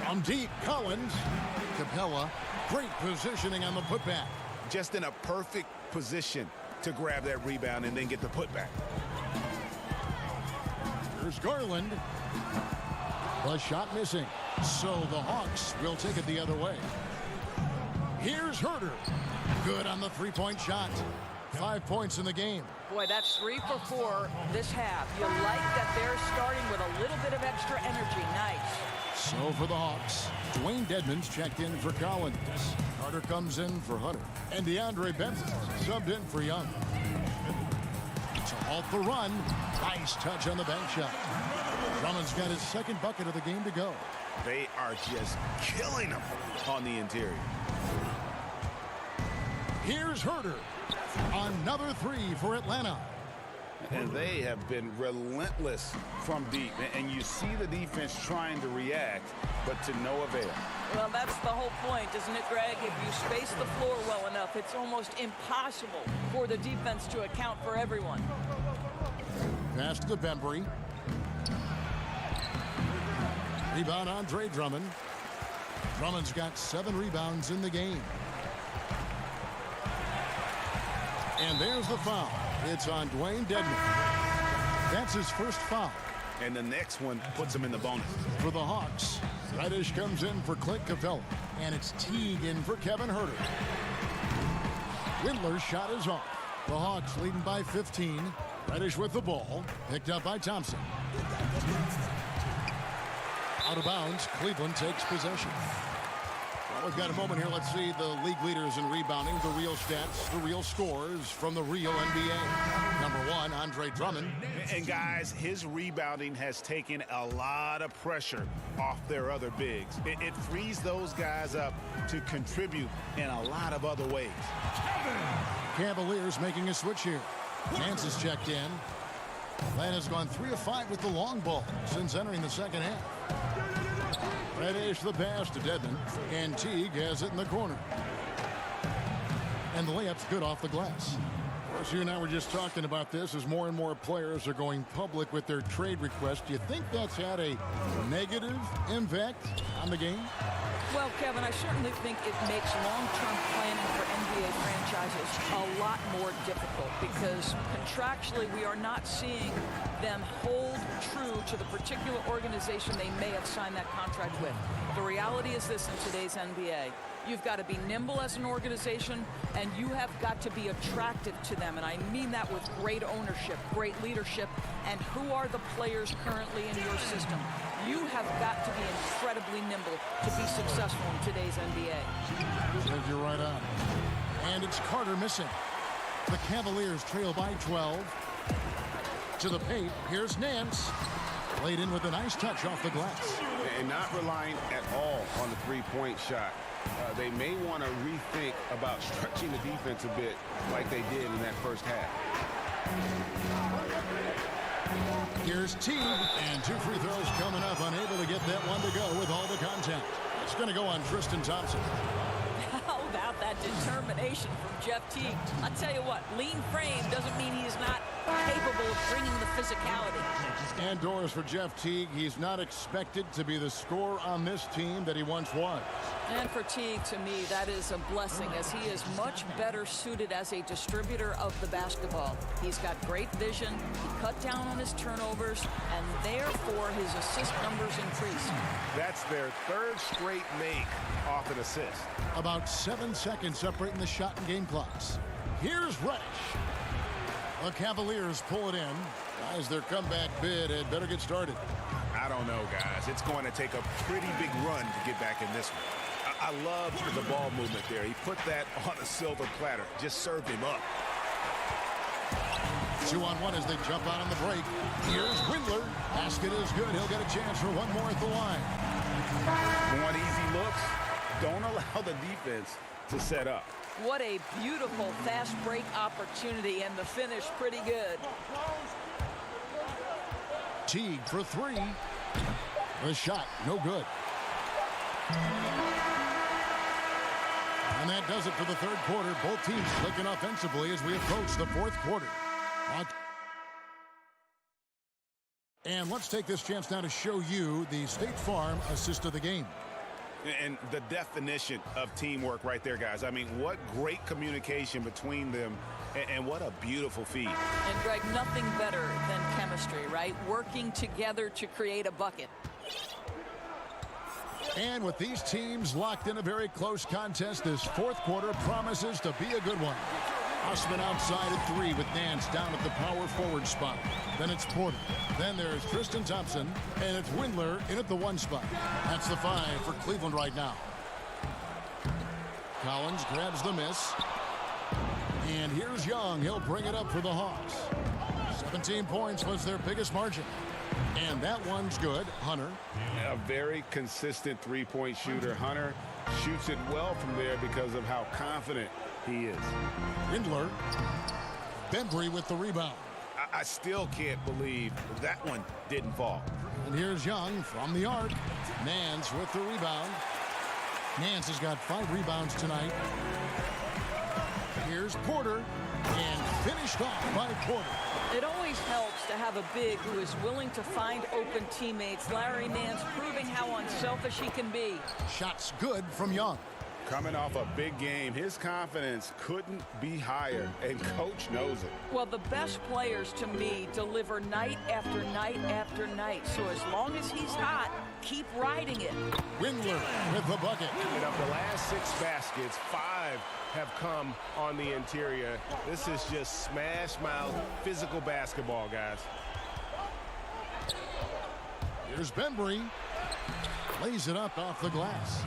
From deep, Collins. Capella. Great positioning on the putback. Just in a perfect position to grab that rebound and then get the putback. Here's Garland. The shot missing. So the Hawks will take it the other way. Here's Herter. Good on the three-point shot. 5 points in the game. Boy, that's 3 for 4 this half. You like that they're starting with a little bit of extra energy. Nice. So for the Hawks, Dwayne Dedmon's checked in for Collins. Carter comes in for Hunter. And DeAndre Benson subbed in for Young. To halt the run. Nice touch on the bank shot. Drummond's got his second bucket of the game to go. They are just killing them on the interior. Here's Herter. Another 3 for Atlanta. And they have been relentless from deep. And you see the defense trying to react, but to no avail. Well, that's the whole point, isn't it, Greg? If you space the floor well enough, it's almost impossible for the defense to account for everyone. Pass to Bembry. Rebound, Andre Drummond. Drummond's got 7 rebounds in the game. And there's the foul. It's on Dwayne Dedmon. That's his first foul. And the next one puts him in the bonus. For the Hawks, Reddish comes in for Clint Capella. And it's Teague in for Kevin Herter. Windler's shot is off. The Hawks leading by 15. Reddish with the ball. Picked up by Thompson. Out of bounds, Cleveland takes possession. Well, we've got a moment here. Let's see the league leaders in rebounding, the real stats, the real scores from the real NBA. Number 1, Andre Drummond. And guys, his rebounding has taken a lot of pressure off their other bigs. It frees those guys up to contribute in a lot of other ways. Cavaliers making a switch here. Nance is checked in. Atlanta's gone 3 of 5 with the long ball since entering the second half. Reddish the pass to Dedmon, and Teague has it in the corner. And the layup's good off the glass. Of course, you and I were just talking about this as more and more players are going public with their trade requests. Do you think that's had a negative impact on the game? Well, Kevin, I certainly think it makes long-term planning for NBA franchises a lot more difficult because contractually we are not seeing them hold true to the particular organization they may have signed that contract with. The reality is this in today's NBA. You've got to be nimble as an organization, and you have got to be attractive to them. And I mean that with great ownership, great leadership, and who are the players currently in your system. You have got to be incredibly nimble to be successful in today's NBA. You're right on. And it's Carter missing. The Cavaliers trail by 12. To the paint, here's Nance. Laid in with a nice touch off the glass. And not relying at all on the three-point shot. They may want to rethink about stretching the defense a bit like they did in that first half. Here's Teague, and 2 free throws coming up, unable to get that one to go with all the contact. It's going to go on Tristan Thompson. How about that determination from Jeff Teague? I'll tell you what, lean frame doesn't mean he's not capable of bringing the physicality. And doors for Jeff Teague. He's not expected to be the scorer on this team that he once was. And for Teague, to me, that is a blessing as he is much better suited as a distributor of the basketball. He's got great vision, he cut down on his turnovers, and therefore his assist numbers increase. That's their 3rd straight make off an assist. About 7 seconds separating the shot and game clocks. Here's Reddish. The Cavaliers pull it in. Guys, their comeback bid had better get started. I don't know, guys. It's going to take a pretty big run to get back in this one. I love the ball movement there. He put that on a silver platter. Just served him up. 2-on-1 as they jump out on the break. Here's Windler. Basket is good. He'll get a chance for one more at the line. Want easy looks? Don't allow the defense to set up. What a beautiful fast break opportunity, and the finish pretty good. Teague for 3. The shot, no good. And that does it for the 3rd quarter. Both teams clicking offensively as we approach the 4th quarter. And let's take this chance now to show you the State Farm assist of the game. And the definition of teamwork right there, guys. I mean, what great communication between them, and what a beautiful feed. And, Greg, nothing better than chemistry, right? Working together to create a bucket. And with these teams locked in a very close contest, this 4th quarter promises to be a good one. Osman outside at 3 with Nance down at the power forward spot. Then it's Porter. Then there's Tristan Thompson. And it's Windler in at the 1 spot. That's the 5 for Cleveland right now. Collins grabs the miss. And here's Young. He'll bring it up for the Hawks. 17 points was their biggest margin. And that one's good. Hunter. A very consistent three-point shooter. Hunter shoots it well from there because of how confident he is. Windler. Bembry with the rebound. I still can't believe that one didn't fall. And here's Young from the arc. Nance with the rebound. Nance has got 5 rebounds tonight. Here's Porter. And finished off by Porter. It always helps to have a big who is willing to find open teammates. Larry Nance proving how unselfish he can be. Shots good from Young. Coming off a big game, his confidence couldn't be higher, and Coach knows it. Well, the best players, to me, deliver night after night after night. So as long as he's hot, keep riding it. Windler with the bucket. And of the last 6 baskets, 5 have come on the interior. This is just smash mouth physical basketball, guys. Here's Bembry. Lays it up off the glass.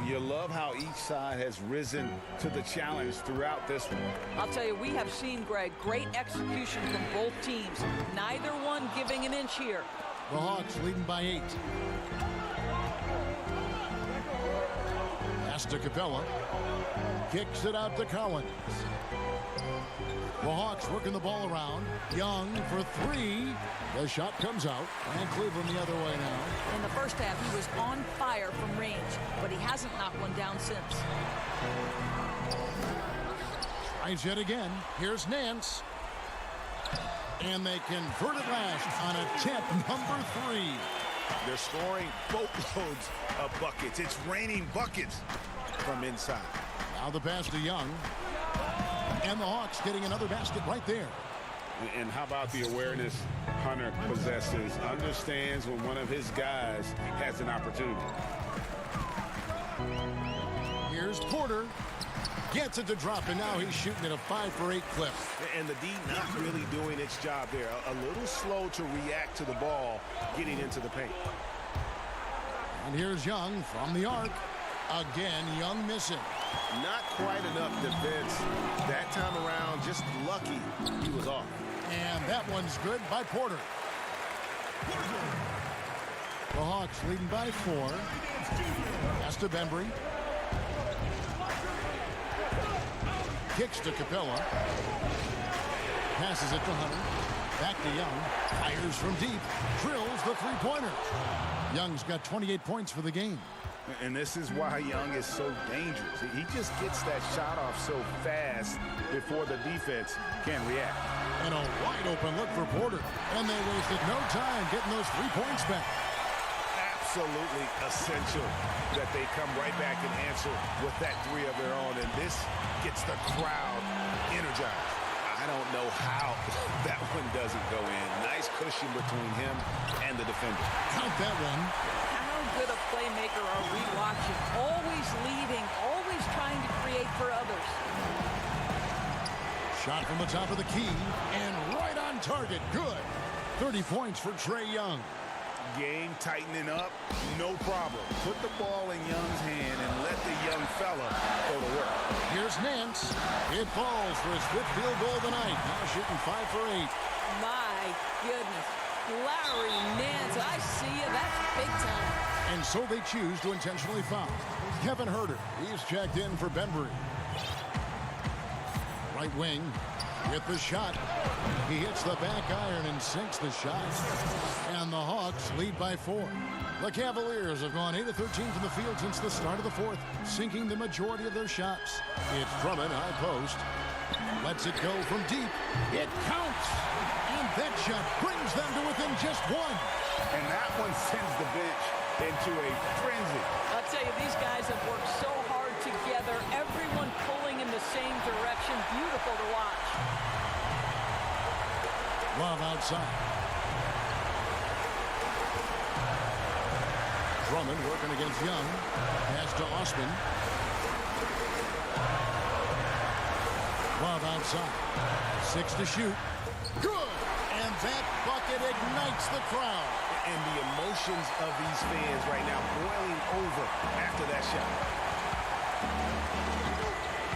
You love how each side has risen to the challenge throughout this one. I'll tell you, we have seen, Greg, great execution from both teams. Neither one giving an inch here. The Hawks leading by 8. Pass to Capella. Kicks it out to Collins. The Hawks working the ball around. Young for 3. The shot comes out. And Cleveland the other way now. In the first half, he was on fire from range, but he hasn't knocked one down since. Tries yet again. Here's Nance. And they convert it last on attempt number 3. They're scoring boatloads of buckets. It's raining buckets from inside. Now the pass to Young. And the Hawks getting another basket right there. And how about the awareness Hunter possesses? Understands when one of his guys has an opportunity. Here's Porter. Gets it to drop, and now he's shooting at a 5 for 8 clip. And the D not really doing its job there. A little slow to react to the ball getting into the paint. And here's Young from the arc. Again, Young missing. Not quite enough defense that time around. Just lucky he was off. And that one's good by Porter. The Hawks leading by 4. Pass to Bembry. Kicks to Capella. Passes it to Hunter. Back to Young. Fires from deep. Drills the 3-pointer. Young's got 28 points for the game. And this is why Young is so dangerous. He just gets that shot off so fast before the defense can react. And a wide open look for Porter. And they wasted no time getting those 3 points back. Absolutely essential that they come right back and answer with that 3 of their own. And this gets the crowd energized. I don't know how that one doesn't go in. Nice cushion between him and the defender. Count that one. How good a playmaker are we watching? Always leading, always trying to create for others. Shot from the top of the key, and right on target. Good. 30 points for Trae Young. Game tightening up, no problem. Put the ball in Young's hand and let the young fella go to work. Here's Nance. It falls for his 5th field goal of the night. Now shooting 5 for 8. My goodness. Larry Nance, I see you. That's big time. And so they choose to intentionally foul. Kevin Huerter, he's checked in for Bembry. Right wing with the shot. He hits the back iron and sinks the shot. And the Hawks lead by 4. The Cavaliers have gone 8 of 13 from the field since the start of the 4th, sinking the majority of their shots. It's Drummond, high post. Lets it go from deep. It counts. And that shot brings them to within just 1. And that one sends the bench into a frenzy. I'll tell you, these guys have worked so hard together. Everyone pulling in the same direction. Beautiful to watch. Love outside. Drummond working against Young. Pass to Osman. Love outside. 6 to shoot. Good! And that bucket ignites the crowd. And the emotions of these fans right now boiling over after that shot.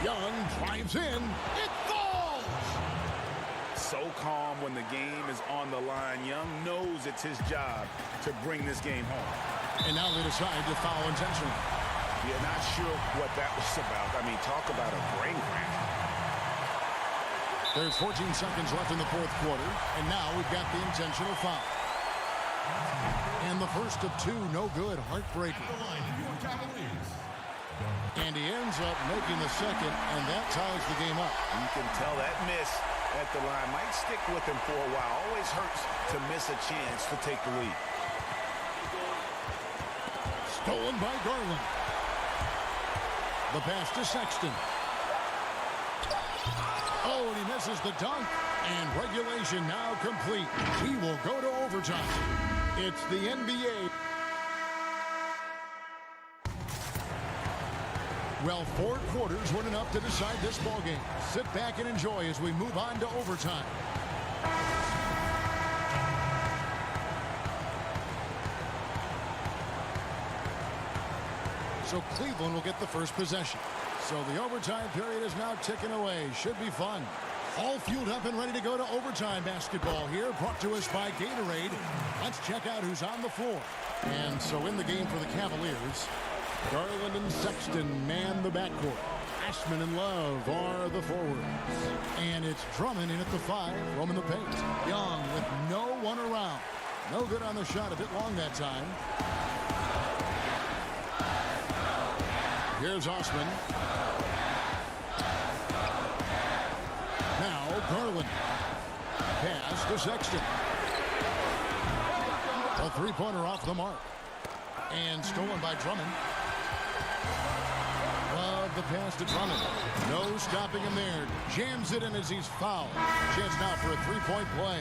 Young drives in. It falls! So calm when the game is on the line. Young knows it's his job to bring this game home. And now they decide to foul intentionally. Yeah, not sure what that was about. I mean, talk about a brain cramp. There's 14 seconds left in the fourth quarter, and now we've got the intentional foul. And the first of two, no good, heartbreaking. And he ends up making the second, and that ties the game up. You can tell that miss at the line might stick with him for a while. Always hurts to miss a chance to take the lead. Stolen by Garland. The pass to Sexton. Oh, and he misses the dunk. And regulation now complete. He will go to overtime. It's the NBA. Well, 4 quarters weren't enough to decide this ballgame. Sit back and enjoy as we move on to overtime. So Cleveland will get the first possession. So the overtime period is now ticking away. Should be fun. All fueled up and ready to go to overtime basketball here, brought to us by Gatorade. Let's check out who's on the floor. And so in the game for the Cavaliers, Garland and Sexton man the backcourt. Ashman and Love are the forwards. And it's Drummond in at the 5, roaming the paint. Young with no one around. No good on the shot, a bit long that time. Here's Osman. Now Garland. Pass to Sexton. A three-pointer off the mark. And stolen by Drummond. Love the pass to Drummond. No stopping him there. Jams it in as he's fouled. Chance now for a three-point play.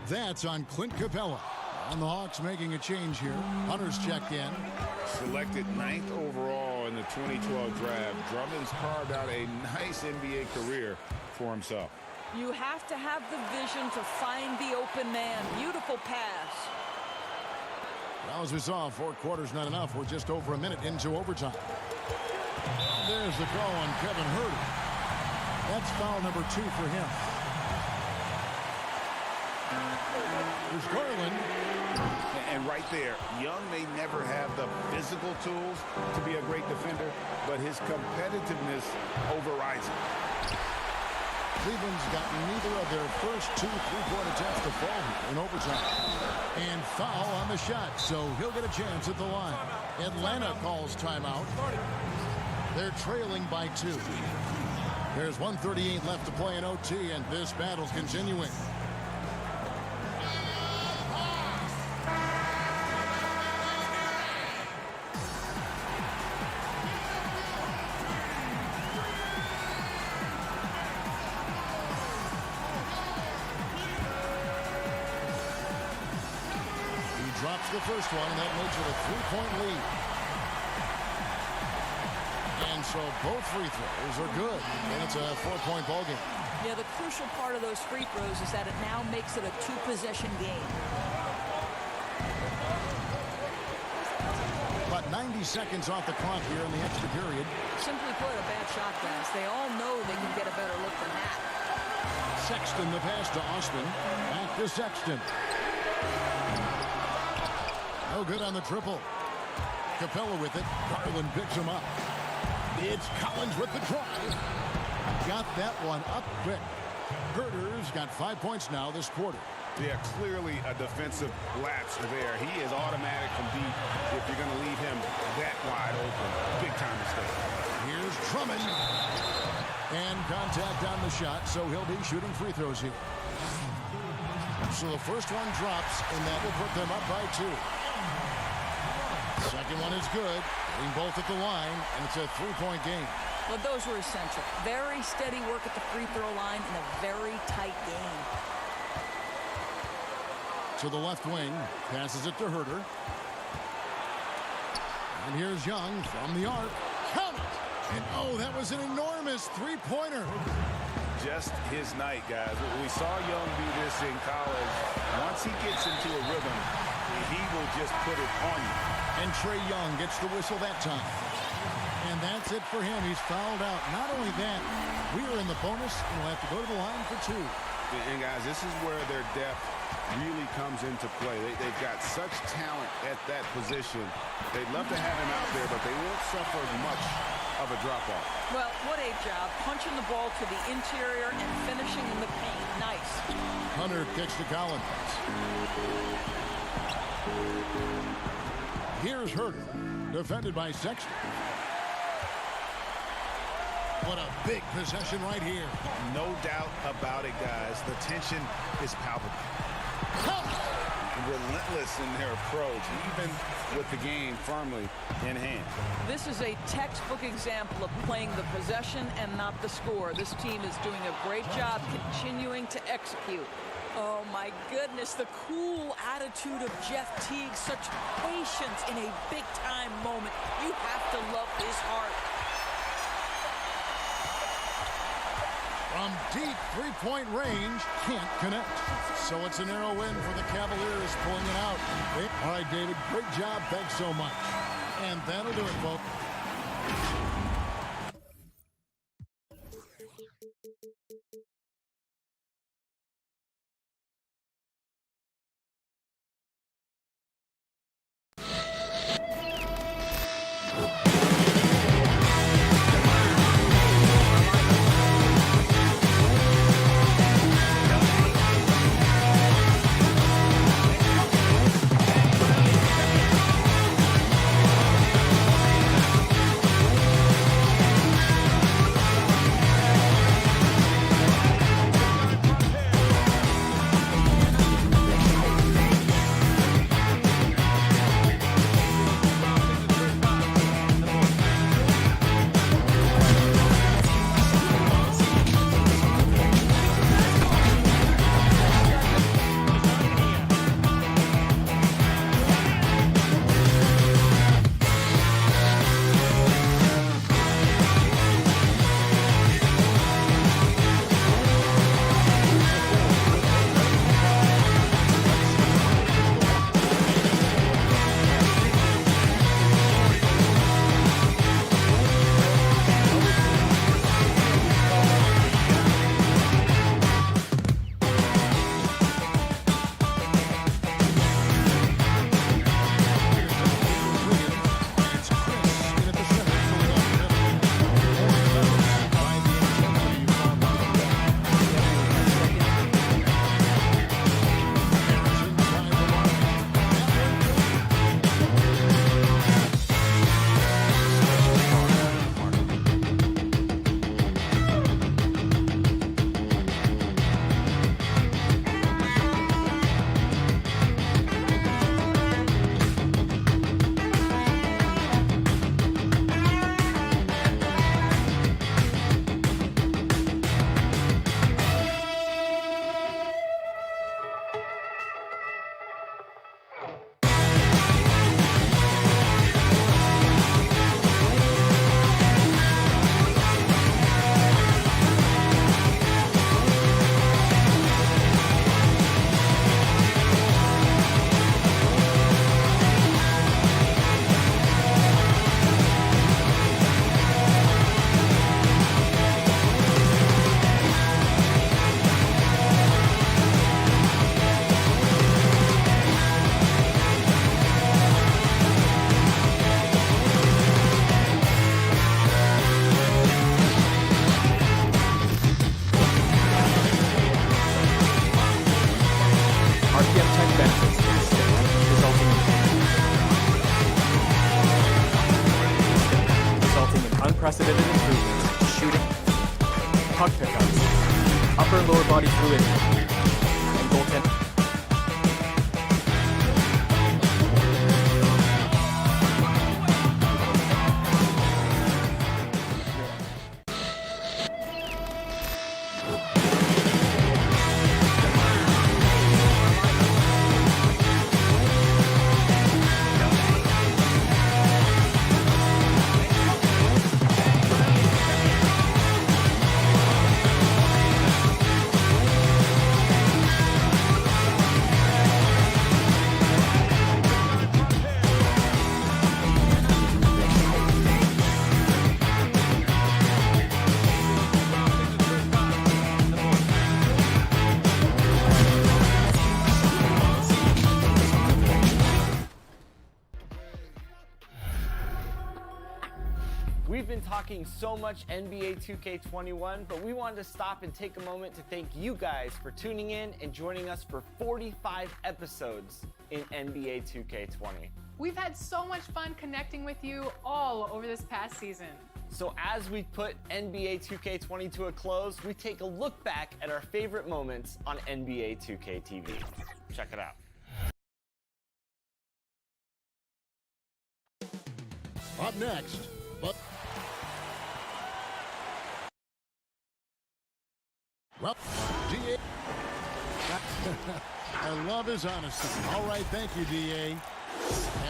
That's on Clint Capella. And the Hawks making a change here. Hunter's checked in. Selected 9th overall in the 2012 draft, Drummond's carved out a nice NBA career for himself. You have to have the vision to find the open man. Beautiful pass. Well, as we saw, 4 quarters not enough. We're just over a minute into overtime. There's the call on Kevin Huerter. That's foul number 2 for him. There's Garland. And right there, Young may never have the physical tools to be a great defender, but his competitiveness overrides it. Cleveland's got neither of their first 2 3-point attempts to fall here in overtime. And foul on the shot, so he'll get a chance at the line. Atlanta calls timeout. They're trailing by 2. There's 1:38 left to play in OT, and this battle's continuing. Drops the first one, and that makes it a 3-point lead. And so both free throws are good, and it's a 4-point ball game. Yeah, the crucial part of those free throws is that it now makes it a 2-possession game. About 90 seconds off the clock here in the extra period. Simply put, a bad shot, guys. They all know they can get a better look than that. Sexton, the pass to Osman. Back to Sexton. No good on the triple. Capella with it. Garland picks him up. It's Collins with the drive. Got that one up quick. Huerter's got 5 points now this quarter. Yeah, clearly a defensive lapse there. He is automatic from deep if you're going to leave him that wide open. Big time mistake. Here's Drummond. And contact on the shot, so he'll be shooting free throws here. So the first one drops, and that will put them up by 2. Second one is good. Getting both at the line, and it's a 3-point game. Well, those were essential. Very steady work at the free throw line in a very tight game. To the left wing, passes it to Huerter. And here's Young from the arc. Count it! And oh, that was an enormous three-pointer. Just his night, guys. We saw Young do this in college. Once he gets into a rhythm, he will just put it on you. And Trae Young gets the whistle that time. And that's it for him. He's fouled out. Not only that, we are in the bonus, and we'll have to go to the line for two. And guys, this is where their depth really comes into play. They've got such talent at that position. They'd love to have him out there, but they won't suffer much of a drop-off. Well, what a job. Punching the ball to the interior and finishing in the paint. Nice. Hunter kicks to Collins. Here's Herter, defended by Sexton. What a big possession right here. No doubt about it, guys. The tension is palpable. Relentless in their approach, even with the game firmly in hand. This is a textbook example of playing the possession and not the score. This team is doing a great job continuing to execute. Oh my goodness, the cool attitude of Jeff Teague, such patience in a big-time moment. You have to love his heart. From deep three-point range, can't connect. So it's a narrow win for the Cavaliers, pulling it out. All right, David, great job. Thanks so much. And that'll do it, folks. unprecedented improvements, shooting, puck pickups, upper and lower body fluidity, and goaltending. talking so much NBA 2K21, but we wanted to stop and take a moment to thank you guys for tuning in and joining us for 45 episodes in NBA 2K20. We've had so much fun connecting with you all over this past season. So as we put NBA 2K20 to a close, we take a look back at our favorite moments on NBA 2K TV. Check it out. Up next, well, DA. I love his honesty. All right, thank you, DA.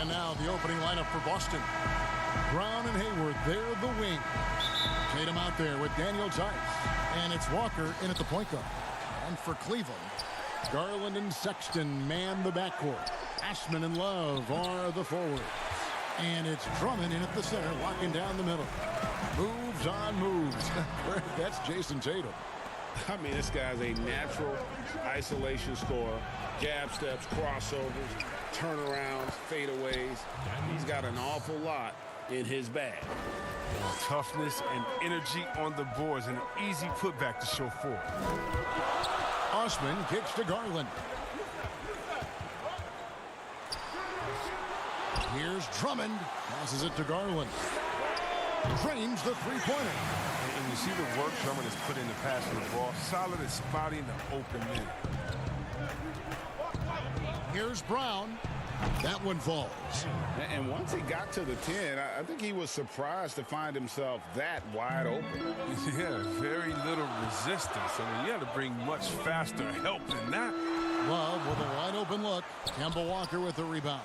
And now the opening lineup for Boston. Brown and Hayward, they're the wing. Tatum out there with Daniel Tice. And it's Walker in at the point guard. And for Cleveland, Garland and Sexton man the backcourt. Ashman and Love are the forwards. And it's Drummond in at the center, locking down the middle. Moves on moves. That's Jason Tatum. I mean, this guy's a natural isolation scorer. Jab steps, crossovers, turnarounds, fadeaways. He's got an awful lot in his bag. Toughness and energy on the boards, and an easy putback to show for. Osman kicks to Garland. Here's Drummond. Passes it to Garland. Drains the three-pointer. And you see the work Drummond has put into passing the ball. Solid at spotting the open man. Here's Brown. That one falls. And once he got to the 10, I think he was surprised to find himself that wide open. Yeah, very little resistance. I mean, you had to bring much faster help than that. Love with a wide open look. Kemba Walker with the rebound.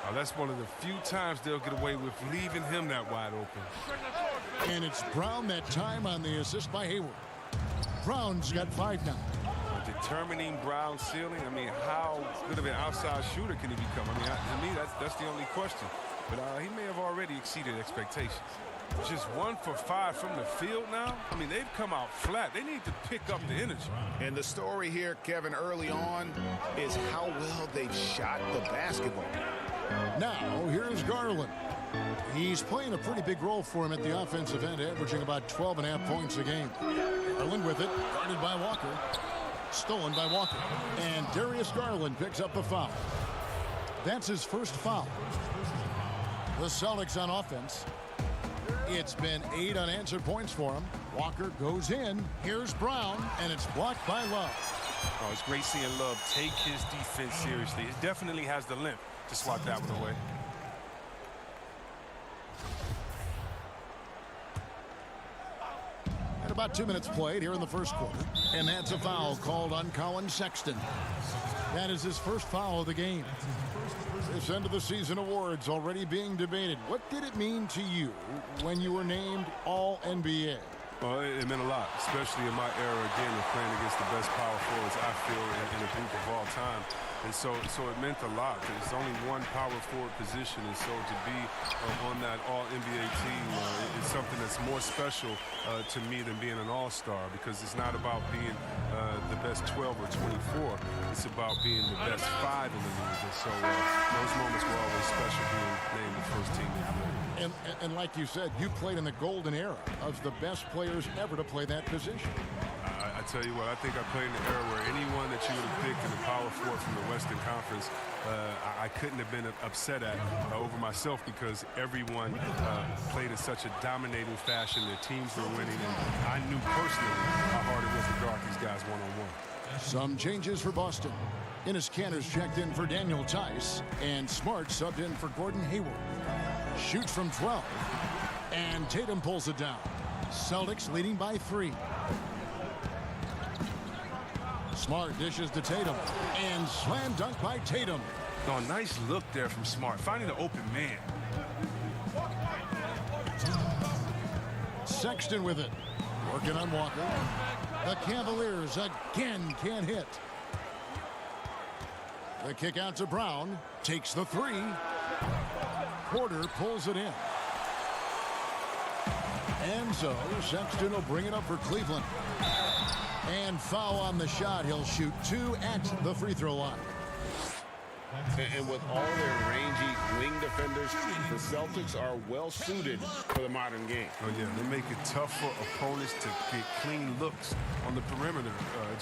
Oh, that's one of the few times they'll get away with leaving him that wide open. And it's Brown that time on the assist by Hayward. Brown's got 5 now. Determining Brown's ceiling, I mean, how good of an outside shooter can he become? I mean, to me, that's the only question. But he may have already exceeded expectations. Just 1 for 5 from the field now. I mean, they've come out flat. They need to pick up the energy. And the story here, Kevin, early on is how well they've shot the basketball. Now, here's Garland. He's playing a pretty big role for him at the offensive end, averaging about 12.5 points a game. Garland with it, guarded by Walker. Stolen by Walker. And Darius Garland picks up the foul. That's his first foul. The Celtics on offense. It's been 8 unanswered points for him. Walker goes in. Here's Brown, and it's blocked by Love. Oh, it's great seeing Love take his defense seriously. It definitely has the limp to swat that one away. And about 2 minutes played here in the first quarter. And that's a foul called on Colin Sexton. That is his first foul of the game. This end of the season awards already being debated. What did it mean to you when you were named All-NBA? Well, it meant a lot, especially in my era, again, of playing against the best power forwards, I feel, in a group of all time. And so it meant a lot. There's only one power forward position, and so to be on that All-NBA team is something that's more special to me than being an all-star, because it's not about being the best 12 or 24. It's about being the best 5 in the league. And so those moments were always special, being named the first team in the league. And like you said, you played in the golden era of the best players ever to play that position. I tell you what, I think I played in the era where anyone that you would have picked in the power forward from the Western Conference, I couldn't have been upset at over myself, because everyone played in such a dominating fashion. Their teams were winning, and I knew personally how hard it was to guard these guys one-on-one. Some changes for Boston. Enes Kanter's checked in for Daniel Tice, and Smart subbed in for Gordon Hayward. Shoots from 12, and Tatum pulls it down. Celtics leading by 3. Smart dishes to Tatum, and slam dunk by Tatum. Oh, nice look there from Smart, finding the open man. Sexton with it, working on Walker. The Cavaliers again can't hit. The kick out to Brown, takes the 3. Porter pulls it in. And so Sexton will bring it up for Cleveland. And foul on the shot. He'll shoot 2 at the free throw line. And with all their rangy wing defenders, the Celtics are well suited for the modern game. Oh, yeah, they make it tough for opponents to get clean looks on the perimeter,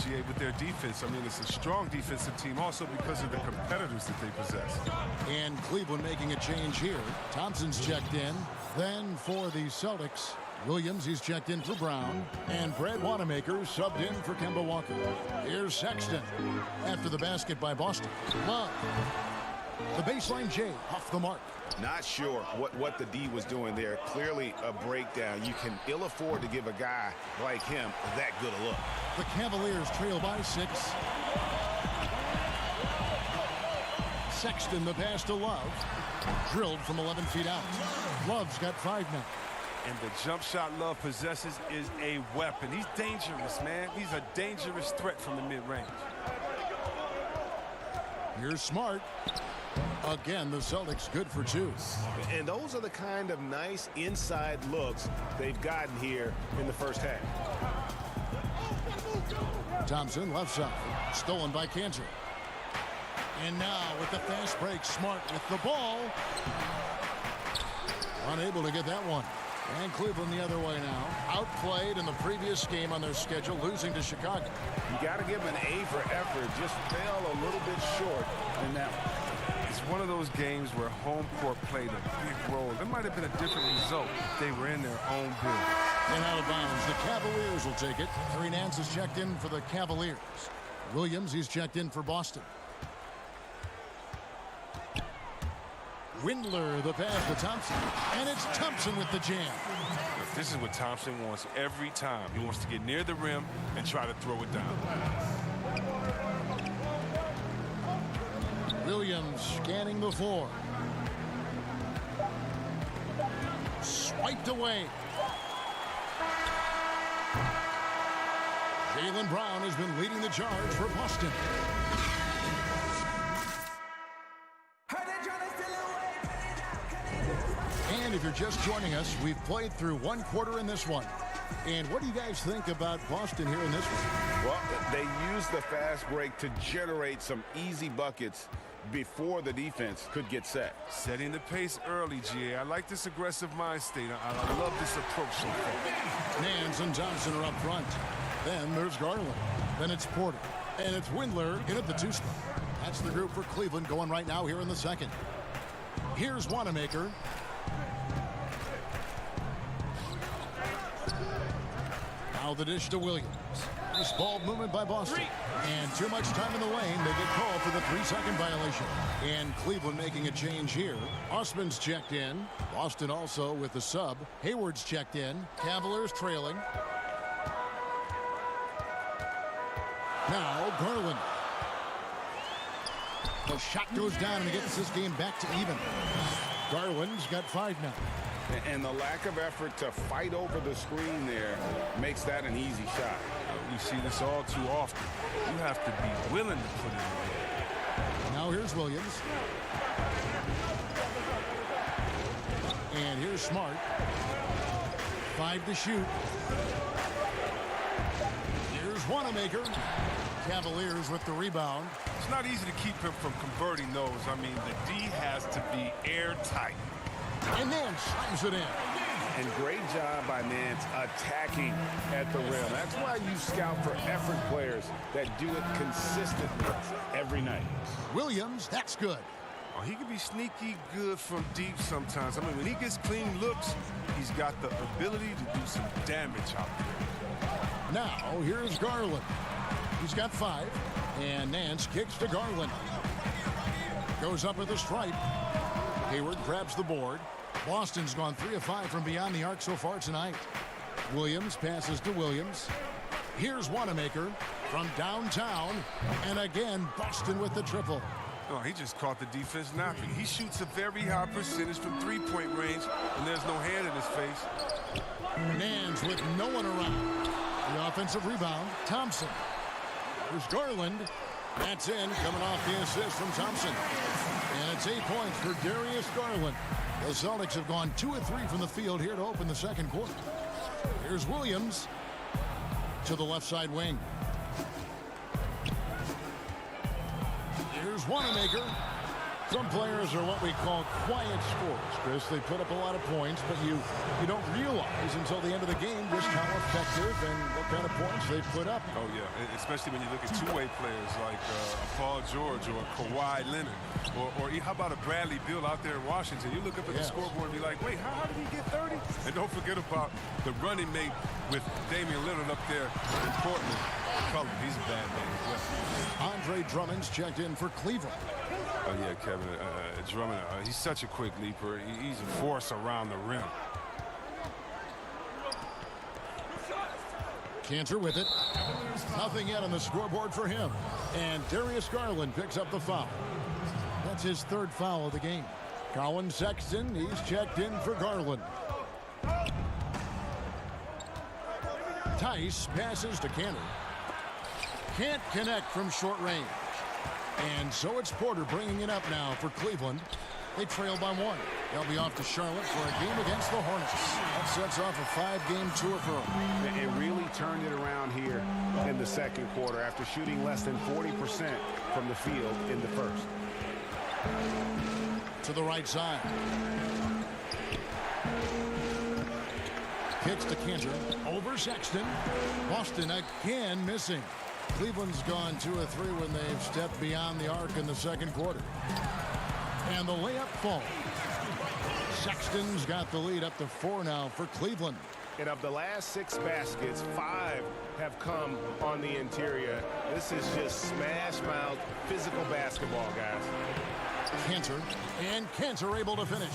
GA, with their defense. I mean, it's a strong defensive team also because of the competitors that they possess. And Cleveland making a change here. Thompson's checked in. Then for the Celtics, Williams, he's checked in for Brown. And Brad Wanamaker subbed in for Kemba Walker. Here's Sexton after the basket by Boston. Love. The baseline J off the mark. Not sure what the D was doing there. Clearly a breakdown. You can ill afford to give a guy like him that good a look. The Cavaliers trail by 6. Sexton, the pass to Love. Drilled from 11 feet out. Love's got 5 now. And the jump shot Love possesses is a weapon. He's dangerous, man. He's a dangerous threat from the mid-range. Here's Smart. Again, the Celtics good for 2. And those are the kind of nice inside looks they've gotten here in the first half. Thompson, left side. Stolen by Cantor. And now with the fast break, Smart with the ball. Unable to get that one. And Cleveland the other way now. Outplayed in the previous game on their schedule, losing to Chicago. You got to give them an A for effort. Just fell a little bit short in that one. It's one of those games where home court played a big role. There might have been a different result if they were in their own building. And out of bounds, the Cavaliers will take it. Harry Nance is checked in for the Cavaliers. Williams, he's checked in for Boston. Windler, the pass to Thompson. And it's Thompson with the jam. This is what Thompson wants every time. He wants to get near the rim and try to throw it down. Williams scanning the floor. Swiped away. Jaylen Brown has been leading the charge for Boston. And if you're just joining us, we've played through 1 quarter in this one. And what do you guys think about Boston here in this one? Well, they used the fast break to generate some easy buckets before the defense could get set. Setting the pace early, GA. I like this aggressive mind state. I love this approach so far. Nance and Johnson are up front. Then there's Garland. Then it's Porter. And it's Windler in at the 2 spot. That's the group for Cleveland going right now here in the second. Here's Wanamaker. Now the dish to Williams. Nice ball movement by Boston. And too much time in the lane. They get called for the 3-second violation. And Cleveland making a change here. Osman's checked in. Boston also with the sub. Hayward's checked in. Cavaliers trailing. Now Garland. The shot goes down and he gets this game back to even. Garland's got 5 now. And the lack of effort to fight over the screen there makes that an easy shot. We see this all too often. You have to be willing to put it in. Now here's Williams. And here's Smart. 5 to shoot. Here's Wanamaker. Cavaliers with the rebound. It's not easy to keep him from converting those. I mean, the D has to be airtight. And Nance slams it in. And great job by Nance attacking at the rim. That's why you scout for effort players that do it consistently every night. Williams, that's good. Oh, he can be sneaky good from deep sometimes. I mean, when he gets clean looks, he's got the ability to do some damage out there. Now, here's Garland. He's got 5. And Nance kicks to Garland. Goes up with a stripe. Hayward grabs the board. Boston's gone 3 of 5 from beyond the arc so far tonight. Williams passes to Williams. Here's Wanamaker from downtown. And again, Boston with the triple. Oh, he just caught the defense napping. He shoots a very high percentage from 3-point range, and there's no hand in his face. Nance with no one around. The offensive rebound, Thompson. There's Garland. That's in, coming off the assist from Thompson. And it's 8 points for Darius Garland. The Celtics have gone 2 of 3 from the field here to open the second quarter. Here's Williams to the left side wing. Here's Wanamaker. Some players are what we call quiet scorers, Chris. They put up a lot of points, but you don't realize until the end of the game just how effective and what kind of points they put up. Oh, yeah, especially when you look at two-way players like Paul George or Kawhi Leonard, or how about a Bradley Beal out there in Washington? You look up at the scoreboard and be like, wait, how did he get 30? And don't forget about the running mate with Damian Lillard up there in Portland. Cullen, he's a bad man as well. Andre Drummond's checked in for Cleveland. Oh, yeah, Kevin, Drummond, he's such a quick leaper. He's a force around the rim. Cantor with it. Nothing yet on the scoreboard for him. And Darius Garland picks up the foul. That's his third foul of the game. Colin Sexton, he's checked in for Garland. Tice passes to Cantor. Can't connect from short range. And so it's Porter bringing it up now for Cleveland. They trail by one. They'll be off to Charlotte for a game against the Hornets. That sets off a 5-game tour for them. It really turned it around here in the second quarter after shooting less than 40% from the field in the first. To the right side. Kicks to Cantor. Over Sexton. Boston again missing. Cleveland's gone 2 of 3 when they've stepped beyond the arc in the second quarter. And the layup falls. Sexton's got the lead up to 4 now for Cleveland. And of the last 6 baskets, 5 have come on the interior. This is just smash-mouth physical basketball, guys. Cantor, and Cantor able to finish.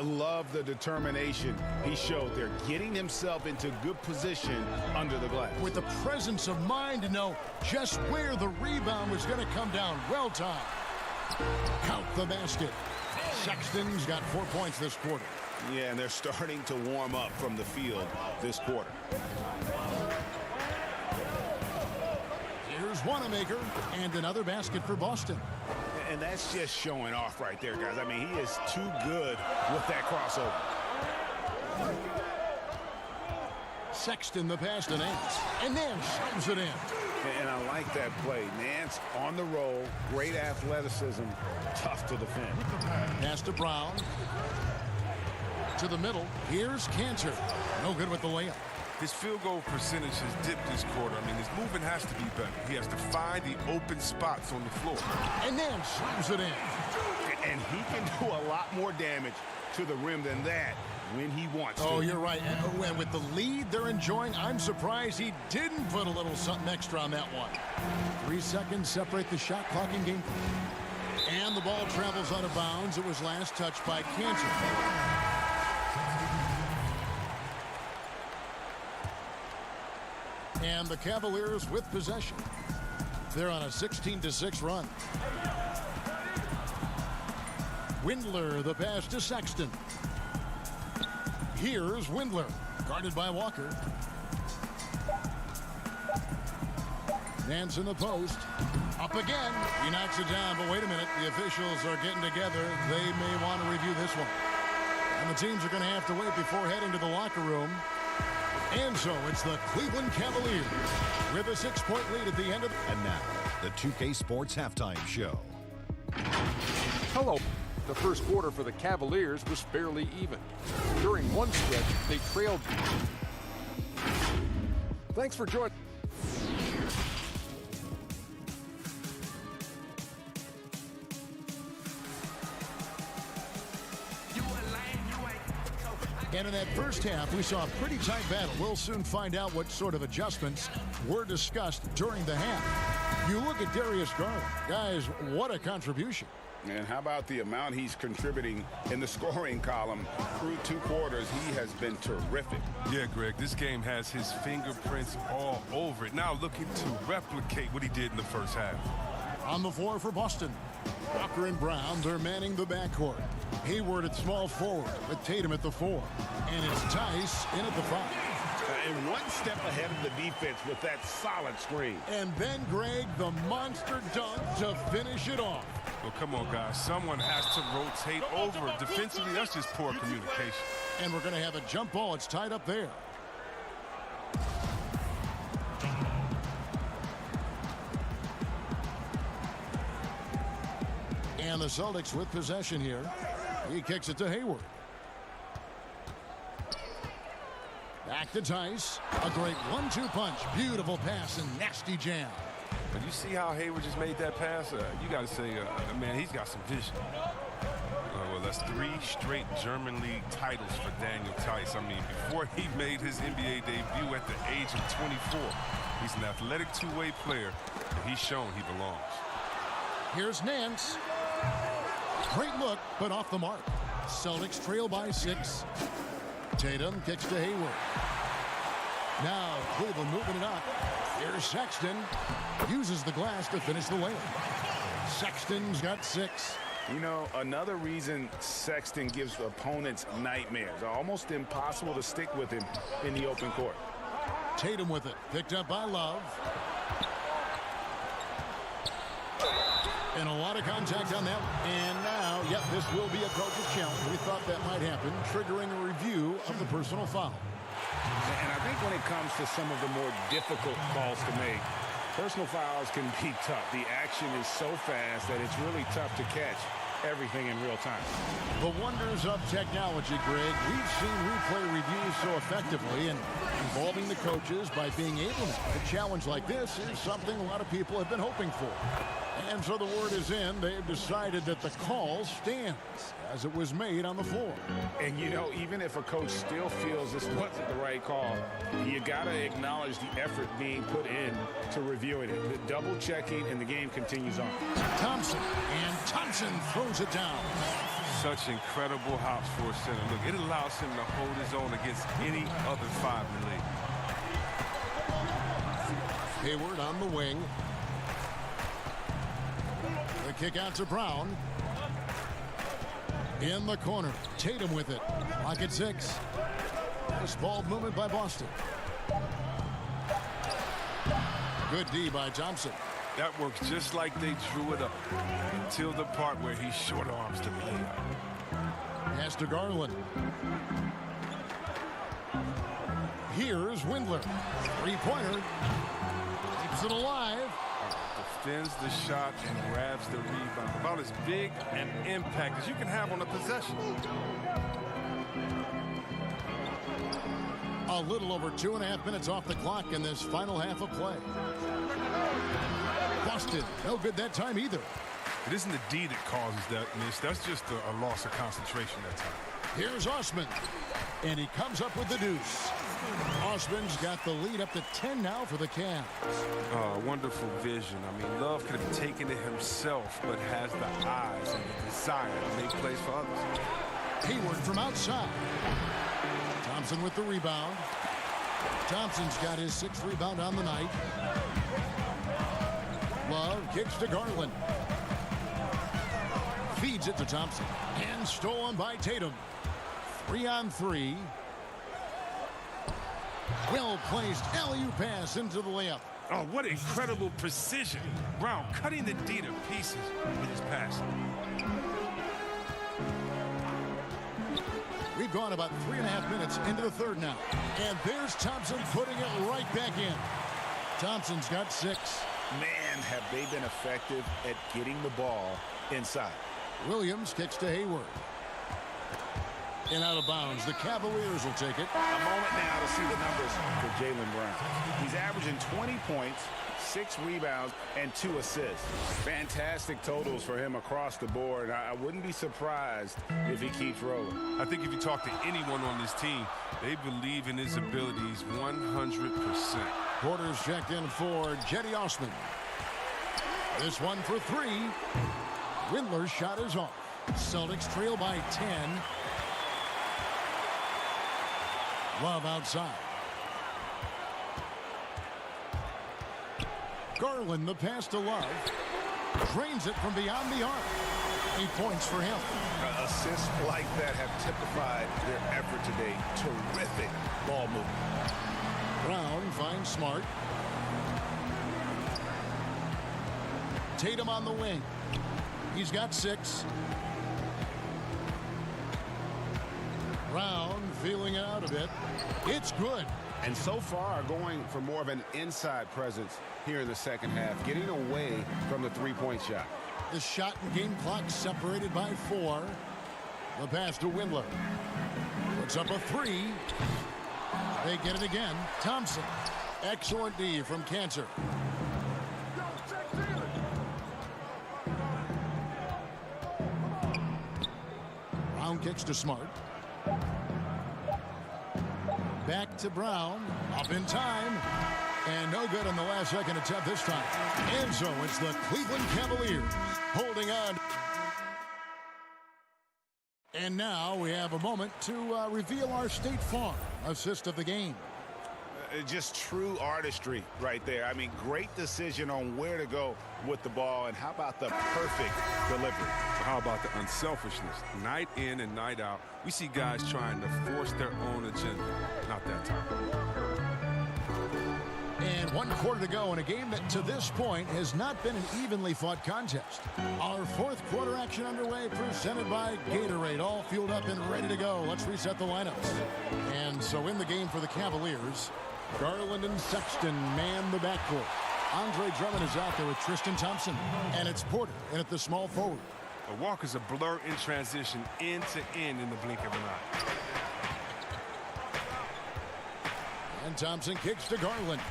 Love the determination he showed there, getting himself into good position under the glass. With the presence of mind to know just where the rebound was going to come down. Well timed. Count the basket. Sexton's got 4 points this quarter. Yeah, and they're starting to warm up from the field this quarter. Here's Wanamaker, and another basket for Boston. And that's just showing off right there, guys. I mean, he is too good with that crossover. Sexton the pass to Nance, and Nance slams it in. And I like that play. Nance on the roll, great athleticism, tough to defend. Pass to Brown. To the middle. Here's Cantor. No good with the layup. His field goal percentage has dipped this quarter. I mean, his movement has to be better. He has to find the open spots on the floor. And then slams it in. And he can do a lot more damage to the rim than that when he wants to. Oh, you're right. And with the lead they're enjoying, I'm surprised he didn't put a little something extra on that one. 3 seconds separate the shot clock in game 3. And the ball travels out of bounds. It was last touched by Cantor. And the Cavaliers with possession. They're on a 16-6 run. Windler, the pass to Sexton. Here's Windler, guarded by Walker. Nance in the post. Up again. He knocks it down, but wait a minute. The officials are getting together. They may want to review this one. And the teams are going to have to wait before heading to the locker room. And so it's the Cleveland Cavaliers with a 6-point lead at the end of the... And now, the 2K Sports Halftime Show. Hello. The first quarter for the Cavaliers was fairly even. During one stretch, they trailed. Thanks for joining. And in that first half, we saw a pretty tight battle. We'll soon find out what sort of adjustments were discussed during the half. You look at Darius Garland. Guys, what a contribution. And how about the amount he's contributing in the scoring column through 2 quarters? He has been terrific. Yeah, Greg, this game has his fingerprints all over it. Now looking to replicate what he did in the first half. On the floor for Boston, Walker and Brown, they're manning the backcourt. Hayward at small forward with Tatum at the 4. And it's Tice in at the 5. And one step ahead of the defense with that solid screen. And then, Greg, the monster dunk to finish it off. Well, come on, guys. Someone has to rotate over. Defensively, that's just poor communication. And we're going to have a jump ball. It's tied up there. And the Celtics with possession here. He kicks it to Hayward. Back to Tice. A great 1-2 punch. Beautiful pass and nasty jam. But you see how Hayward just made that pass? You got to say, man, he's got some vision. Well, that's 3 straight German League titles for Daniel Tice. I mean, before he made his NBA debut at the age of 24, he's an athletic two-way player, and he's shown he belongs. Here's Nance. Great look, but off the mark. Celtics trail by 6. Tatum kicks to Hayward. Now Cleveland moving it up. Here's Sexton. Uses the glass to finish the layup. Sexton's got 6. You know, another reason Sexton gives opponents nightmares. Almost impossible to stick with him in the open court. Tatum with it. Picked up by Love. And a lot of contact on that. And now, yep, this will be a coach's challenge. We thought that might happen, triggering a review of the personal foul. And I think when it comes to some of the more difficult calls to make, personal fouls can be tough. The action is so fast that it's really tough to catch everything in real time. The wonders of technology, Greg. We've seen replay reviews so effectively, and involving the coaches by being able to. A challenge like this is something a lot of people have been hoping for. And so the word is in. They've decided that the call stands as it was made on the floor. And, you know, even if a coach still feels this wasn't the right call, you got to acknowledge the effort being put in to reviewing it. The double checking, and the game continues on. Thompson, and Thompson throws it down. Such incredible hops for a center. Look, it allows him to hold his own against any other 5 in the league. Hayward on the wing. The kick out to Brown. In the corner. Tatum with it. Lock at 6. This ball movement by Boston. Good D by Thompson. That works just like they drew it up until the part where he short arms the layup. Pass to Garland. Here's Windler. 3-pointer. Keeps it alive. Defends the shot and grabs the rebound. About as big an impact as you can have on a possession. A little over 2.5 minutes off the clock in this final half of play. Busted. No good that time either. It isn't the D that causes that miss. That's just a loss of concentration that time. Here's Osman. And he comes up with the deuce. Osman's got the lead up to 10 now for the Cavs. Wonderful vision. I mean, Love could have taken it himself, but has the eyes and the desire to make plays for others. Hayward from outside. Thompson with the rebound. Thompson's got his 6th rebound on the night. Love kicks to Garland. Feeds it to Thompson. And stolen by Tatum. 3-on-3. Well-placed alley-oop pass into the layup. Oh, what incredible precision. Brown cutting the D to pieces with his pass. We've gone about 3.5 minutes into the third now. And there's Thompson putting it right back in. Thompson's got 6. Man, have they been effective at getting the ball inside. Williams kicks to Hayward. And out of bounds. The Cavaliers will take it. A moment now to see the numbers for Jaylen Brown. He's averaging 20 points, 6 rebounds, and 2 assists. Fantastic totals for him across the board. I wouldn't be surprised if he keeps rolling. I think if you talk to anyone on this team, they believe in his abilities 100%. Porter's checked in for Jetty Osman. This one for 3. Windler's shot is off. Celtics trail by 10. Love outside. Garland, the pass to Love. Drains it from beyond the arc. 8 points for him. Assists like that have typified their effort today. Terrific ball movement. Brown finds Smart. Tatum on the wing. He's got 6. Brown feeling it out a bit. It's good. And so far going for more of an inside presence here in the second half, getting away from the 3-point shot. The shot and game clock separated by 4. The pass to Windler. Puts up a 3. They get it again. Thompson. Excellent D from Cancer. Brown kicks to Smart. Back to Brown. Up in time. And no good on the last second attempt this time. And so it's the Cleveland Cavaliers holding on. And now we have a moment to reveal our State Farm assist of the game. Just true artistry right there. I mean, great decision on where to go with the ball. And how about the perfect delivery? How about the unselfishness? Night in and night out, we see guys trying to force their own agenda. Not that time. And 1 quarter to go in a game that to this point has not been an evenly fought contest. Our 4th quarter action underway, presented by Gatorade, all fueled up and ready to go. Let's reset the lineups. And so in the game for the Cavaliers, Garland and Sexton man the backcourt. Andre Drummond is out there with Tristan Thompson. And it's Porter in at the small forward. Walker's a blur in transition, end to end in the blink of an eye. And Thompson kicks to Garland.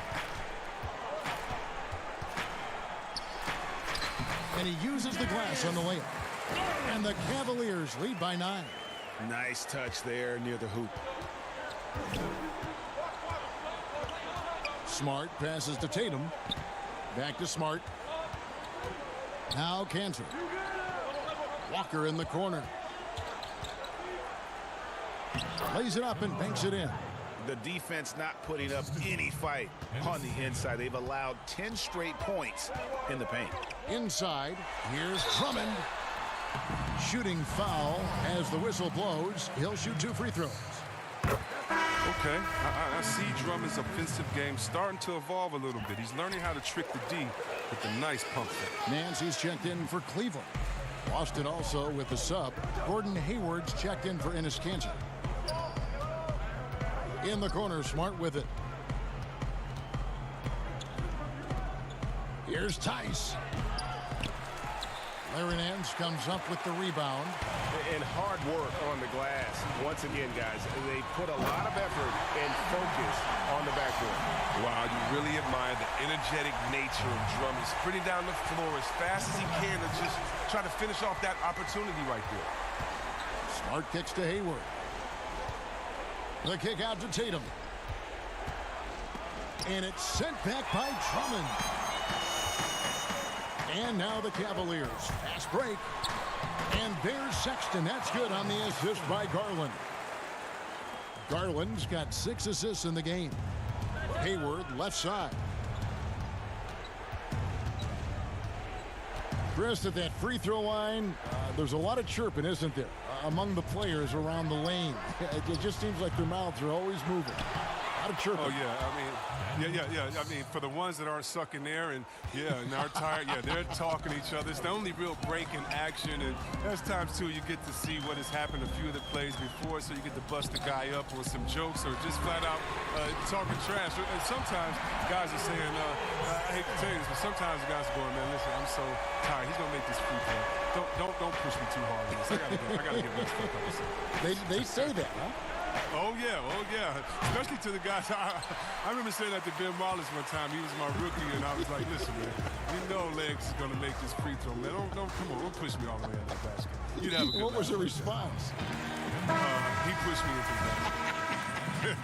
And he uses the glass on the layup. And the Cavaliers lead by 9. Nice touch there near the hoop. Smart passes to Tatum. Back to Smart. Now Cantor. Walker in the corner. Lays it up and banks it in. The defense not putting up any fight on the inside. They've allowed 10 straight points in the paint. Inside, here's Drummond. Shooting foul as the whistle blows. He'll shoot 2 free throws. Okay, I see Drummond's offensive game starting to evolve a little bit. He's learning how to trick the D with a nice pump fake. Nancy's checked in for Cleveland. Boston also with the sub. Gordon Hayward's checked in for Enes Kanter. In the corner, Smart with it. Here's Tice. Larry Nance comes up with the rebound. And hard work on the glass. Once again, guys, they put a lot of effort and focus on the backboard. Wow, you really admire the energetic nature of Drummond. Sprinting down the floor as fast as he can to just try to finish off that opportunity right there. Smart kicks to Hayward. The kick out to Tatum. And it's sent back by Drummond. And now the Cavaliers. Fast break. And there's Sexton. That's good on the assist by Garland. Garland's got 6 assists in the game. Hayward, left side. Chris, at that free throw line, there's a lot of chirping, isn't there, among the players around the lane. It just seems like their mouths are always moving. A lot of chirping. Oh, yeah. I mean, yeah. I mean, for the ones that aren't sucking there and, and are tired, they're talking to each other. It's the only real break in action. And there's times, too, you get to see what has happened a few of the plays before, so you get to bust the guy up with some jokes or just flat out talking trash. And sometimes guys are saying, I hate to tell you this, but sometimes the guys are going, man, listen, I'm so tired. He's going to make this free throw. Don't push me too hard on this. I got to get messed up. They say that, huh? Oh, yeah. Especially to the guys. I remember saying that to Ben Wallace one time. He was my rookie, and I was like, listen, man, you know Legs is going to make this free throw, man. Don't push me all the way out of the basket. You'd have a good What was the response? He pushed me into the basket.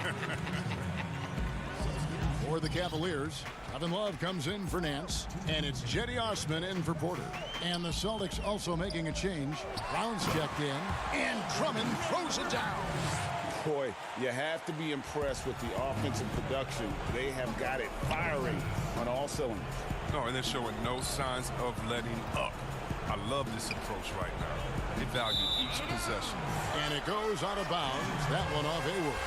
For the Cavaliers, Kevin Love comes in for Nance, and it's Jetty Osman in for Porter. And the Celtics also making a change. Brown's checked in, and Drummond throws it down. Boy, you have to be impressed with the offensive production. They have got it firing on all cylinders. No, and they're showing no signs of letting up. I love this approach right now. They value each possession. And it goes out of bounds. That one off Hayward.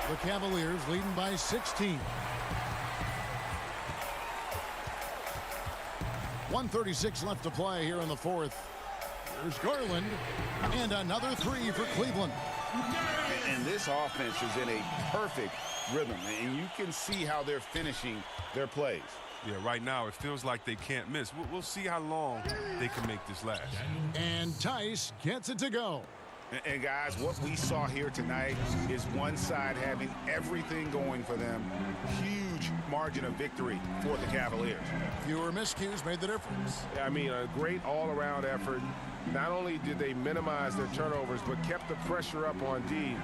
The Cavaliers leading by 16. 1:36 left to play here in the 4th. Here's Garland, and another 3 for Cleveland. And this offense is in a perfect rhythm, and you can see how they're finishing their plays. Yeah, right now it feels like they can't miss. We'll see how long they can make this last. And Tice gets it to go. And guys, what we saw here tonight is one side having everything going for them. Huge margin of victory for the Cavaliers. Fewer miscues made the difference. I mean, a great all-around effort. Not only did they minimize their turnovers, but kept the pressure up on D,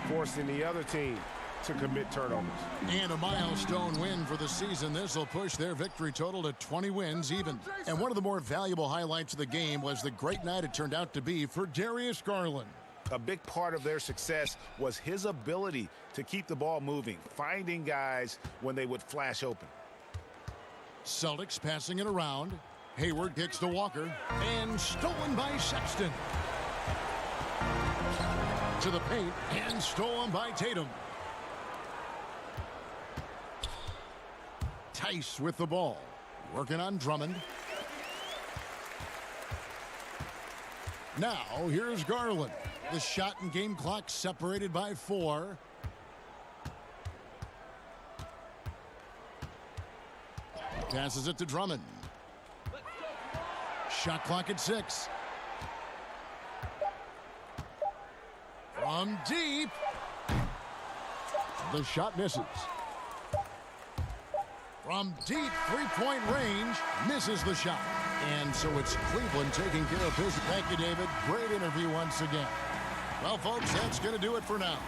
forcing the other team to commit turnovers. And a milestone win for the season. This will push their victory total to 20 wins even. And one of the more valuable highlights of the game was the great night it turned out to be for Darius Garland. A big part of their success was his ability to keep the ball moving, finding guys when they would flash open. Celtics passing it around. Hayward kicks to Walker. And stolen by Sexton. To the paint and stolen by Tatum. Tice with the ball. Working on Drummond. Now here's Garland. The shot and game clock separated by 4. Passes it to Drummond. Shot clock at 6. From deep. The shot misses. From deep three-point range, misses the shot. And so it's Cleveland taking care of business. Thank you, David. Great interview once again. Well, folks, that's going to do it for now.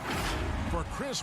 For Chris